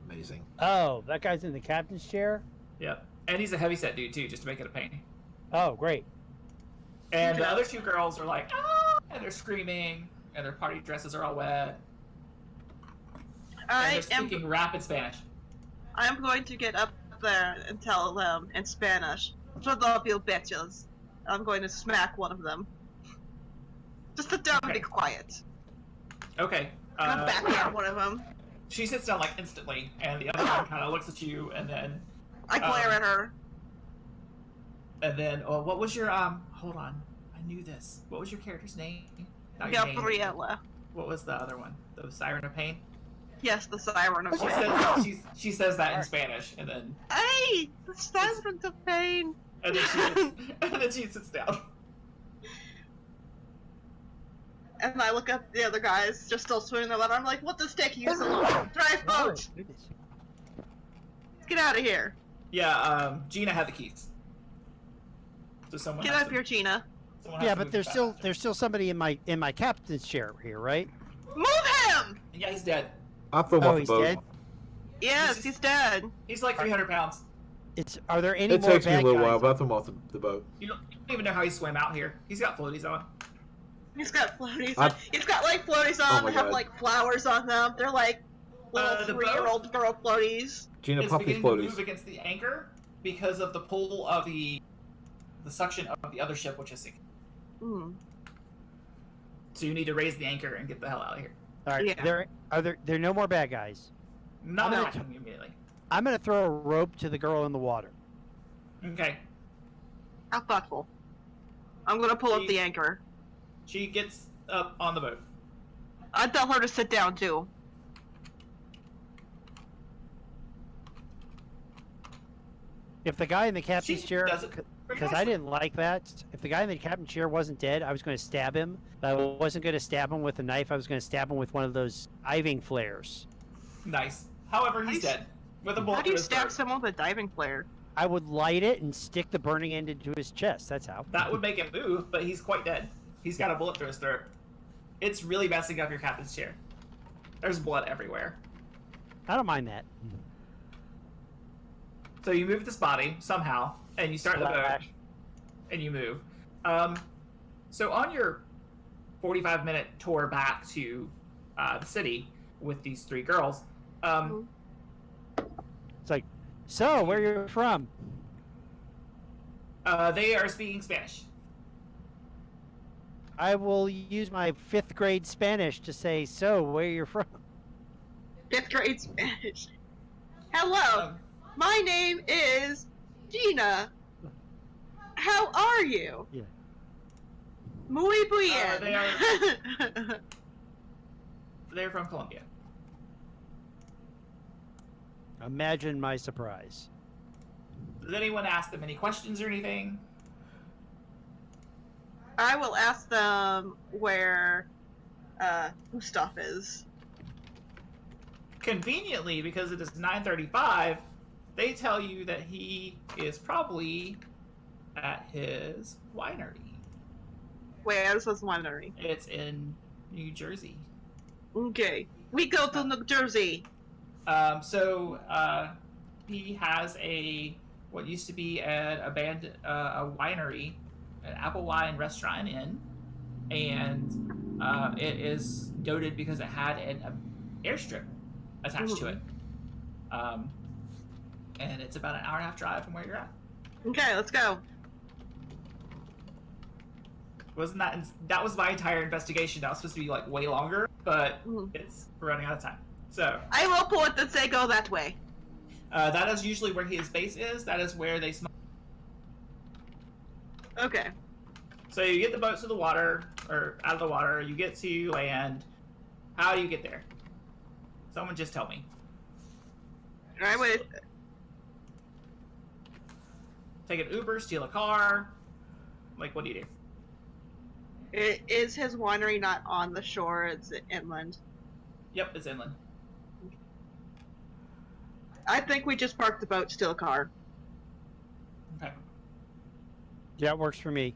Amazing. Oh, that guy's in the captain's chair? Yep. And he's a heavyset dude, too, just to make it a pain. Oh, great. And the other 2 girls are like, ah! And they're screaming. And their party dresses are all wet. And they're speaking rapid Spanish. I'm going to get up there and tell them in Spanish. Todos you bitches. I'm going to smack one of them. Just sit down and be quiet. Okay. I'm backhand one of them. She sits down like instantly, and the other one kind of looks at you, and then I glare at her. And then, what was your hold on? I knew this. What was your character's name? Not your name. Gabriella. What was the other one? The Siren of Pain? Yes, the Siren of She Pain. says that in Spanish, and then Hey, the Siren of Pain. and then she sits down. And I look up the other guys, just still swimming in the water. I'm like, what does taking you so long? Drive boat! Goodness. Let's get out of here. Yeah, Gina had the keys. So someone Get has up to- here, Gina. someone has Yeah, to but move there's the still fast. somebody in my captain's chair here, right? Move him! Yeah, he's dead. I throw him Oh, off the he's boat. dead. Yes, he's dead. He's like 300 pounds. Are there any It more takes me a bad little guys? while, but I throw him off the boat. You don't even know how he swam out here. He's got floaties on. He's got floaties I- on. He's got like floaties on Oh my that have God. like flowers on them. They're like little The 3-year-old girl floaties. Gina, It's pop these beginning to move floaties. against the anchor because of the pull of the suction of the other ship, which is sinking. Mm. So you need to raise the anchor and get the hell out of here. All right. Yeah. There are no more bad guys. Not No. happening immediately. I'm gonna throw a rope to the girl in the water. Okay. How thoughtful. I'm gonna pull up She- the anchor. She gets up on the boat. I tell her to sit down too. If the guy in the captain's She chair, does it pretty because I nicely. didn't like that. If the guy in the captain's chair wasn't dead, I was going to stab him. But I wasn't going to stab him with a knife. I was going to stab him with one of those diving flares. Nice. However, he's Nice. dead. With a bullet How do through you his stab throat. someone with a diving flare? I would light it and stick the burning end into his chest. That's how. That would make him move, but he's quite dead. He's got a bullet through his throat. It's really messing up your captain's chair. There's blood everywhere. I don't mind that. So you move this body somehow, and you start the boat, Splash. and you move. So on your 45-minute tour back to the city with these three girls, It's like, so where you're from? they are speaking Spanish. I will use my 5th grade Spanish to say, so where you're from? 5th grade Spanish. Hello, my name is Gina. How are you? Yeah. Muy bien. They They're from Colombia. Imagine my surprise. Does anyone ask them any questions or anything? I will ask them where Gustav is. Conveniently, because it is 9:35, they tell you that he is probably at his winery. Where is his winery? It's in New Jersey. Okay. We go to New Jersey. He has what used to be a winery, an apple wine restaurant and inn, and it is noted because it had an airstrip attached to it. And it's about an hour and a half drive from where you're at. Okay, let's go. Wasn't that was my entire investigation? That was supposed to be like way longer, but Mhm. we're running out of time. So I will pull it and say go that way. that is usually where his base is. That is where they smoke. Okay. So you get the boat to the water, or out of the water. You get to land. How do you get there? Someone just tell me. Alright, wait. Take an Uber, steal a car. Like, what do you do? Is his winery not on the shore? It's inland. Yep, it's inland. I think we just park the boat, steal a car. Okay. That works for me.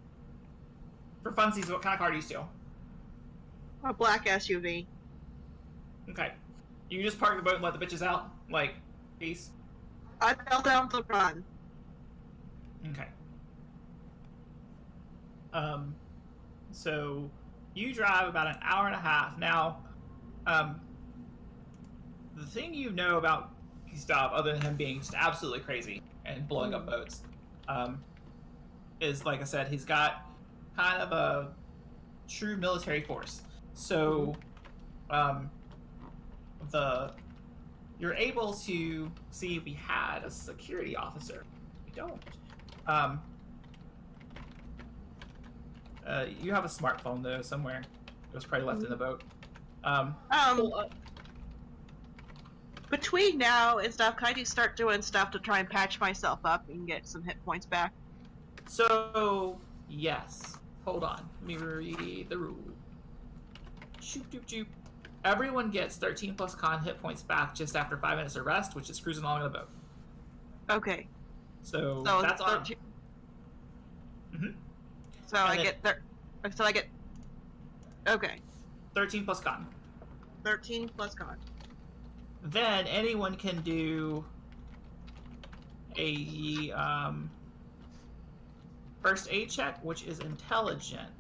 For funsies, what kind of car do you steal? A black SUV. Okay. You just park the boat and let the bitches out? Like, peace? I fell down to run. Okay. So you drive about an hour and a half. Now, the thing you know about Gustav, other than him being just absolutely crazy and blowing up boats, is, like I said, he's got kind of a true military force. So, you're able to see if we had a security officer. We don't. You have a smartphone though somewhere. It was probably left in the boat. Pull up. Between now and stuff, can I just start doing stuff to try and patch myself up and get some hit points back? So yes. Hold on. Let me read the rule. Shoot, doop, doop. Everyone gets 13 plus con hit points back just after 5 minutes of rest, which is cruising along in the boat. Okay. So that's 13... on. Mm-hmm. So I get. Okay. 13 plus con. 13 plus con. Then anyone can do a first aid check, which is intelligence.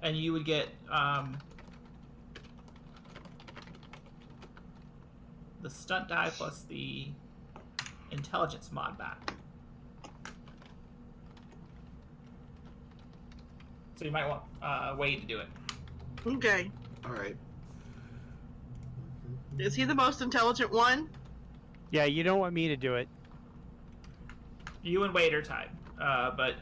And you would get the stunt die plus the intelligence mod back. So you might want Wade to do it. Okay. All right. Is he the most intelligent one? Yeah, you don't want me to do it. You and Wade are tied, but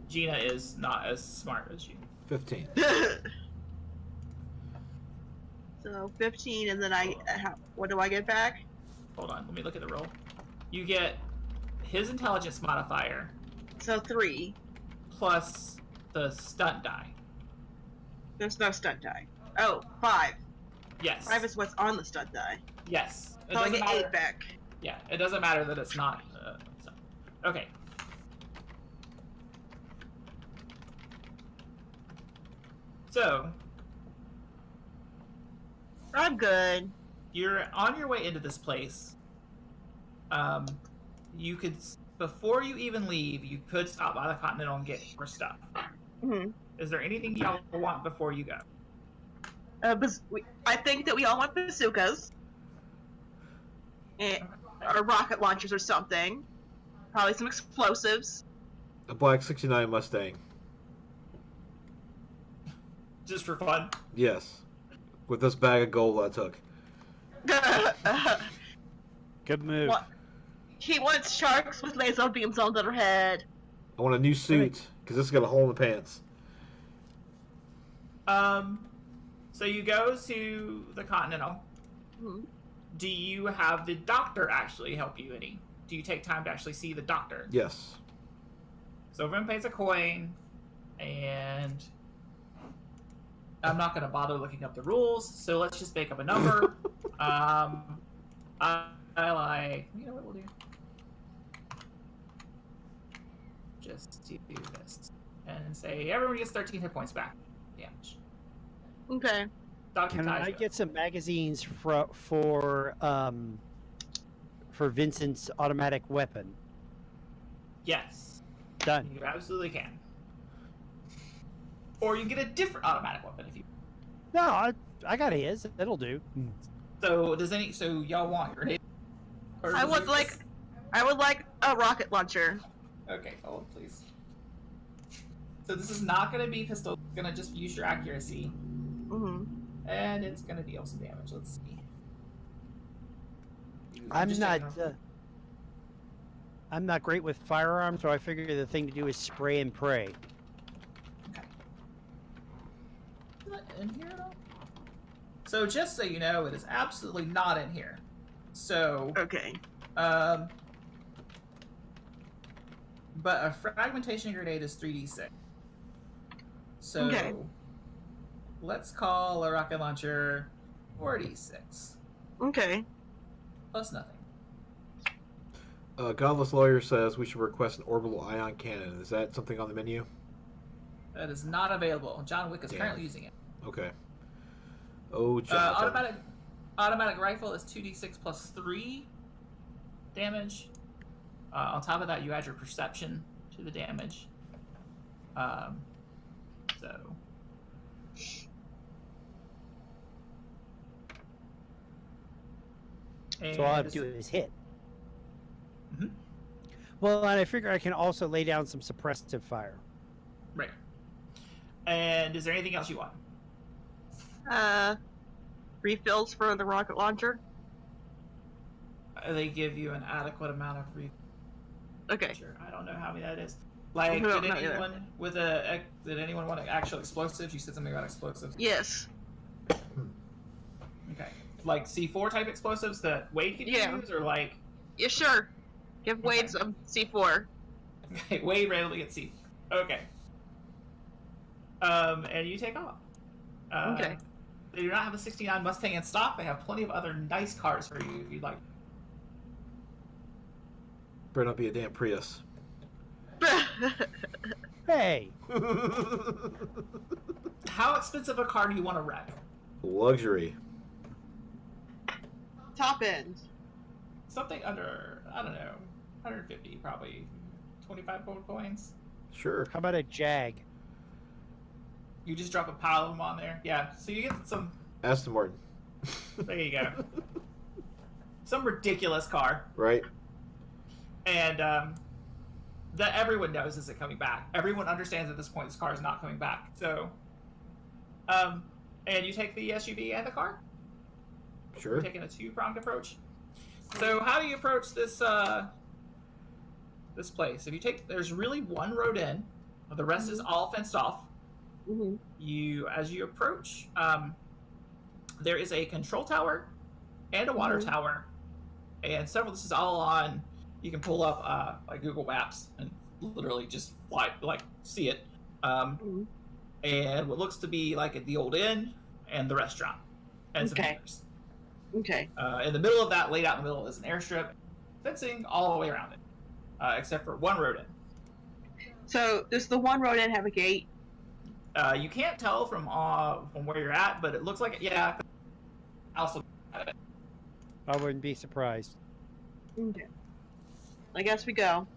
Gina is not as smart as you. 15. So 15, and then what do I get back? Hold on, let me look at the roll. You get his intelligence modifier So 3. plus the stunt die. There's no stunt die. Oh, 5. Yes. 5 is what's on the stunt die. Yes. It So I doesn't get matter. 8 back. Yeah, it doesn't matter that it's not. Okay. So I'm good. you're on your way into this place. You could, before you even leave, you could stop by the Continental and get more stuff. Mm-hmm. Is there anything y'all want before you go? I think that we all want bazookas. Or rocket launchers or something. Probably some explosives. A black 69 Mustang. Just for fun? Yes. With this bag of gold I took. Good move. He wants sharks with laser beams on their head. I want a new suit, because this has got a hole in the pants. So you go to the Continental. Mm-hmm. Do you have the doctor actually help you any? Do you take time to actually see the doctor? Yes. So everyone pays a coin, and I'm not going to bother looking up the rules, so let's just make up a number. I like, you know what we'll do? Just do this. And say everyone gets 13 hit points back. Damage. Okay. Dr. Can I get some magazines for Vincent's automatic weapon? Yes. Done. You absolutely can. Or you can get a different automatic weapon if you. No, I got his. That'll do. So so y'all want grenade? Or I would like a rocket launcher. Okay, hold please. So this is not going to be pistol. It's going to just use your accuracy, Mm-hmm. and it's going to deal some damage. Let's see. I'm just not. checking. I'm not great with firearms, so I figure the thing to do is spray and pray. Okay. Is that in here at all? So just so you know, it is absolutely not in here. So, Okay. but a fragmentation grenade is 3d6. So, Okay. let's call a rocket launcher 4d6 Okay. plus nothing. Godless Lawyer says we should request an orbital ion cannon. Is that something on the menu? That is not available. John Wick is Damn. currently using it. Okay. Oh, Jonathan. Automatic rifle is 2d6 plus 3 damage. On top of that, you add your perception to the damage. So. So all I have to do is hit. Mhm. Well, and I figure I can also lay down some suppressive fire. Right. And is there anything else you want? Refills for the rocket launcher. They give you an adequate amount of Okay. Sure, I don't know how many that is. Like, No, did not either. anyone want actual explosives? You said something about explosives. Yes. Okay. Like C4 type explosives that Wade could use, or like Yeah, sure. Give Wade Okay. some C4. Wade randomly gets C. Okay. And you take off. Okay. They do not have a 69 Mustang in stock. They have plenty of other nice cars for you if you'd like. Better not be a damn Prius. Hey, How expensive a car do you want to wreck? Luxury. Top end. Something under, I don't know, 150 probably. 25 gold coins. Sure. how about a Jag? You just drop a pile of them on there. Yeah, so you get some. Aston Martin. There you go. Some ridiculous car. Right? And that everyone knows isn't coming back. Everyone understands at this point this car is not coming back. So, and you take the SUV and the car? Sure. You're taking a two-pronged approach. So how do you approach this this place? If you take, there's really one road in. The rest is all fenced off. Mm-hmm. As you approach, there is a control tower and a water tower, and several. This is all on. You can pull up like Google Maps and literally just see it. And what looks to be like the old inn and the restaurant and some hangars. Okay. In the middle of that, laid out in the middle, is an airstrip, fencing all the way around it, except for one road in. So does the one road in have a gate? You can't tell from where you're at, but it looks like it. Yeah. Also, I wouldn't be surprised. Okay. I guess we go.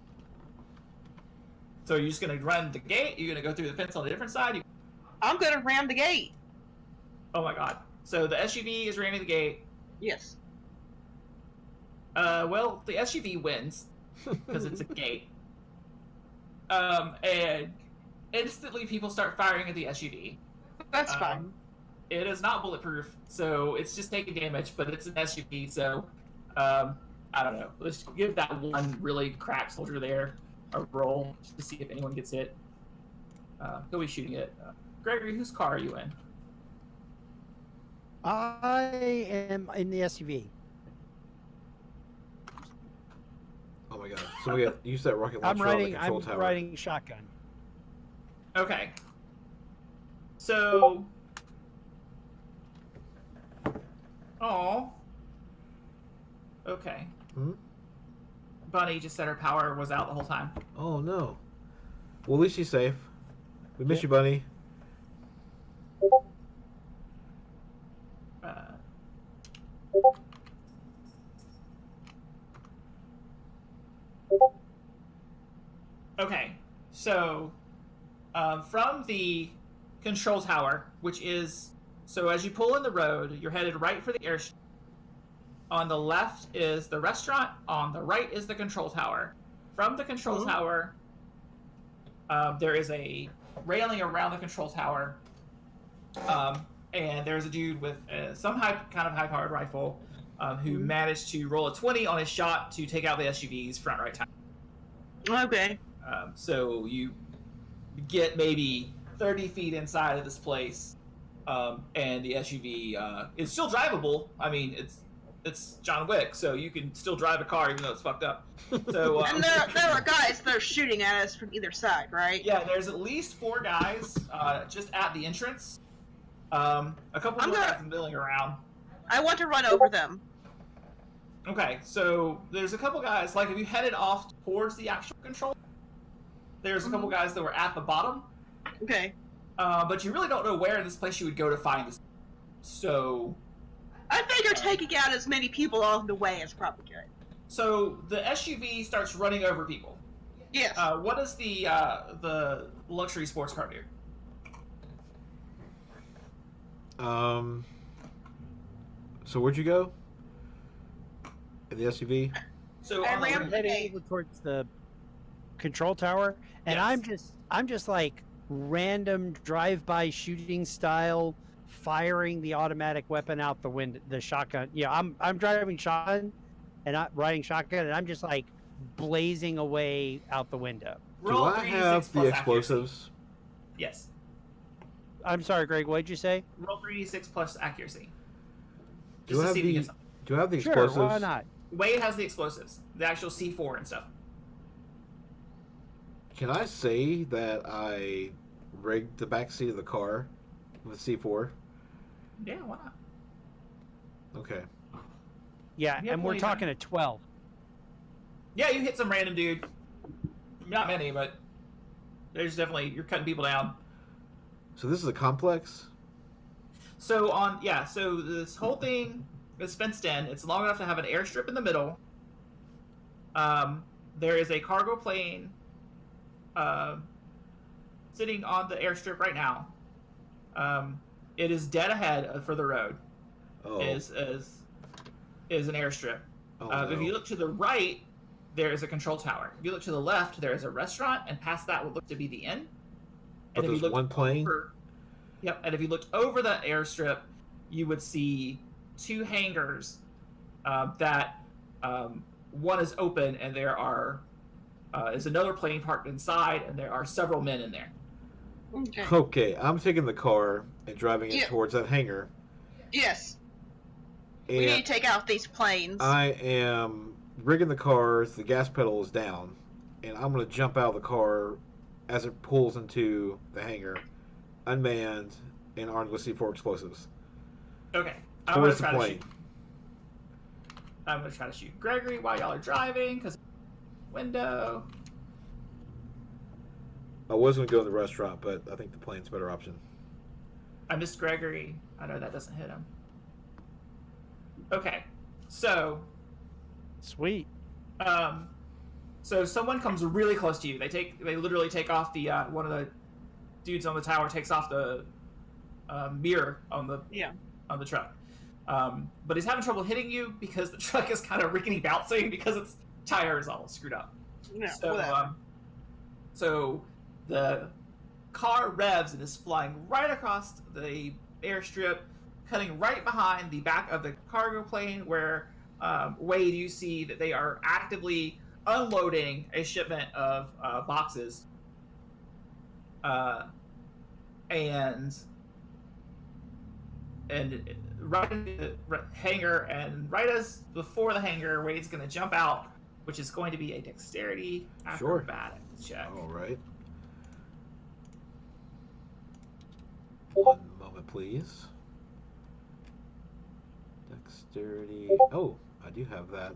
so you're just gonna run the gate. You're gonna go through the fence on the different side. I'm gonna ram the gate. Oh my god! So the SUV is ramming the gate. Yes. Well, the SUV wins because it's a gate. And instantly people start firing at the SUV. That's fine. It is not bulletproof, so it's just taking damage, but it's an SUV, so I don't know. Let's give that one really cracked soldier there a roll just to see if anyone gets hit. He'll be shooting it. Gregory, whose car are you in? I am in the SUV. Oh my god. So we got use that rocket launcher on the control tower. I'm riding shotgun. Okay. So. Oh. Okay. Bunny just said her power was out the whole time. Oh no. Well, at least she's safe. We miss you, Bunny. Okay, so from the control tower, which is so as you pull in the road, you're headed right for the airstrip. On the left is the restaurant. On the right is the control tower. From the control tower, there is a railing around the control tower, and there's a dude with some kind of high-powered rifle who managed to roll a 20 on his shot to take out the SUV's front right tire. Okay. So you get maybe 30 feet inside of this place, and the SUV is still drivable. I mean, it's John Wick, so you can still drive a car even though it's fucked up. So And there are guys that are shooting at us from either side, right? yeah, there's at least 4 guys just at the entrance. A couple more guys milling around. I want to run over them. Okay, so there's a couple guys, like if you headed off towards the actual control, there's a couple guys that were at the bottom. Okay. But you really don't know where in this place you would go to find this. So I figure taking out as many people along the way is probably good. So the SUV starts running over people. Yes. What does the luxury sports car do? So where'd you go? In the SUV? So I on the ran- I'm heading over towards the control tower, and Yes. I'm just like random drive-by shooting style, firing the automatic weapon out the window, the shotgun. Yeah, I'm driving shotgun, and I'm riding shotgun, and I'm just like blazing away out the window. Roll Do I 3d6 have the plus explosives? Accuracy. Yes. I'm sorry, Greg. What did you say? Roll 3d6 plus accuracy. Do Just I to have see if you the get something. Do I have the Sure. explosives? Why not? Wade has the explosives, the actual C4 and stuff. Can I say that I rigged the back seat of the car with C4? Yeah, why not? Okay. Yeah, Yeah, and we're please. talking at 12. Yeah, you hit some random dude. Not many, but there's definitely, you're cutting people down. So this is a complex? So so this whole thing is fenced in. It's long enough to have an airstrip in the middle. There is a cargo plane sitting on the airstrip right now. It is dead ahead for the road. Oh. Is an airstrip. Oh, If no. you look to the right, there is a control tower. If you look to the left, there is a restaurant, and past that would look to be the inn. But if you there's looked one plane? Yep, and if you looked over the airstrip, you would see 2 hangars that one is open, and there is another plane parked inside, and there are several men in there. Okay. Okay, I'm taking the car and driving it Yeah. towards that hangar. Yes. And We need to take out these planes. I am rigging the car, the gas pedal is down, and I'm going to jump out of the car as it pulls into the hangar, unmanned and armed with C4 explosives. Okay, Towards the plane. I'm going to try to shoot Gregory while y'all are driving, because window. I was going to go in the restaurant, but I think the plane's a better option. I missed Gregory. I know that doesn't hit him. Okay, so Sweet. so someone comes really close to you. They literally take off the one of the dudes on the tower takes off the mirror on the truck. But he's having trouble hitting you because the truck is kind of rickety bouncing because its tire is all screwed up. No, So, whatever. so the car revs and is flying right across the airstrip, cutting right behind the back of the cargo plane where, Wade, you see that they are actively unloading a shipment of boxes. And right in the hangar, and right as before the hangar, Wade's going to jump out, which is going to be a dexterity acrobatics check. All right. One moment, please. Dexterity. Oh, I do have that.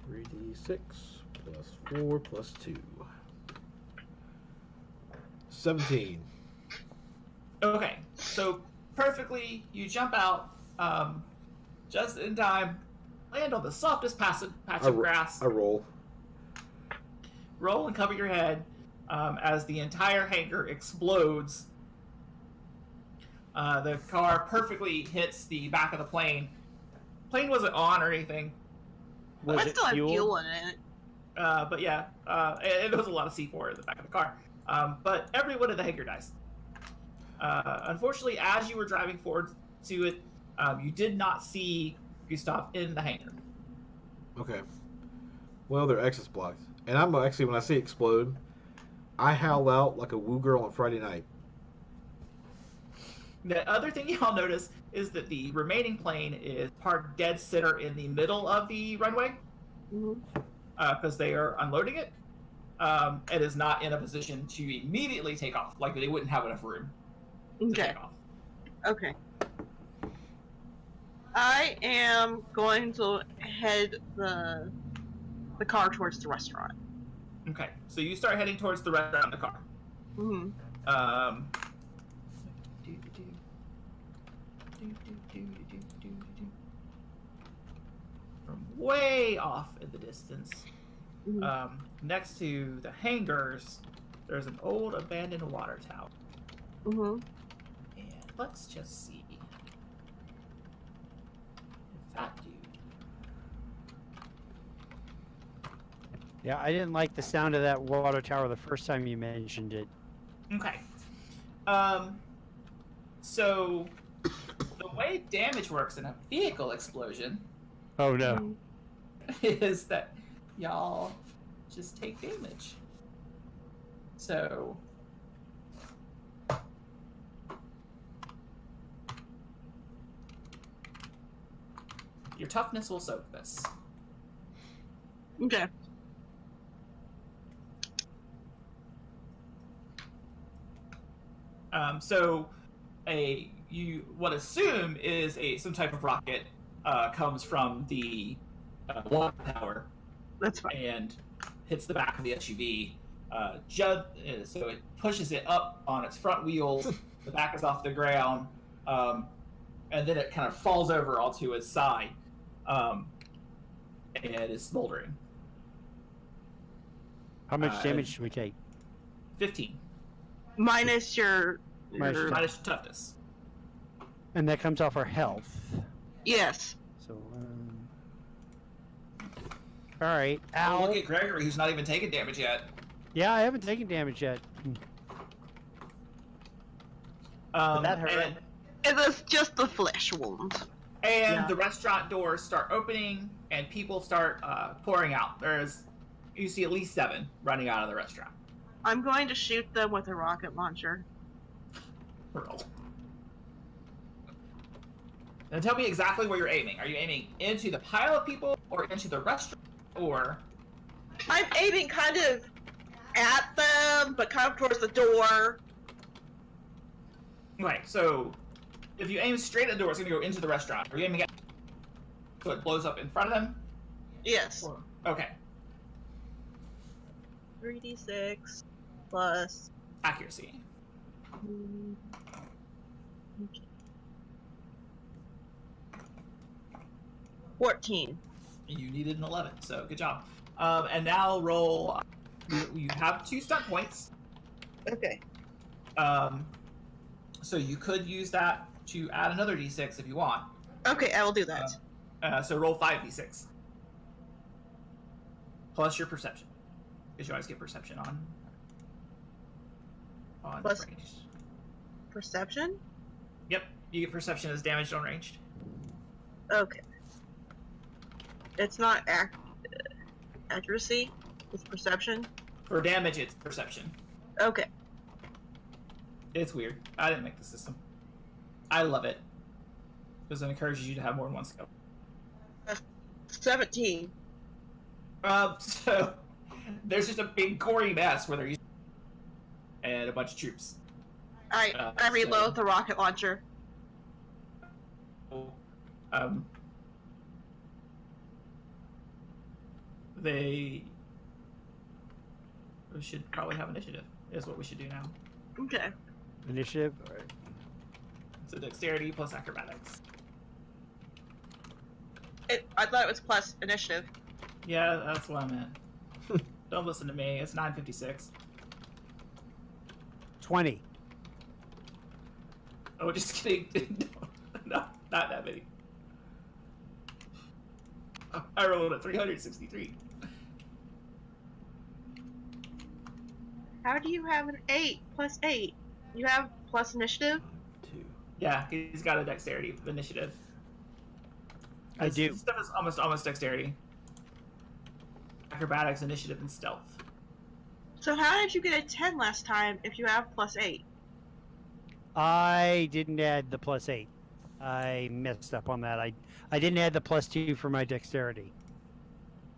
3d6 plus 4 plus 2. 17. Okay, so perfectly, you jump out just in time, land on the softest patch of grass, I roll. roll and cover your head as the entire hangar explodes. The car perfectly hits the back of the plane. Plane wasn't on or anything, Was I it still have fueled? fuel in it. but yeah, and there was a lot of C4 in the back of the car. But everyone in the hangar dies. Unfortunately, as you were driving forward to it, you did not see Gustav in the hangar. Okay. Well, their exit's blocked. And I'm actually, when I say explode, I howl out like a woo girl on Friday night. The other thing y'all notice is that the remaining plane is parked dead center in the middle of the runway because they are unloading it. It is not in a position to immediately take off. Like, they wouldn't have enough room to Okay. take off. Okay. I am going to head the car towards the restaurant. Okay, so you start heading towards the restaurant in the car. Mm-hmm. From way off in the distance, Mhm. next to the hangars, there's an old abandoned water tower. Mm-hmm. And let's just see if that dude. Yeah, I didn't like the sound of that water tower the first time you mentioned it. Okay. So the way damage works in a vehicle explosion Oh no. is that y'all just take damage. So your toughness will soak this. Okay. So you would assume is some type of rocket comes from the water tower That's fine. and hits the back of the SUV. So it pushes it up on its front wheels. The back is off the ground, and then it kind of falls over onto its side, and is smoldering. How much damage do we take? 15 Minus your. Minus minus toughness. And that comes off our health. Yes. So, all right. Oh, Ow. look at Gregory, who's not even taken damage yet. Yeah, I haven't taken damage yet. That hurt. It was just the flesh wound. And Yeah. the restaurant doors start opening, and people start pouring out. You see at least 7 running out of the restaurant. I'm going to shoot them with a rocket launcher. Roll. And tell me exactly where you're aiming. Are you aiming into the pile of people, or into the restaurant, or? I'm aiming kind of at them, but kind of towards the door. Right. So, if you aim straight at the door, it's going to go into the restaurant. Are you aiming at so it blows up in front of them? Yes. Or... Okay. 3d6 plus. Accuracy. Okay. 14. You needed an 11, so good job. And now roll. You have 2 stunt points. Okay. So you could use that to add another d6 if you want. Okay, I will do that. So roll 5d6 plus your perception, because you always get perception on Plus- ranged. Perception? Yep, you get perception as damaged on ranged. Okay. It's not accuracy, it's perception. For damage, it's perception. Okay. It's weird. I didn't make the system. I love it because it encourages you to have more than one skill. 17. So there's just a big gory mess where they're using and a bunch of troops. I reload the rocket launcher. We should probably have initiative, is what we should do now. Okay. Initiative. All right. So dexterity plus acrobatics. I thought it was plus initiative. Yeah, that's what I meant. Don't listen to me. It's 9:56. 20. Oh, just kidding. No, not that many. I rolled a 363. How do you have an 8 plus 8? You have plus initiative? 2. Yeah, he's got a dexterity initiative. I do. This stuff is almost dexterity. Acrobatics, initiative, and stealth. So how did you get a 10 last time if you have plus 8? I didn't add the plus 8. I messed up on that. I didn't add the plus 2 for my dexterity.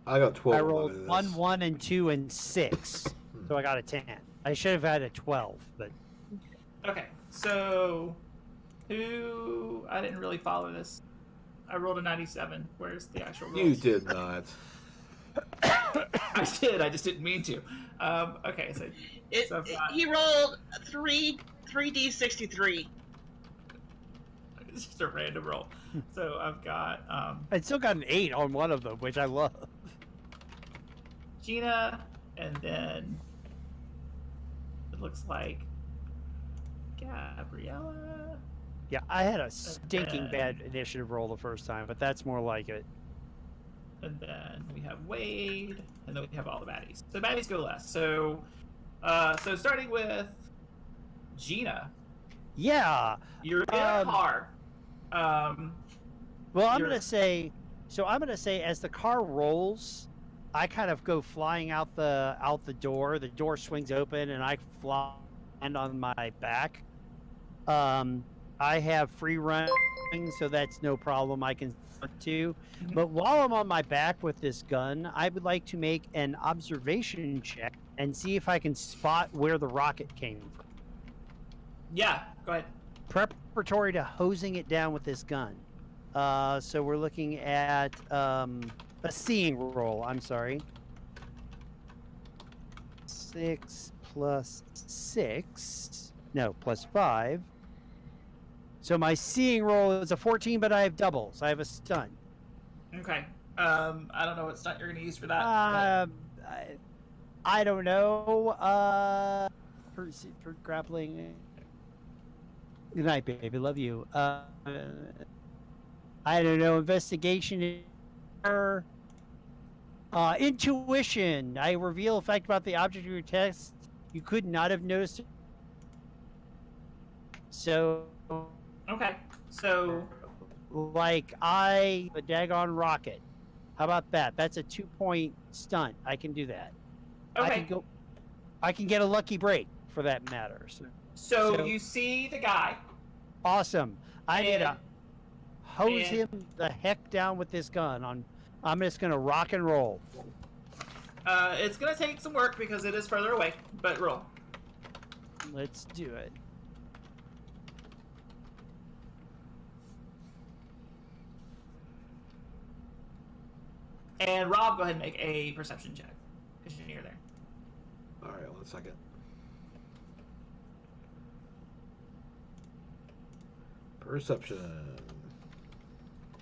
I got 12. I rolled on this. 1, 1, and 2, and 6. So I got a 10. I should have had a 12, but Okay, so who? I didn't really follow this. I rolled a 97. Where's the actual rolls? You did not. I did. I just didn't mean to. Okay, so I've got- He rolled 3d63. it's just a random roll. So I've got I still got an 8 on one of them, which I love. Gina, and then it looks like Gabriella. Yeah, I had a stinking bad initiative roll the first time, but that's more like it. And then we have Wade, and then we have all the baddies. So baddies go last. So starting with Gina, Yeah. you're in a car. Well, I'm You're- going to say. So I'm going to say, as the car rolls, I kind of go flying out the door. The door swings open, and I fly and on my back. I have free running, so that's no problem. I can stunt too. Mhm. But while I'm on my back with this gun, I would like to make an observation check and see if I can spot where the rocket came from. Yeah, go ahead. Preparatory to hosing it down with this gun. So we're looking at a seeing roll. I'm sorry. 6 plus 6. No, plus 5. So my seeing roll is a 14, but I have doubles. I have a stunt. Okay. I don't know what stunt you're going to use for that. I don't know. For grappling. Good night, baby. Love you. I don't know. Investigation. Intuition. I reveal a fact about the object of your test you could not have noticed. So, Okay. So, like, a daggone rocket. How about that? That's a 2-point stunt. I can do that. okay. I can get a lucky break for that matter. So you see the guy. Awesome. I need to And- hose and- him the heck down with this gun. I'm just gonna rock and roll. It's going to take some work because it is further away, but roll. Let's do it. And Rob, go ahead and make a perception check because you're near there. All right, 1 second. Perception.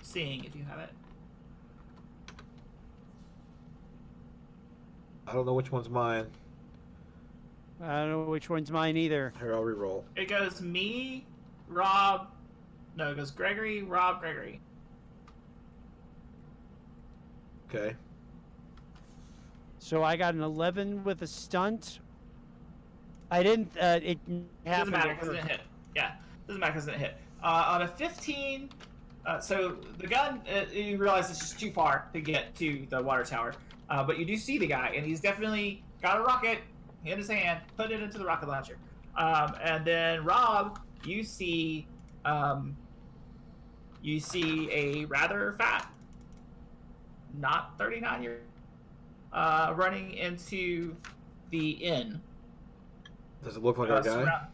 Seeing if you have it. I don't know which one's mine. I don't know which one's mine either. Here, I'll re-roll. It goes me, Rob. No, it goes Gregory, Rob, Gregory. Okay. So I got an 11 with a stunt. I didn't. It Doesn't happened. matter because it didn't hit. Yeah, doesn't matter because it didn't hit. On a 15, so the gun, you realize it's just too far to get to the water tower. But you do see the guy, and he's definitely got a rocket in his hand, put it into the rocket launcher. And then Rob, you see a rather fat, not 39-year, running into the inn. Does it look like a guy?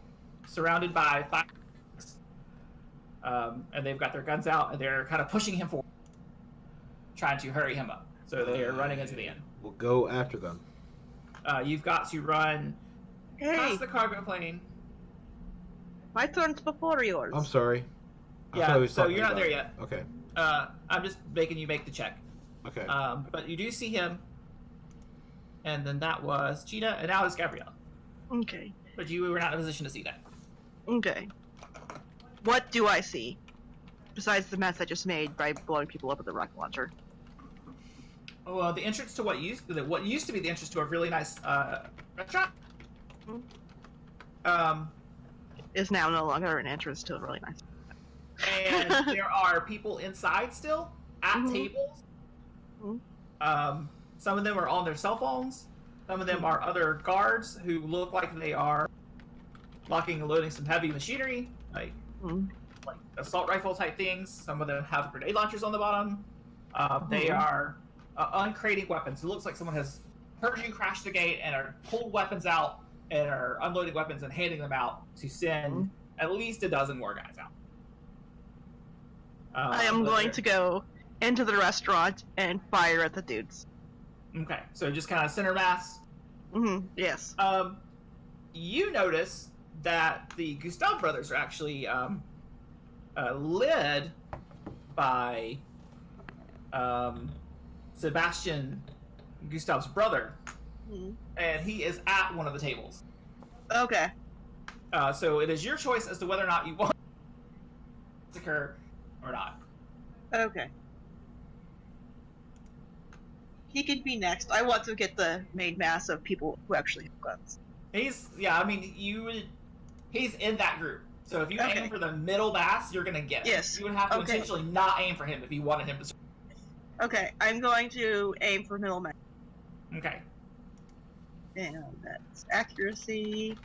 Surrounded by 5. And they've got their guns out, and they're kind of pushing him forward, trying to hurry him up. So they are running into the inn. We'll go after them. You've got to run Hey, past the cargo plane. my turn's before yours. I'm sorry. I Yeah, thought he was so talking you're not about- there yet. Okay. I'm just making you make the check. Okay. But you do see him. And then that was Cheetah, and now it's Gabrielle. Okay. But you were not in a position to see that. Okay. What do I see? Besides the mess I just made by blowing people up with the rocket launcher. Well, the entrance to what used to be the entrance to a really nice restaurant. Is now no longer an entrance to a really nice. And there are people inside still at Mhm. tables. Mhm. Some of them are on their cell phones. Some of them are other guards who look like they are locking and loading some heavy machinery, like Mm. assault rifle type things. Some of them have grenade launchers on the bottom. They Mhm. are uncrating weapons. It looks like someone has heard you crash the gate and are pulled weapons out and are unloading weapons and handing them out to send at least a dozen more guys out. I am but going they're- to go into the restaurant and fire at the dudes. Okay, so just kind of center mass. Yes. You notice that the Gustav brothers are actually led by Sebastian, Gustav's brother, Mhm. and he is at one of the tables. Okay. So it is your choice as to whether or not you want to occur or not. Okay. He can be next. I want to get the main mass of people who actually have guns. He's in that group. So if you Okay. aim for the middle bass, you're gonna get it. Yes. You would have to Okay. intentionally not aim for him if you wanted him to. Okay, I'm going to aim for middle mass. Okay. And that's accuracy.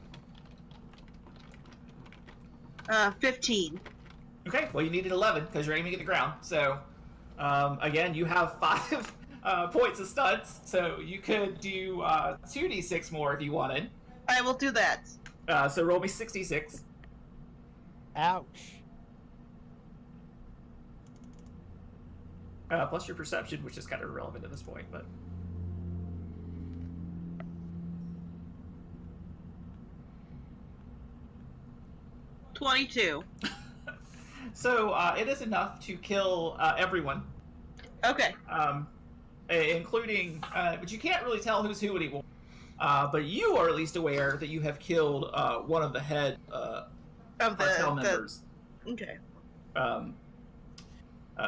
15. Okay. Well, you needed 11 because you're aiming at the ground. So, again, you have 5 points of stunts. So you could do 2d6 more if you wanted. I will do that. So roll me 66. Ouch. Plus your perception, which is kind of irrelevant at this point, but 22. so it is enough to kill everyone, Okay. including. But you can't really tell who's who anymore. But you are at least aware that you have killed one of the head Of cartel the members. okay.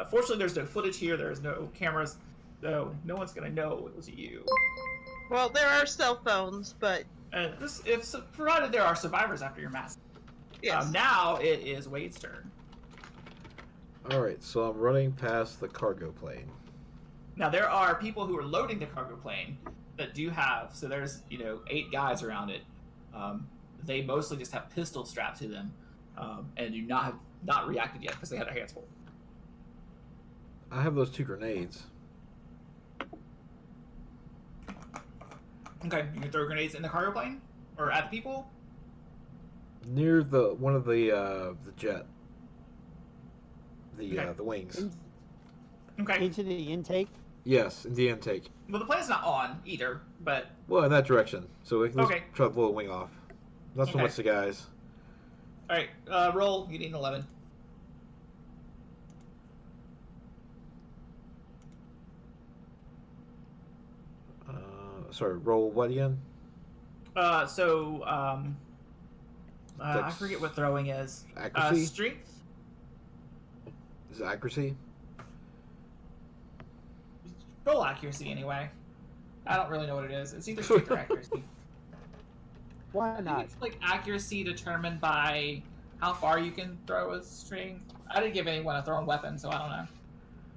Fortunately, there's no footage here. There's no cameras, so no one's gonna know it was you. Well, there are cell phones, but Provided there are survivors after your massacre. yes. Now it is Wade's turn. Alright, so I'm running past the cargo plane. Now there are people who are loading the cargo plane that do have. So there's 8 guys around it. They mostly just have pistols strapped to them, and do not have not reacted yet because they had their hands full. I have those 2 grenades. Okay, you can throw grenades in the cargo plane or at the people. Near one of the jet. Okay. The wings. Okay. Into the intake. Yes, in the intake. Well, the plane's not on either, but Well, in that direction. So we can Okay. try to blow a wing off. Not so Okay. much the guys. all right. Roll. You need an 11. Sorry, roll what again? I Dex- forget what throwing is. Accuracy? Strength. Is it accuracy? Roll accuracy anyway. I don't really know what it is. It's either strength or accuracy. Why I think not? it's like accuracy determined by how far you can throw a string. I didn't give anyone a thrown weapon, so I don't know.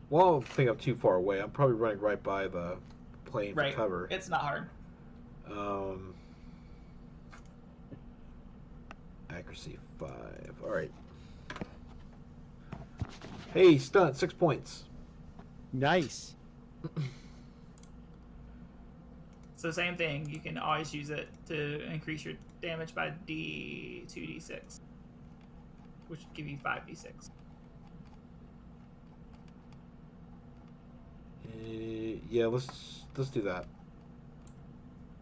Well, I don't think I'm too far away. I'm probably running right by the plane Right. for cover. It's not hard. Accuracy 5. Alright. Hey, stunt, 6 points. Nice. So same thing. You can always use it to increase your damage by 2d6, which would give you 5d6. Yeah, let's do that.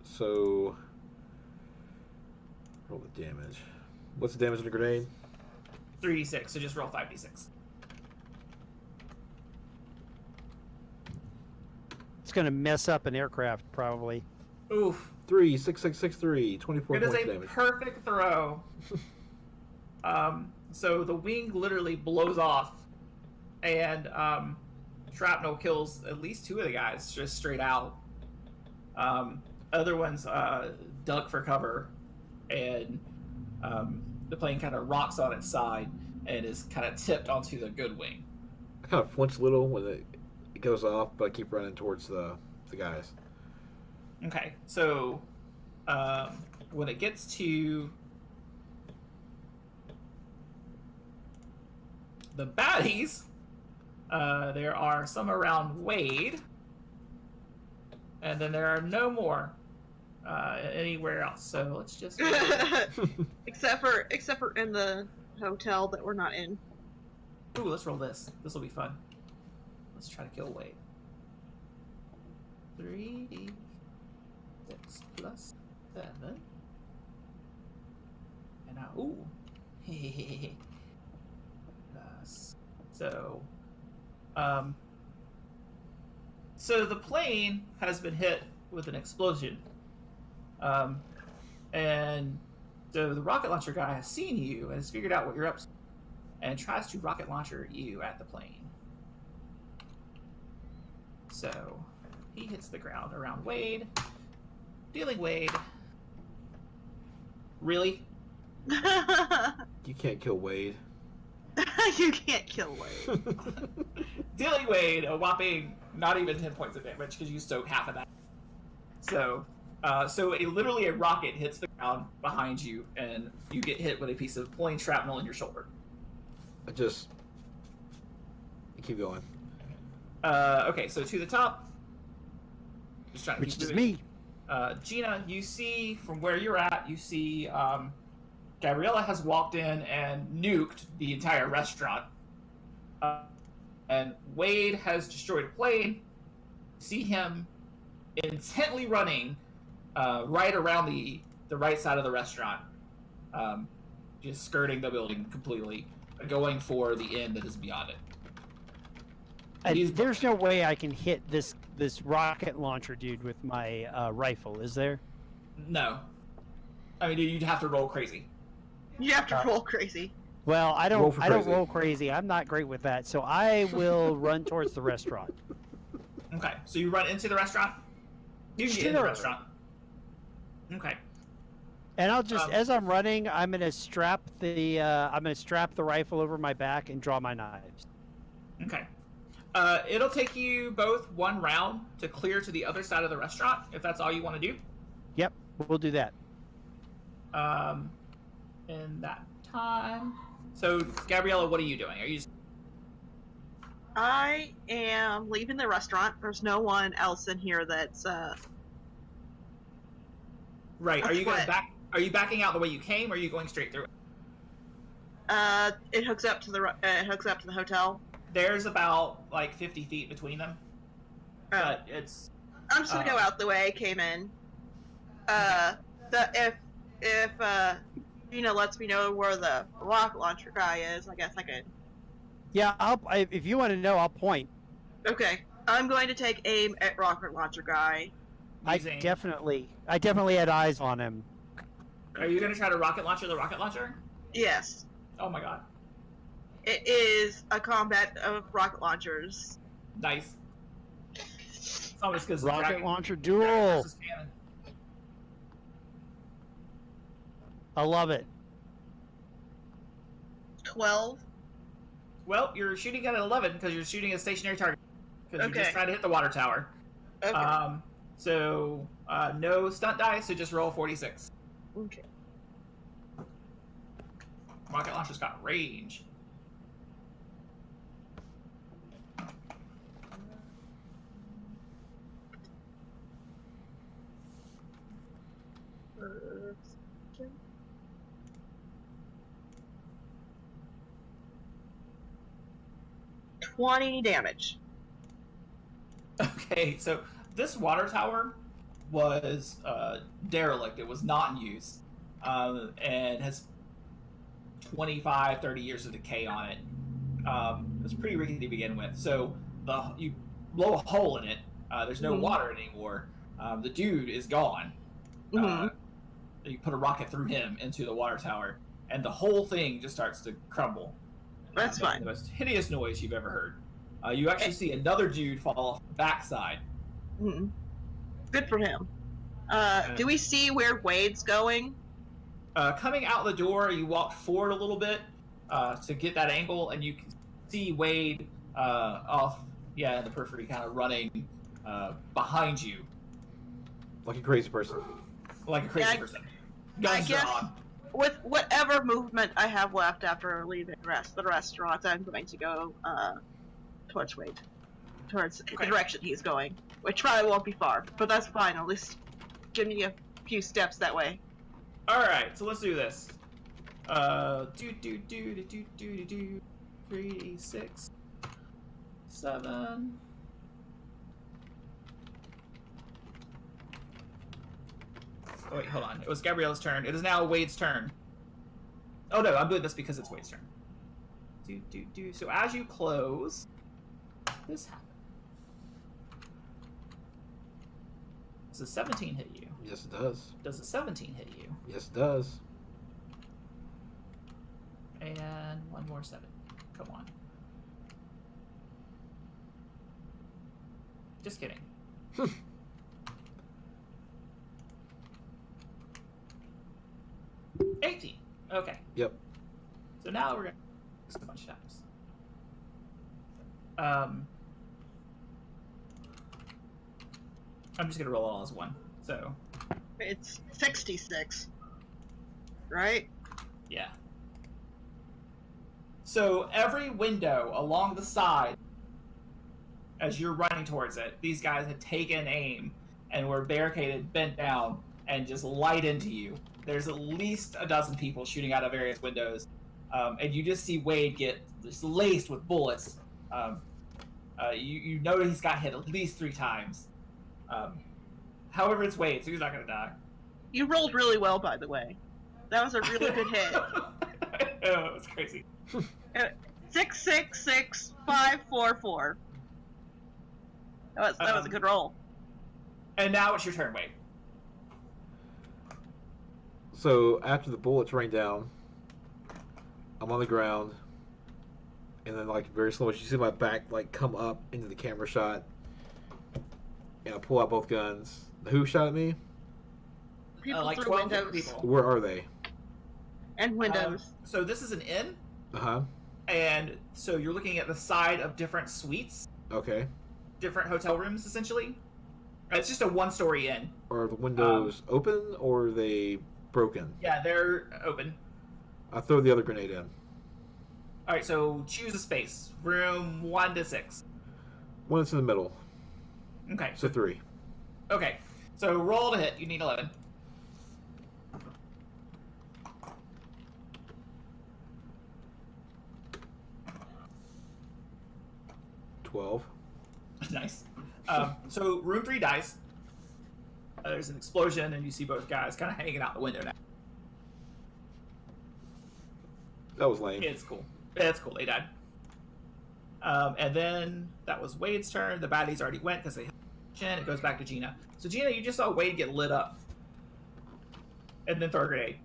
So roll the damage. What's the damage on the grenade? 3d6. So just roll 5d6. It's going to mess up an aircraft, probably. Oof. 3, 6, 6, 6, 3, 24 It is points a damage. perfect throw. So the wing literally blows off, and shrapnel kills at least 2 of the guys just straight out. Other ones duck for cover, and the plane kind of rocks on its side and is kind of tipped onto the good wing. I kind of flinch a little when it goes off, but I keep running towards the guys. Okay, so when it gets to the baddies, there are some around Wade, and then there are no more anywhere else. So let's just except for in the hotel that we're not in. ooh, let's roll this. This will be fun. Let's try to kill Wade. 3d6 plus 7. And now, ooh. So, so the plane has been hit with an explosion. And so the rocket launcher guy has seen you and has figured out what you're up to and tries to rocket launcher you at the plane. So he hits the ground around Wade, dealing Wade. Really? You can't kill Wade. You can't kill Wade. Dealing Wade a whopping not even 10 points of damage because you soak half of that. So, literally a rocket hits the ground behind you, and you get hit with a piece of plain shrapnel in your shoulder. Keep going. Okay, so to the top. Just trying to Which keep is moving. me. Gina, you see from where you're at, you see Gabriella has walked in and nuked the entire restaurant. And Wade has destroyed a plane. See him intently running right around the right side of the restaurant, just skirting the building completely, going for the end that is beyond it. There's no way I can hit this rocket launcher dude with my rifle, is there? No. I mean, you'd have to roll crazy. You have to roll crazy. Well, I don't. Roll for I don't crazy. roll crazy. I'm not great with that, so I will run towards the restaurant. Okay, so you run into the restaurant? You can get in the Sure. restaurant. Okay. And I'll just, as I'm running, I'm gonna strap the rifle over my back and draw my knives. Okay. It'll take you both one round to clear to the other side of the restaurant, if that's all you want to do. Yep, we'll do that. In that time. So, Gabriella, what are you doing? Are you? I am leaving the restaurant. There's no one else in here that's Right. Are you going What? back? Are you backing out the way you came, or are you going straight through? it hooks up to the hotel. There's about like 50 feet between them, but it's. I'm just gonna go out the way I came in. If Gina lets me know where the rocket launcher guy is, I guess I could. Yeah, if you want to know, I'll point. Okay, I'm going to take aim at rocket launcher guy. I using- definitely had eyes on him. Are you going to try to rocket launcher the rocket launcher? Yes, Oh my god! it is a combat of rocket launchers. Nice. It's almost because Rocket launcher duel. I love it. 12. Well, you're shooting at an 11 because you're shooting a stationary target. Because you're just Okay. trying to hit the water tower. Okay. So no stunt dice, so just roll 46. Okay. Rocket launcher's got range. $20 damage. Okay, so this water tower was derelict. It was not in use, and has 25, 30 years of decay on it. It's pretty rickety to begin with. So you blow a hole in it. There's no water anymore. The dude is gone. You put a rocket through him into the water tower, and the whole thing just starts to crumble. That's Making fine. The most hideous noise you've ever heard. You actually see another dude fall off the backside. Good for him. Do we see where Wade's going? Coming out the door, you walk forward a little bit to get that angle, and you can see Wade off, in the periphery, kind of running behind you. Like a crazy person. Like a crazy person. Guns guess- drawn. With whatever movement I have left after leaving the restaurant, I'm going to go towards Wade. Towards the direction he's going. Which probably won't be far, but that's fine. At least give me a few steps that way. Alright, so let's do this. 3, 6, 7. Oh wait, hold on. It was Gabriella's turn. It is now Wade's turn. Oh no, I'm doing this because it's Wade's turn. So as you close, this happens. Does a 17 hit you? Yes, it does. Does a 17 hit you? Yes, it does. And one more 7. Come on. Just kidding. 18. Okay. Yep. So now we're gonna do this a bunch of times. I'm just gonna roll it all as one. So It's 66, right? yeah. So every window along the side, as you're running towards it, these guys had taken aim and were barricaded, bent down, and just light into you. There's at least a dozen people shooting out of various windows, and you just see Wade get just laced with bullets. You know he's got hit at least 3 times. However, it's Wade, so he's not going to die. You rolled really well, by the way. That was a really good hit. Oh, it was crazy. 666544. That was a good roll. And now it's your turn, Wade. So after the bullets rain down, I'm on the ground, and then like very slow, you see my back like come up into the camera shot, and I pull out both guns. Who shot at me? People Like through 12 windows people. Where are they? and windows. So this is an inn, Uh-huh. and so you're looking at the side of different suites, Okay. different hotel rooms, essentially. It's just a one-story inn. Are the windows open or are they broken? Yeah, they're open. I throw the other grenade in. All right, so choose a space. Room 1 to 6. One that's in the middle. Okay. So 3. Okay. So roll to hit. You need 11. $12. Nice. So room 3 dies. There's an explosion, and you see both guys kind of hanging out the window now. That was lame. It's cool. It's cool. They died. And then that was Wade's turn. The baddies already went because they had action. It goes back to Gina. So Gina, you just saw Wade get lit up, and then throw a grenade.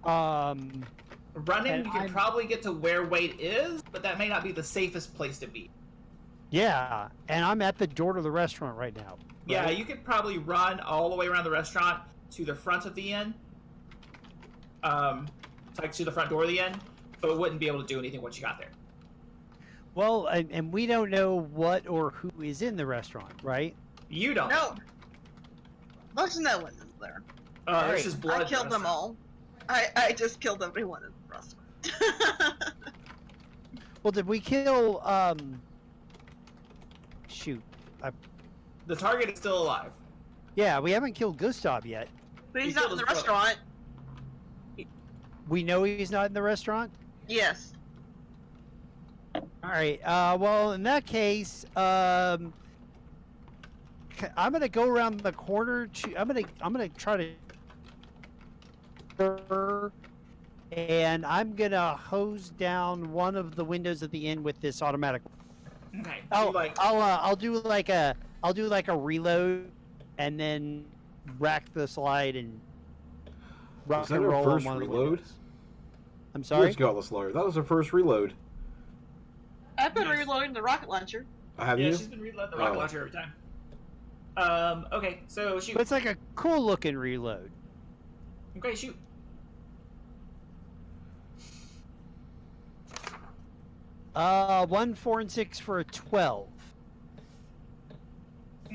Running, And you can I'm- probably get to where Wade is, but that may not be the safest place to be. Yeah, and I'm at the door to the restaurant right now. Yeah, right? you could probably run all the way around the restaurant to the front of the inn, like to the front door of the inn, but wouldn't be able to do anything once you got there. Well, and we don't know what or who is in the restaurant, right? You don't. No. There's no one in there. There's Alright. just blood. I killed them all. I just killed everyone in the restaurant. Well, did we kill? Shoot. The target is still alive. Yeah, we haven't killed Gustav yet. But he's You not killed in the his brother. restaurant. We know he's not in the restaurant. Yes. All right. Well, in that case, I'm gonna go around the corner. I'm gonna try to, and I'm gonna hose down one of the windows at the end with this automatic. Okay. Oh, You, like, I'll do like a reload, and then rack the slide and rock Was that and our roll first on one of the reload? windows. I'm sorry. Where's Godless Lawyer? That was her first reload. I've been Yes. reloading the rocket launcher. I have yeah, you? she's been reloading the rocket Oh. launcher every time. Okay, so shoot. But it's like a cool looking reload. Okay, shoot. One, 4, and 6 for a 12.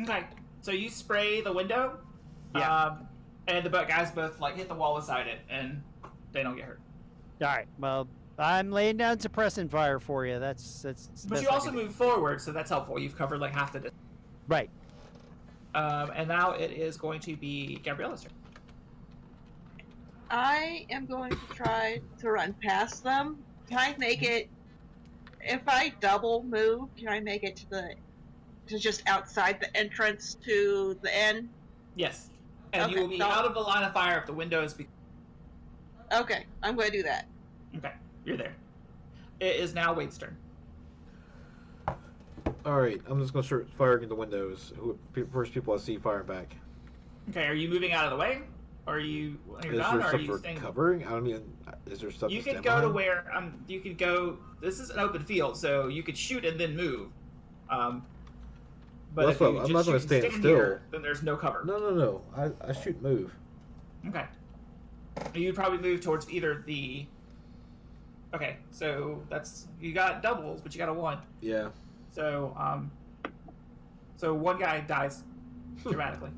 Okay, so you spray the window. Yeah. And the guys both like hit the wall beside it, and they don't get hurt. All right. Well, I'm laying down suppressant fire for you. That's. the But best you I also can do. move forward, so that's helpful. You've covered like half the distance. Right. And now it is going to be Gabriella's turn. I am going to try to run past them. Can I make it? If I double move, can I make it to just outside the entrance to the end? Yes. And you Okay, will be so- out of the line of fire if the window is. Okay, I'm going to do that. Okay, you're there. It is now Wade's turn. Alright, I'm just going to start firing into windows. First people I see firing back. Okay, are you moving out of the way? Or are you when you're Is done? there Or are stuff you for staying? covering? I mean, is there stuff You to can stand go to behind? where you could go. This is an open field, so you could shoot and then move. But Well, if that's what- you I'm just not gonna shoot and stand still. here, then there's no cover. No. I shoot move. Okay. You'd probably move towards either the... Okay, so that's... You got doubles, but you got a 1. Yeah. So, so one guy dies dramatically.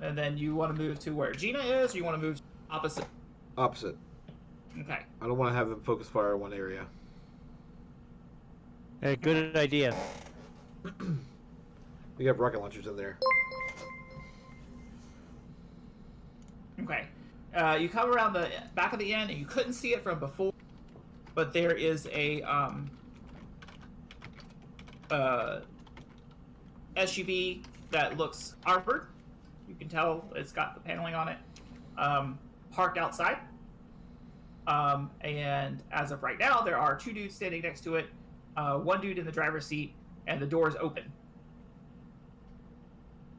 And then you want to move to where Gina is, or you want to move opposite? Opposite. Okay. I don't want to have them focus fire in one area. Good idea. We have rocket launchers in there. Okay. You come around the back of the inn, and you couldn't see it from before, but there is a SUV that looks armored. You can tell it's got the paneling on it. Parked outside. And as of right now, there are 2 dudes standing next to it. 1 dude in the driver's seat, and the door is open.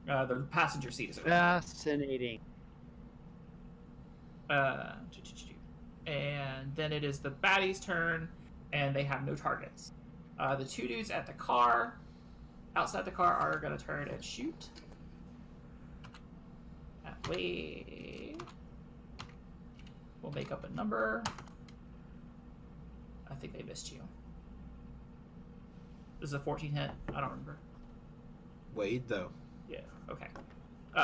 The passenger seat is open. Fascinating. And then it is the baddie's turn, and they have no targets. The 2 dudes at the car, outside the car, are going to turn and shoot. That way, we'll make up a number. I think they missed you. This is a 14 hit. I don't remember. Wade, though. Yeah, okay.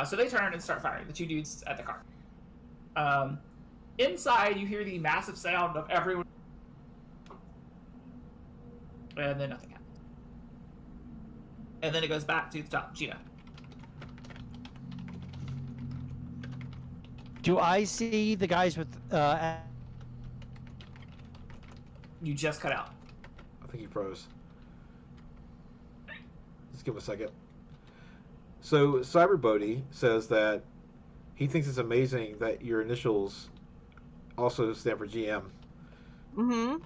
So they turn and start firing, the 2 dudes at the car. Inside, you hear the massive sound of everyone. And then nothing happens. And then it goes back to the top. Gina. Do I see the guys with... You just cut out. I think he froze. Just give him a second. So Cyber Bodhi says that he thinks it's amazing that your initials also stand for GM. Mm-hmm.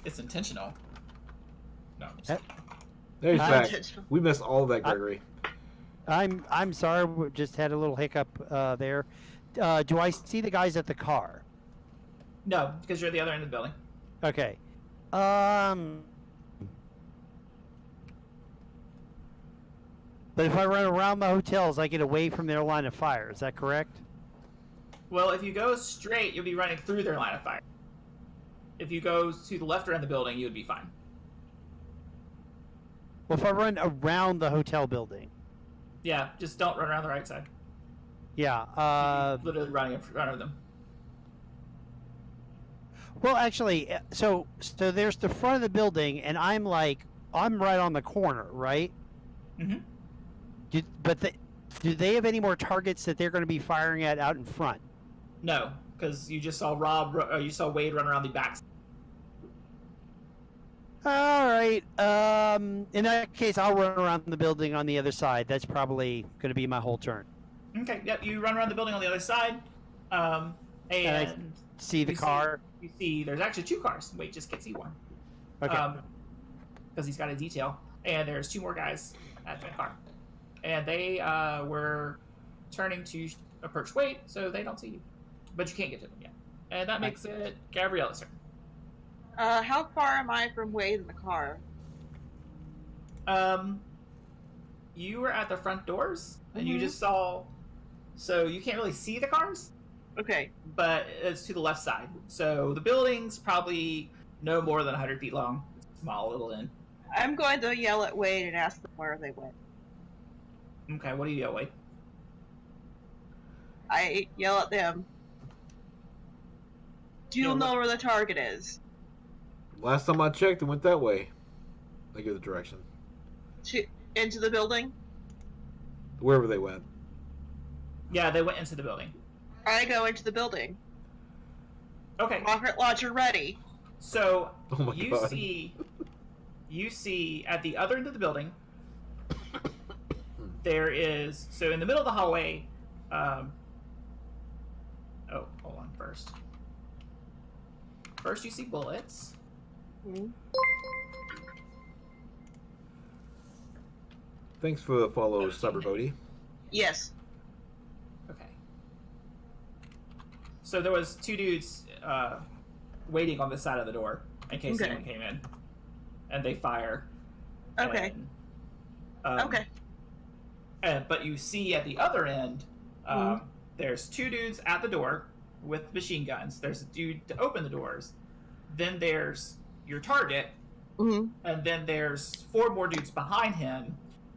It's intentional. No. I'm just Eh. kidding. There he's I- back. We missed all of that, Gregory. I'm sorry, we just had a little hiccup there. Do I see the guys at the car? No, because you're at the other end of the building. Okay. But if I run around the hotels, I get away from their line of fire. Is that correct? Well, if you go straight, you'll be running through their line of fire. If you go to the left or end of the building, you would be fine. Well, if I run around the hotel building. Yeah, just don't run around the right side. Yeah. Literally running in front of them. Well, actually, so there's the front of the building, and I'm right on the corner, right? Mm-hmm. Do they have any more targets that they're going to be firing at out in front? No, because you just saw you saw Wade run around the back. All right. In that case, I'll run around the building on the other side. That's probably going to be my whole turn. Okay, yep, you run around the building on the other side. And See the You car. you see there's actually 2 cars. Wade just can't see one. Okay. Because he's got a detail. And there's 2 more guys at the car. And they were turning to approach Wade, so they don't see you. But you can't get to them yet. And that makes it Gabriella's turn. How far am I from Wade in the car? You were at the front doors, and you Mhm. just saw... So you can't really see the cars, Okay. but it's to the left side. So the building's probably no more than 100 feet long. It's a small little inn. I'm going to yell at Wade and ask them where they went. Okay, what do you yell, Wade? I yell at them. Do you Yeah, know where the target is? Last time I checked, it went that way. I give the direction. Into the building? Wherever they went. Yeah, they went into the building. I go into the building. Okay, Rocket launcher ready. so Oh my you God. see at the other end of the building, there is, so in the middle of the hallway, oh, hold on first. First you see bullets. Mhm. Thanks for the follow, Cyber Bodhi. Yes. Okay. So there was 2 dudes waiting on the side of the door in case Okay. anyone came in, and they fire. Okay. And, Okay. But you see at the other end There's 2 dudes at the door with machine guns. There's a dude to open the doors. Then there's your target. Mm-hmm. And then there's 4 more dudes behind him,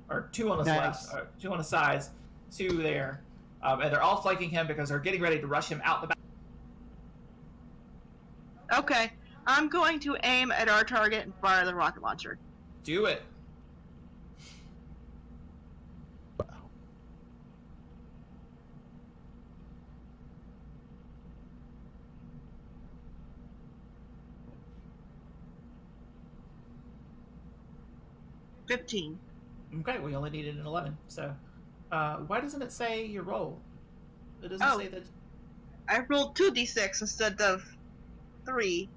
or 2 on his left, or 2 on his sides, 2 there. And they're all flanking him because they're getting ready to rush him out the back. Okay, I'm going to aim at our target and fire the rocket launcher. Do it. $15. Okay, we only needed an 11. So, why doesn't it say your roll? It doesn't say that. I rolled 2d6 instead of 3.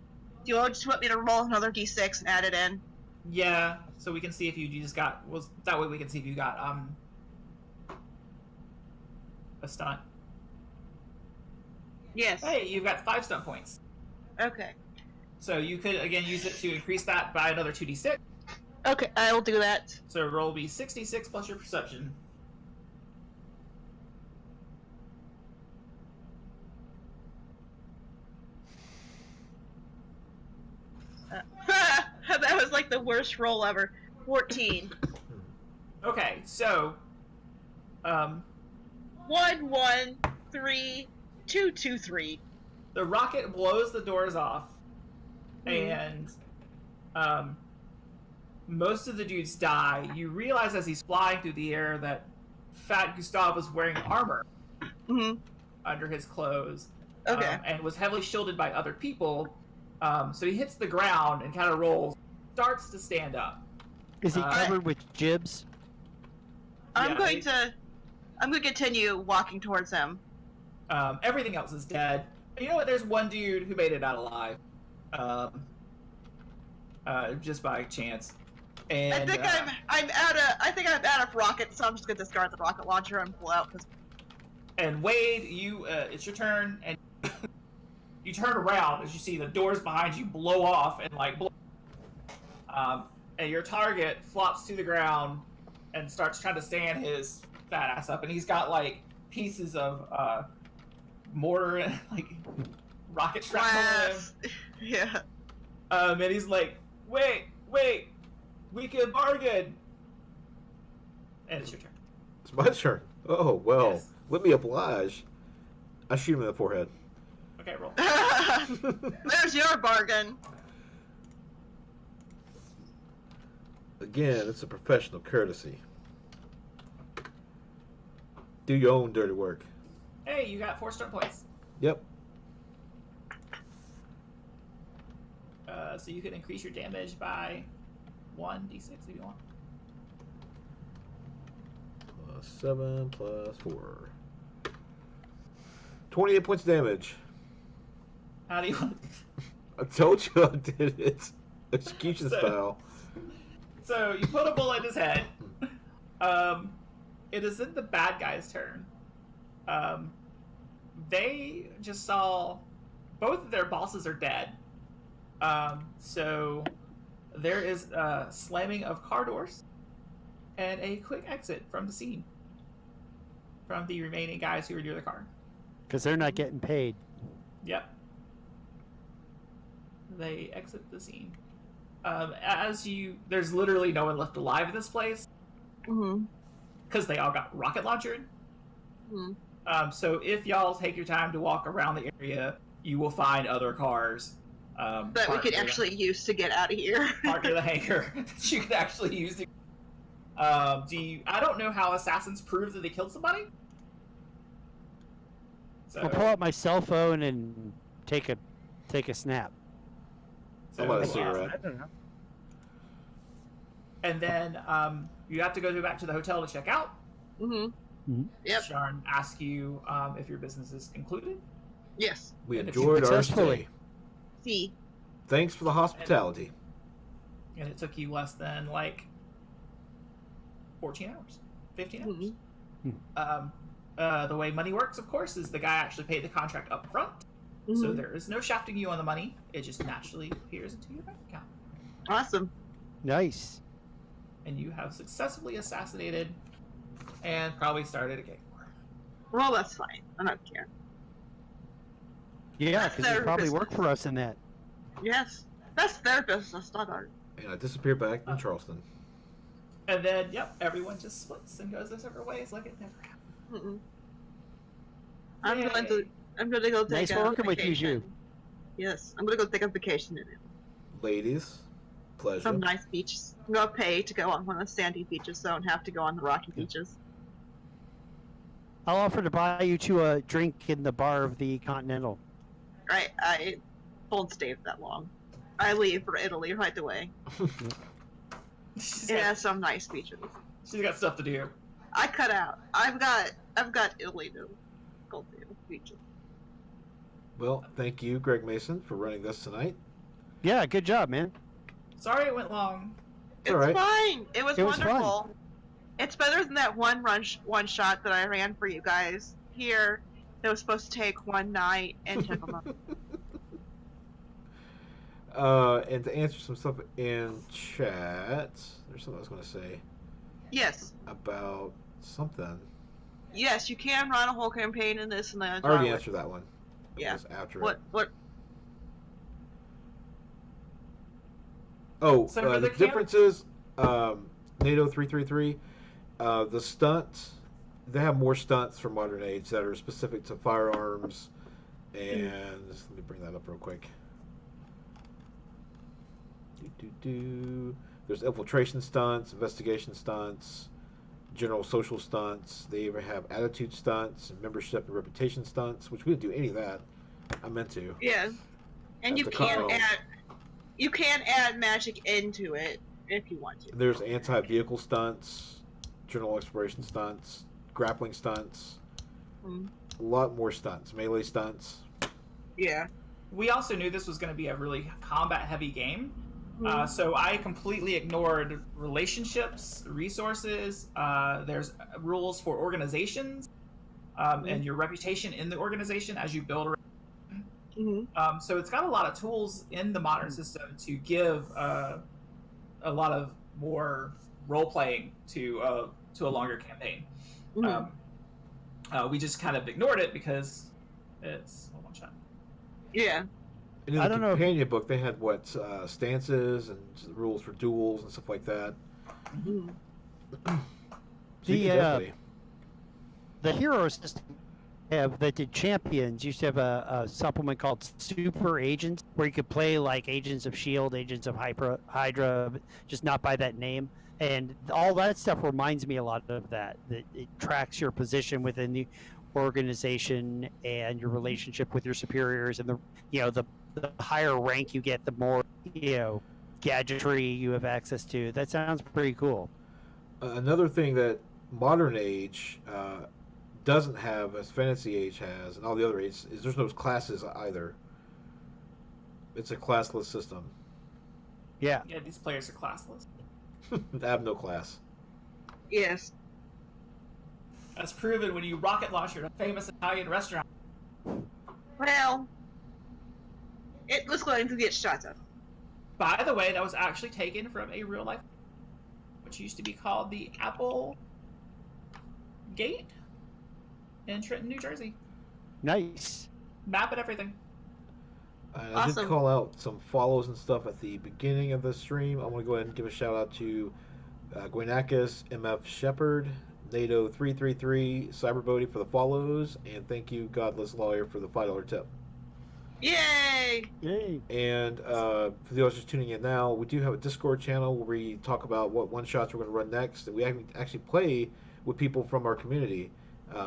Do you just want me to roll another d6 and add it in? Yeah, so we can see if you just got. Well, that way we can see if you got a stunt. Yes. Hey, you've got 5 stunt points. Okay. So you could again use it to increase that by another 2d6. Okay, I will do that. So roll will be 66 plus your perception. That was like the worst roll ever. 14. Okay, so 1, 1, 3, 2, 2, 3. the rocket blows the doors off, and most of the dudes die. You realize as he's flying through the air that Fat Gustav was wearing armor under his clothes, and was heavily shielded by other people. So he hits the ground and kind of rolls, starts to stand up. Is he covered with jibs? I'm going to continue walking towards him. Everything else is dead. You know what? There's one dude who made it out alive, just by chance. And I think I'm out of rockets, so I'm just gonna discard the rocket launcher and pull out. And Wade, you it's your turn, and you turn around as you see the doors behind you blow off and and your target flops to the ground and starts trying to stand his fat ass up, and he's got like pieces of mortar and like rocket shrapnel in him. Yeah. And he's like, wait, we can bargain. And it's your turn. It's my turn. Oh, well, Yes. let me oblige. I shoot him in the forehead. Okay, roll. There's your bargain. Again, it's a professional courtesy. Do your own dirty work. Hey, you got 4 stun points. Yep. So you can increase your damage by 1d6 if you want. Plus 7 plus 4. 28 points of damage. How do you want? I told you I did it. Execution style. So you put a bullet in his head. It is in the bad guy's turn. They just saw both of their bosses are dead. So there is a slamming of car doors and a quick exit from the scene from the remaining guys who were near the car. Because they're not getting paid. Yep. They exit the scene. There's literally no one left alive in this place because they all got rocket launched. So if y'all take your time to walk around the area, you will find other cars That we could actually use to get out of here. parked near the hangar that you could actually use to. I don't know how assassins prove that they killed somebody. So, I'll pull out my cell phone and take a snap. How about a cigarette? I don't know. And then you have to go back to the hotel to check out. Yep. Sharn asks you if your business is concluded. Yes. We And enjoyed our successfully. stay. See. Thanks for the hospitality. And it took you less than 14 hours, 15 hours. The way money works, of course, is the guy actually paid the contract up front. So there is no shafting you on the money. It just naturally appears into your bank account. Awesome. Nice. And you have successfully assassinated and probably started a gang war. Well, that's fine. I don't care. Yeah, because you their probably business. work for us in that. Yes, that's their business, not ours. And I disappear back in Charleston. And then, yep, everyone just splits and goes their separate ways like it never happened. Mm-mm. I'm Yay. going to go take Nice a working with you, vacation. Zhu. Yes, I'm going to go take a vacation in it. Ladies, pleasure. Some nice beaches. I'm going to pay to go on one of the sandy beaches, so I don't have to go on the rocky beaches. I'll offer to buy you two a drink in the bar of the Continental. Right, I won't stay that long. I leave for Italy right away. She's It got, has some nice beaches. she's got stuff to do. I cut out. I've got Italy to go to beaches. Well, thank you, Greg Mason, for running this tonight. Yeah, good job, man. Sorry it went long. It's all right. fine. It was It was wonderful. It's better than that one shot that I ran for you guys here. That was supposed to take one night and took a month. And to answer some stuff in chat, there's something I was going to say Yes, about something. yes, you can run a whole campaign in this and then. I already answered that one. It Yeah. was after What? it. What? Oh, So for the the differences, NATO 333, the stunts, they have more stunts for Modern Age that are specific to firearms. And let me bring that up real quick. There's infiltration stunts, investigation stunts, general social stunts. They even have attitude stunts, and membership and reputation stunts, which we didn't do any of that. I meant to. Yeah. And At you the can Continental. add. You can add magic into it if you want to. There's anti-vehicle stunts, general exploration stunts, grappling stunts, Mm. a lot more stunts, melee stunts. Yeah. We also knew this was going to be a really combat-heavy game. Mm. So I completely ignored relationships, resources. There's rules for organizations and your reputation in the organization as you build. Mhm. So it's got a lot of tools in the modern system to give a lot of more role playing to a longer campaign. Mhm. We just kind of ignored it because it's a one shot. Yeah. And in I the don't know if- companion book, they had stances and rules for duels and stuff like that. Mhm. So you The, can definitely. The hero system that did Champions used to have a supplement called Super Agents, where you could play like Agents of S.H.I.E.L.D., Agents of Hydra, just not by that name. And all that stuff reminds me a lot of that. That it tracks your position within the organization and your relationship with your superiors, and the higher rank you get, the more gadgetry you have access to. That sounds pretty cool. Another thing that Modern Age doesn't have, as Fantasy Age has, and all the other ages, is there's no classes either. It's a classless system. Yeah. Yeah, these players are classless. I have no class. Yes. That's proven when you rocket launch your famous Italian restaurant. Well, it was going to get shot up. By the way, that was actually taken from a real life, which used to be called the Apple Gate in Trenton, New Jersey. Nice. Map and everything. I did Awesome. call out some follows and stuff at the beginning of the stream. I want to go ahead and give a shout out to Gwenakis, MF Shepherd, NATO 333, Cyberbody for the follows, and thank you, Godless Lawyer, for the $5 tip. Yay! Yay. And for those just tuning in now, we do have a Discord channel where we talk about what one shots we're going to run next, and we actually play with people from our community.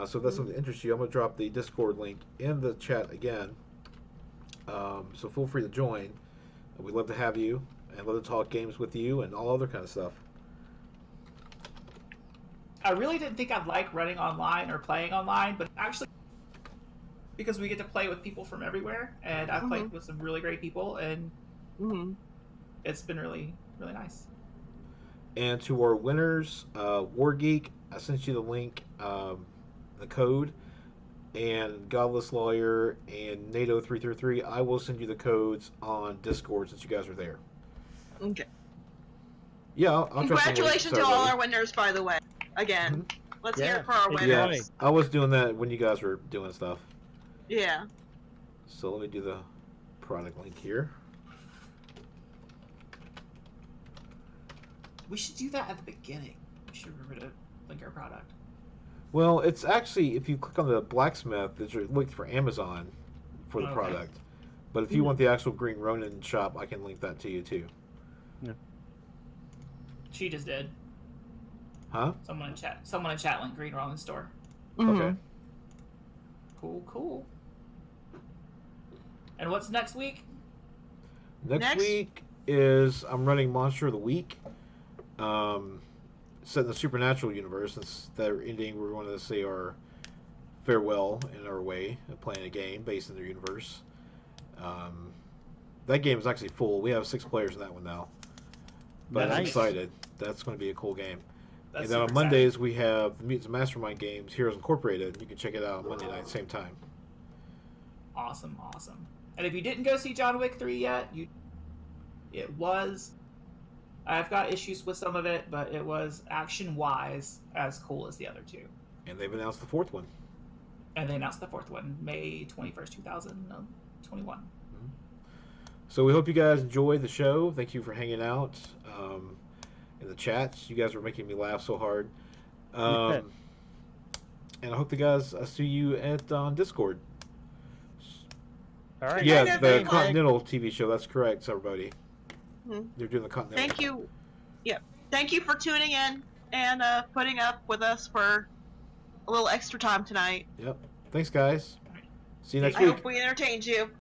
So if that's something that interests you, I'm going to drop the Discord link in the chat again. So feel free to join. We'd love to have you and love to talk games with you and all other kind of stuff. I really didn't think I'd like running online or playing online, but actually, because we get to play with people from everywhere, and I've played with some really great people, and Mm-hmm. it's been really, really nice. And to our winners, Wargeek, I sent you the link, the code, and Godless Lawyer and NATO 333, I will send you the codes on Discord since you guys are there. Okay. Yeah, I'll drop the link. Congratulations to Sorry, all buddy. our winners, by the way. Again. Let's Yeah. hear it for our Enjoy. winners. I was doing that when you guys were doing stuff. Yeah. So let me do the product link here. We should do that at the beginning. We should remember to link our product. Well, it's actually, if you click on the blacksmith, it's linked for Amazon for the Okay. product. But if you want the actual Green Ronin shop, I can link that to you too. She just did. Huh? Someone in chat linked Green Ronin store. Mhm. Okay. Cool. And what's next week? Next week is I'm running Monster of the Week. Set in the supernatural universe. Since they're ending, we're going to say our farewell in our way of playing a game based in their universe. That game is actually full. We have 6 players in that one now. But I'm Nice. excited. That's going to be a cool game. That's And then on super Mondays, we have the Mutants and Mastermind games, Heroes Incorporated. You can check it out on Monday night, same time. exciting. Awesome. And if you didn't go see John Wick 3 yet, it was. I've got issues with some of it, but it was action-wise as cool as the other 2. And they've announced the 4th one. And they announced the 4th one, May 21st, 2021. So we hope you guys enjoyed the show. Thank you for hanging out in the chats. You guys were making me laugh so hard. And I hope the guys see you on Discord. All right. Yeah, Night, the everyone. Continental TV show. That's correct, everybody. Mhm. They're doing the Continental. Thank you. Yeah. Thank you for tuning in and putting up with us for a little extra time tonight. Yep. Thanks, guys. See you next I week. hope we entertained you.